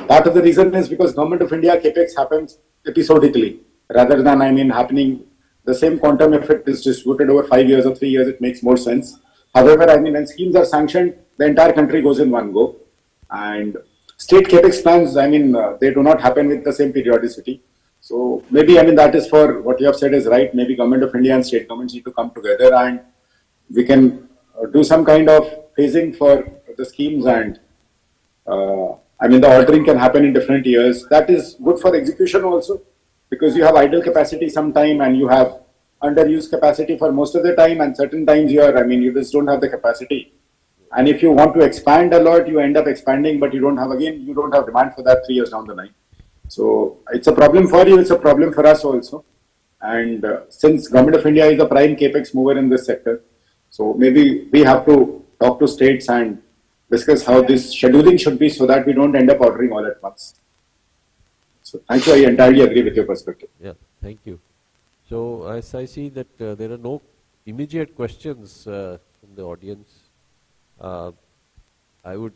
Speaker 17: part of the reason is because Government of India capex happens episodically rather than, happening the same quantum. If it is distributed over 5 years or 3 years, it makes more sense. However, when schemes are sanctioned, the entire country goes in one go. And state capex plans, they do not happen with the same periodicity. So maybe, that is for what you have said is right. Maybe Government of India and state governments need to come together and we can do some kind of phasing for the schemes, and the ordering can happen in different years. That is good for execution also, because you have idle capacity sometime and you have underused capacity for most of the time, and certain times you just don't have the capacity. And if you want to expand a lot, you end up expanding, but you don't have demand for that 3 years down the line. So it's a problem for you, it's a problem for us also. And since Government of India is the prime capex mover in this sector, so maybe we have to talk to states and discuss how this scheduling should be so that we don't end up ordering all at once. So thank you, I entirely agree with your perspective.
Speaker 16: Yeah, thank you. So as I see that there are no immediate questions from the audience, I would,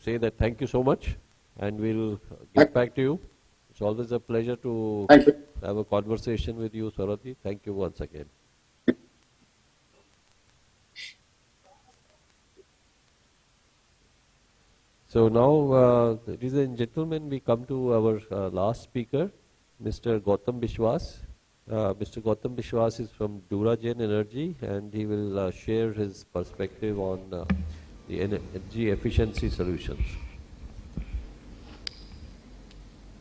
Speaker 16: say that thank you so much, and we'll get back to you. It's always a pleasure to have a conversation with you, Saurabh. Thank you once again. So now, ladies and gentlemen, we come to our last speaker, Mr. Gautam Biswas. Mr. Gautam Biswas is from Duragen Energy, and he will share his perspective on the energy efficiency solutions.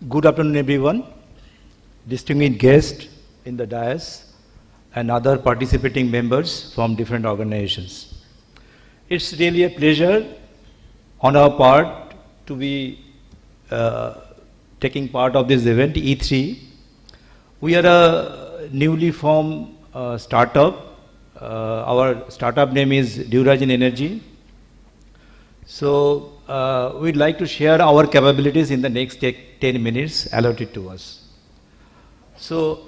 Speaker 18: Good afternoon, everyone. Distinguished guests in the dais and other participating members from different organizations. It's really a pleasure on our part to be taking part of this event, E3. We are a newly formed startup. Our startup name is Duragen Energy. So we'd like to share our capabilities in the next 10 minutes allotted to us. So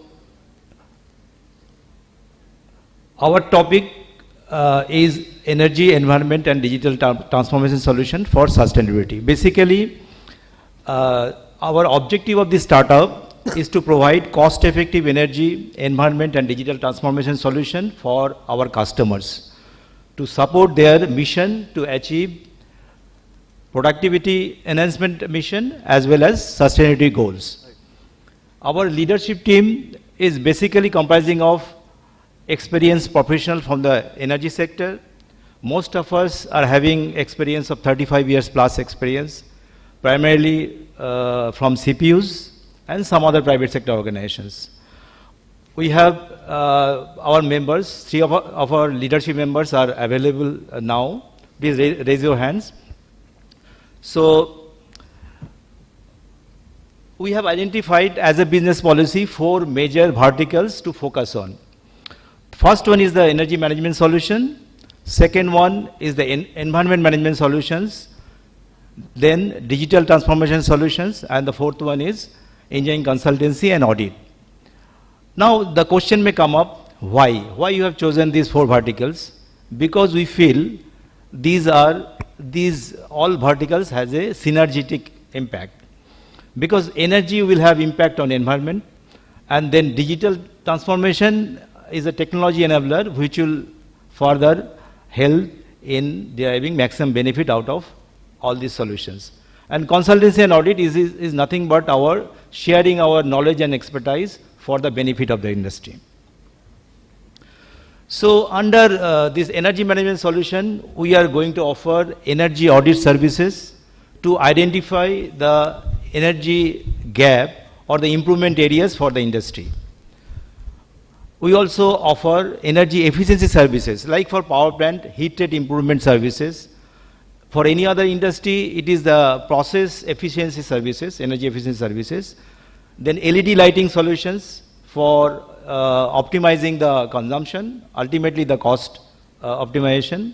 Speaker 18: our topic is energy, environment and digital transformation solution for sustainability. Basically, Our objective of this startup is to provide cost-effective energy, environment and digital transformation solution for our customers to support their mission to achieve productivity enhancement mission as well as sustainability goals. Our leadership team is basically comprising of experienced professionals from the energy sector. Most of us are having experience of 35 years plus experience, primarily from CPUs and some other private sector organizations. We have our members, three of our leadership members are available now. Please raise your hands. So, we have identified as a business policy 4 major verticals to focus on. First one is the energy management solution. Second one is the environment management solutions. Then digital transformation solutions. And the fourth one is engineering consultancy and audit. Now the question may come up, why? Why you have chosen these 4 verticals? Because we feel these all verticals has a synergetic impact. Because energy will have impact on environment, and then digital transformation is a technology enabler which will further help in deriving maximum benefit out of all these solutions. And consultancy and audit is nothing but our sharing our knowledge and expertise for the benefit of the industry. So under this energy management solution, we are going to offer energy audit services to identify the energy gap or the improvement areas for the industry. We also offer energy efficiency services, like for power plant, heat rate improvement services. For any other industry, it is the process efficiency services, energy efficiency services. Then LED lighting solutions for optimizing the consumption, ultimately the cost optimization.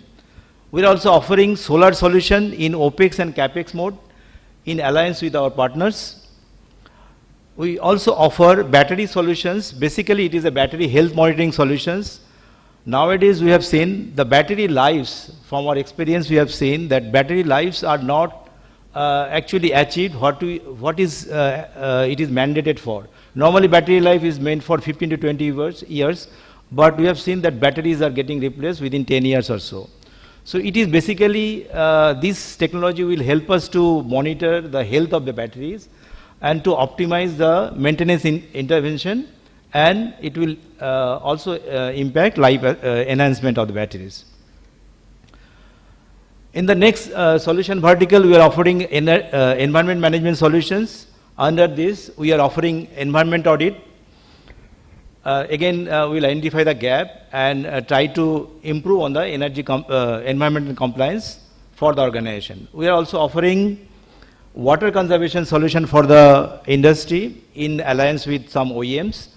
Speaker 18: We are also offering solar solution in OPEX and CAPEX mode in alliance with our partners. We also offer battery solutions. Basically, it is a battery health monitoring solutions. Nowadays, we have seen the battery lives, from our experience, we have seen that battery lives are not actually achieved it is mandated for. Normally, battery life is meant for 15 to 20 years, but we have seen that batteries are getting replaced within 10 years or so. So it is basically, this technology will help us to monitor the health of the batteries and to optimize the maintenance intervention, and it will also impact life enhancement of the batteries. In the next solution vertical, we are offering environment management solutions. Under this, we are offering environment audit. Again, we'll identify the gap and try to improve on the energy environmental compliance for the organization. We are also offering water conservation solution for the industry in alliance with some OEMs.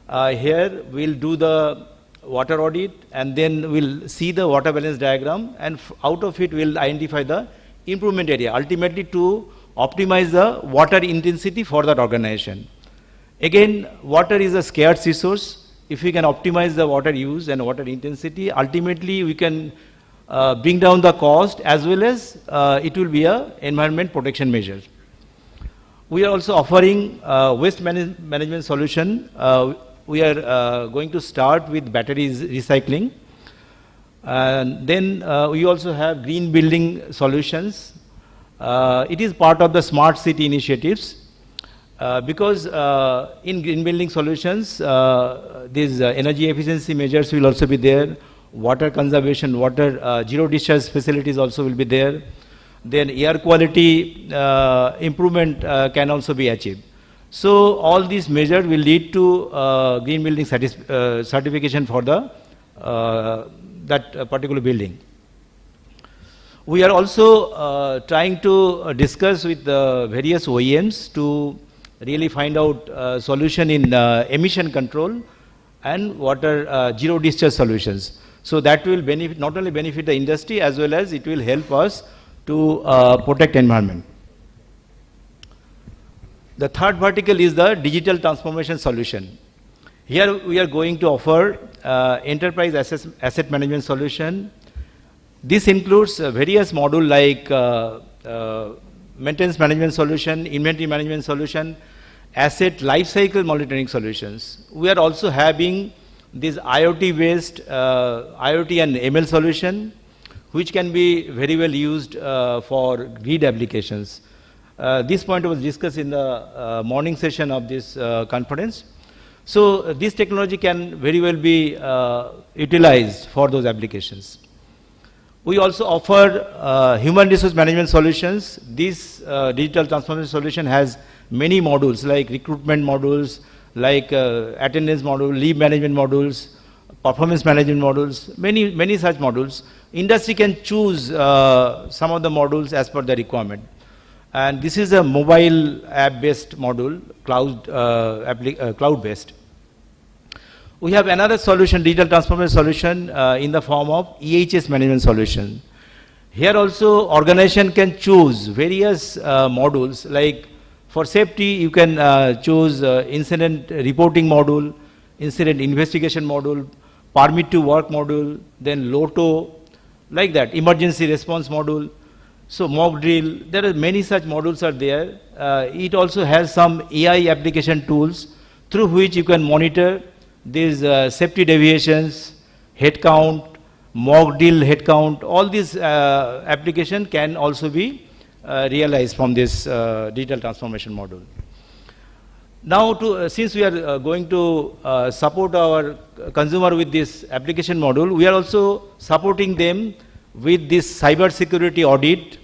Speaker 18: Here, we'll do the water audit, and then we'll see the water balance diagram, and out of it, we'll identify the improvement area, ultimately to optimize the water intensity for that organization. Again, water is a scarce resource. If we can optimize the water use and water intensity, ultimately we can bring down the cost, as well as it will be an environment protection measure. We are also offering waste management solution. We are going to start with batteries recycling. And then we also have green building solutions. It is part of the smart city initiatives. Because in green building solutions, these energy efficiency measures will also be there. Water conservation, zero discharge facilities also will be there. Then air quality improvement can also be achieved. So all these measures will lead to green building certification for the that particular building. We are also trying to discuss with the various OEMs to really find out solution in emission control and water zero discharge solutions. So that will benefit, not only benefit the industry, as well as it will help us to protect environment. The third vertical is the digital transformation solution. Here we are going to offer enterprise asset management solution. This includes various modules like maintenance management solution, inventory management solution, asset lifecycle monitoring solutions. We are also having this IoT-based IoT and ML solution, which can be very well used for grid applications. This point was discussed in the morning session of this conference. So this technology can very well be utilized for those applications. We also offer human resource management solutions. This digital transformation solution has many modules like recruitment modules, like attendance module, leave management modules, performance management modules, many such modules. Industry can choose some of the modules as per the requirement. And this is a mobile app-based module, cloud-based. We have another solution, digital transformation solution in the form of EHS management solution. Here also organization can choose various modules, like for safety you can choose incident reporting module, incident investigation module, permit to work module, then LOTO, like that, emergency response module. So mock drill, there are many such modules are there. It also has some AI application tools through which you can monitor these safety deviations, head count, mock drill head count. All these application can also be realized from this digital transformation module. Now, since we are going to support our consumer with this application module, we are also supporting them with this cyber security audit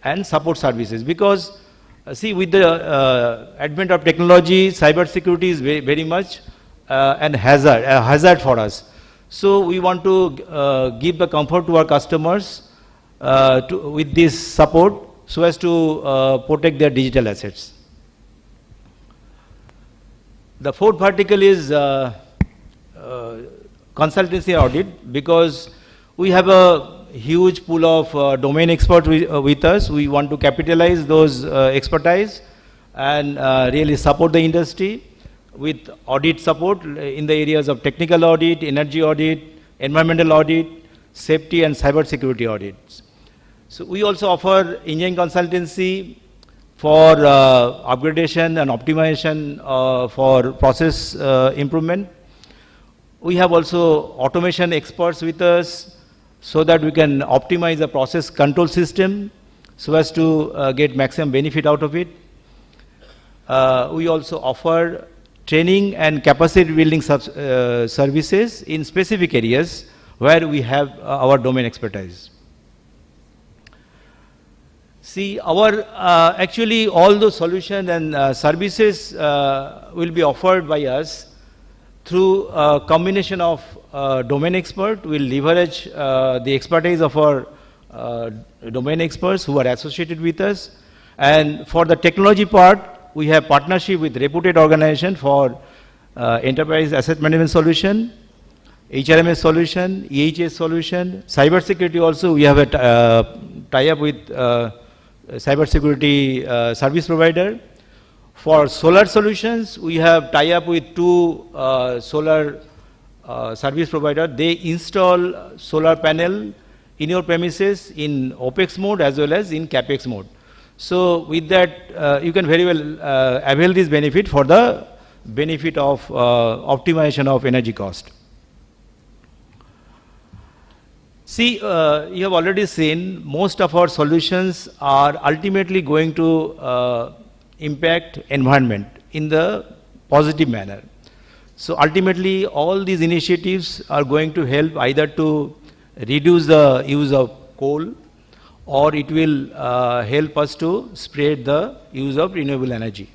Speaker 18: and support services, because see, with the advent of technology, cyber security is very much a hazard for us. So we want to give the comfort to our customers with this support so as to protect their digital assets. The fourth vertical is consultancy audit, because we have a huge pool of domain experts with us. We want to capitalize those expertise and really support the industry with audit support in the areas of technical audit, energy audit, environmental audit, safety and cyber security audits. So we also offer engineering consultancy for upgradation and optimization for process improvement. We have also automation experts with us so that we can optimize the process control system so as to get maximum benefit out of it. We also offer training and capacity building services in specific areas where we have our domain expertise. See, our actually all those solutions and services will be offered by us through a combination of domain expert. We'll leverage the expertise of our domain experts who are associated with us. And for the technology part, we have partnership with reputed organization for enterprise asset management solution, HRMS solution, EHS solution, cyber security also. We have a tie-up with cyber security service provider. For solar solutions, we have tie-up with two solar service provider. They install solar panel in your premises in OPEX mode as well as in CAPEX mode. So with that, you can very well avail this benefit for the benefit of optimization of energy cost. See, you have already seen most of our solutions are ultimately going to impact environment in the positive manner. So ultimately, all these initiatives are going to help either to reduce the use of coal, or it will help us to spread the use of renewable energy.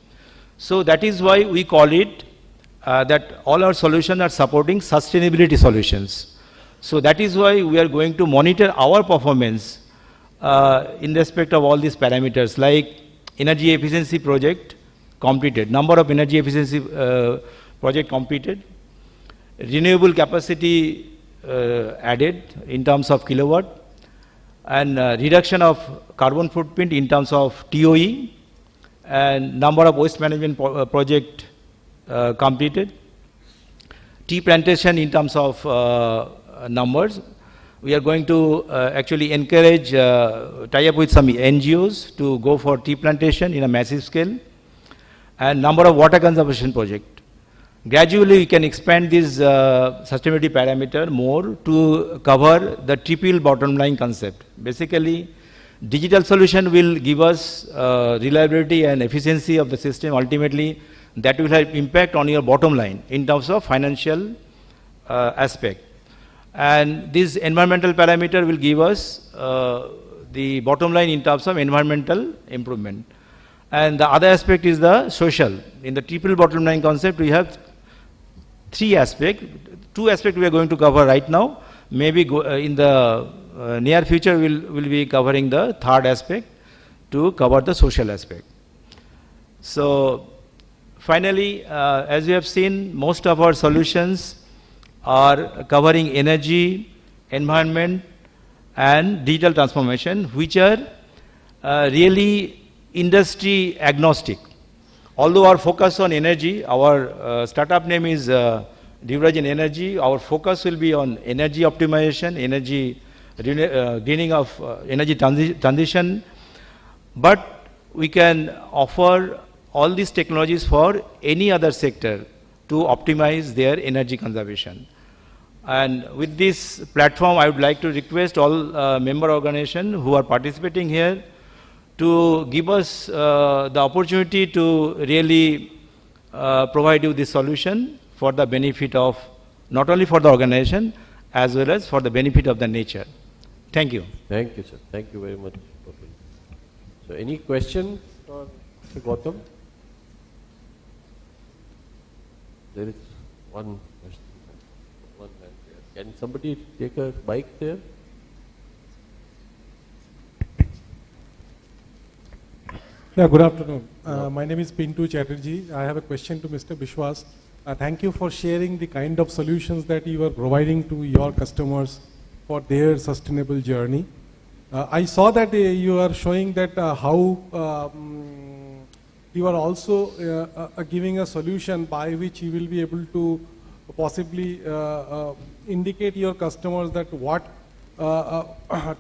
Speaker 18: So that is why we call it that all our solutions are supporting sustainability solutions. So that is why we are going to monitor our performance in respect of all these parameters, like energy efficiency project completed, number of energy efficiency project completed, renewable capacity added in terms of kilowatt, and reduction of carbon footprint in terms of TOE, and number of waste management project completed, tea plantation in terms of numbers, We are going to actually encourage, tie up with some NGOs to go for tea plantation in a massive scale, and number of water conservation projects. Gradually, we can expand this sustainability parameter more to cover the triple bottom line concept. Basically, digital solution will give us reliability and efficiency of the system. Ultimately, that will have impact on your bottom line in terms of financial aspect. And this environmental parameter will give us the bottom line in terms of environmental improvement. And the other aspect is the social. In the triple bottom line concept, we have three aspects. Two aspects we are going to cover right now. Maybe in the near future, we'll be covering the third aspect to cover the social aspect. So finally, as you have seen, most of our solutions are covering energy, environment, and digital transformation, which are really industry agnostic. Although our focus on energy, our startup name is Divergent Energy, our focus will be on energy optimization, energy greening of energy transition, but we can offer all these technologies for any other sector to optimize their energy conservation. And with this platform, I would like to request all member organizations who are participating here to give us the opportunity to really provide you this solution for the benefit of, not only for the organization, as well as for the benefit of the nature. Thank you.
Speaker 16: Thank you, sir. Thank you very much. So any question for Mr. Gautam? There is one question. One hand there. Can somebody take a mic there?
Speaker 19: Yeah, good afternoon. My name is Pintu Chatterjee. I have a question to Mr. Biswas. Thank you for sharing the kind of solutions that you are providing to your customers for their sustainable journey. I saw that you are showing that how you are also giving a solution by which you will be able to possibly indicate your customers that what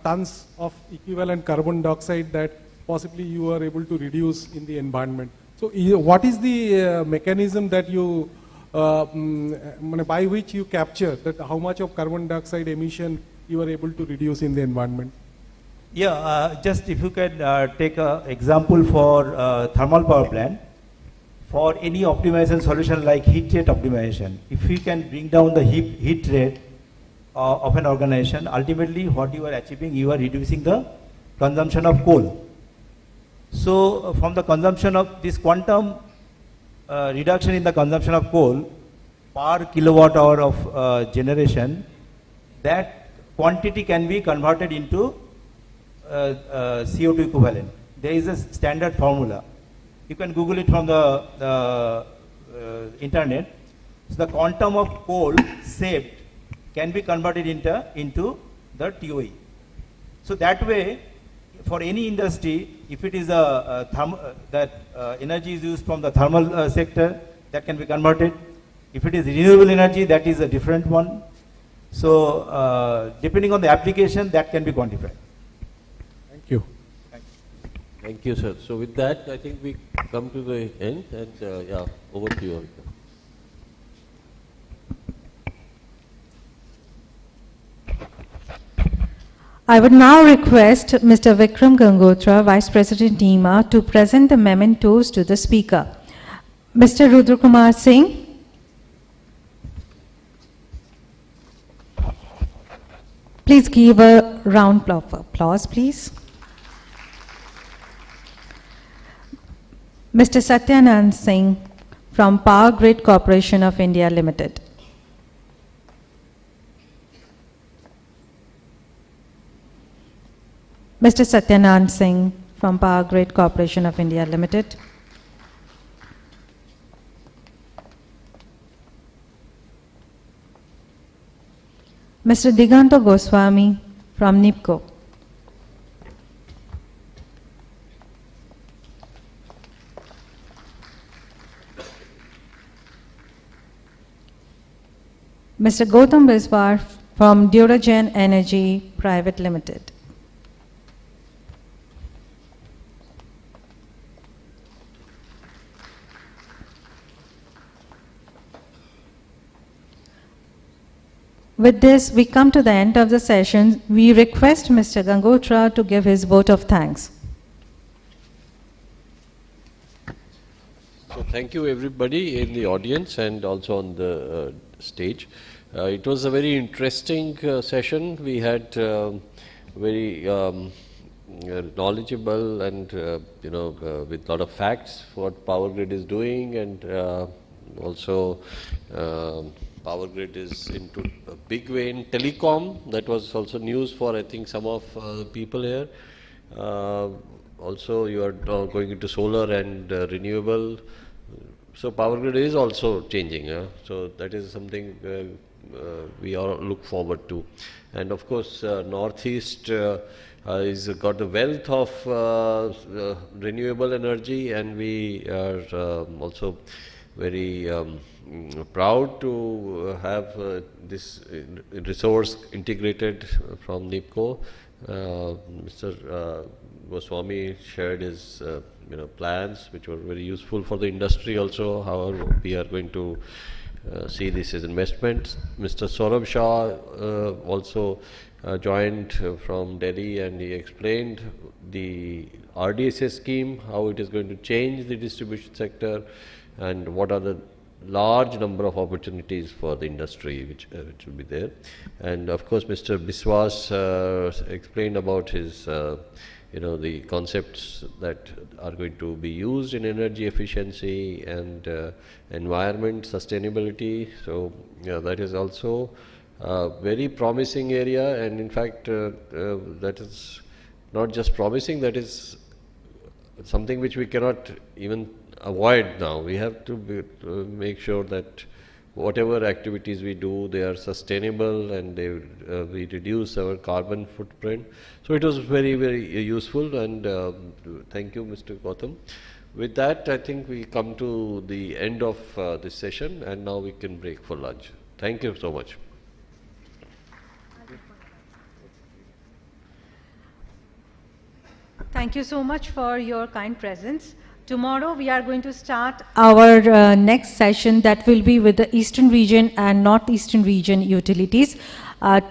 Speaker 19: tons of equivalent carbon dioxide that possibly you are able to reduce in the environment. So what is the mechanism that you, by which you capture that how much of carbon dioxide emission you are able to reduce in the environment?
Speaker 18: Yeah, just if you can take an example for thermal power plant, for any optimization solution like heat rate optimization, if we can bring down the heat rate of an organization, ultimately what you are achieving, you are reducing the consumption of coal. So from the consumption of this quantum reduction in the consumption of coal per kilowatt hour of generation, that quantity can be converted into CO2 equivalent. There is a standard formula. You can Google it from the internet. So the quantum of coal saved can be converted into the TOE. So that way, for any industry, if it is energy is used from the thermal sector, that can be converted. If it is renewable energy, that is a different one. So depending on the application, that can be quantified.
Speaker 19: Thank you.
Speaker 16: Thank you, sir. So with that, I think we come to the end, and yeah, over to you.
Speaker 1: I would now request Mr. Vikram Gangotra, Vice President NEMA, to present the mementos to the speaker. Mr. Rudra Kumar Singh. Please give a round of applause, please. Mr. Satyanand Singh from Power Grid Corporation of India Limited. Mr. Satyanand Singh from Power Grid Corporation of India Limited. Mr. Diganto Goswami from NIPCO. Mr. Gautam Biswa from Duragen Energy Private Limited. With this, we come to the end of the session. We request Mr. Gangotra to give his vote of thanks.
Speaker 16: So thank you everybody in the audience and also on the stage. It was a very interesting session. We had very knowledgeable and with a lot of facts what Power Grid is doing, and also Power Grid is into a big way in telecom. That was also news for I think some of the people here. Also you are going into solar and renewable. So Power Grid is also changing. So that is something we all look forward to. And of course Northeast is got a wealth of renewable energy, and we are also very proud to have this resource integrated from NIPCO. Mr. Goswami shared his plans, which were very useful for the industry also, how we are going to see this as investments. Mr. Saurabh Shah also joined from Delhi, and he explained the RDSS scheme, how it is going to change the distribution sector, and what are the large number of opportunities for the industry which will be there. And of course Mr. Biswas explained about his the concepts that are going to be used in energy efficiency and environment sustainability. So that is also a very promising area, and in fact that is not just promising, that is something which we cannot even avoid now. We have to make sure that whatever activities we do, they are sustainable and we reduce our carbon footprint. So it was very, very useful, and thank you, Mr. Gautam. With that, I think we come to the end of this session, and now we can break for lunch. Thank you so much.
Speaker 1: Thank you so much for your kind presence. Tomorrow we are going to start our next session, that will be with the Eastern Region and Northeastern Region utilities.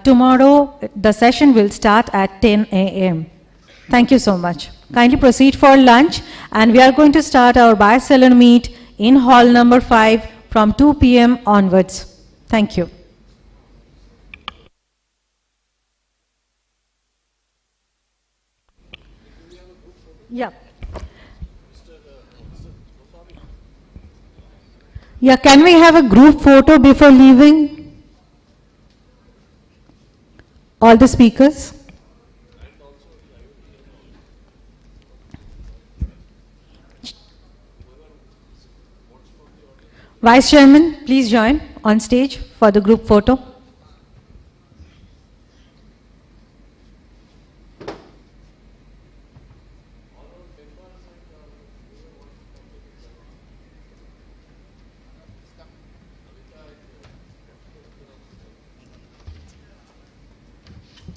Speaker 1: Tomorrow the session will start at 10 a.m. Thank you so much. Kindly proceed for lunch, and we are going to start our buyer-seller meet in hall number 5 from 2 p.m. onwards. Thank you. Yeah. Yeah, can we have a group photo before leaving? All the speakers. Vice Chairman, please join on stage for the group photo.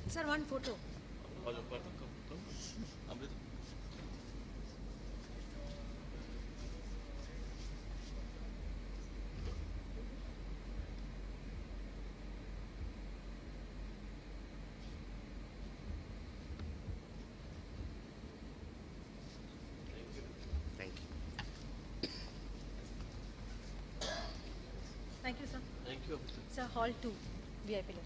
Speaker 20: Sir, one photo.
Speaker 1: Thank you, sir.
Speaker 16: Thank you.
Speaker 1: Sir, hall 2, VIP left.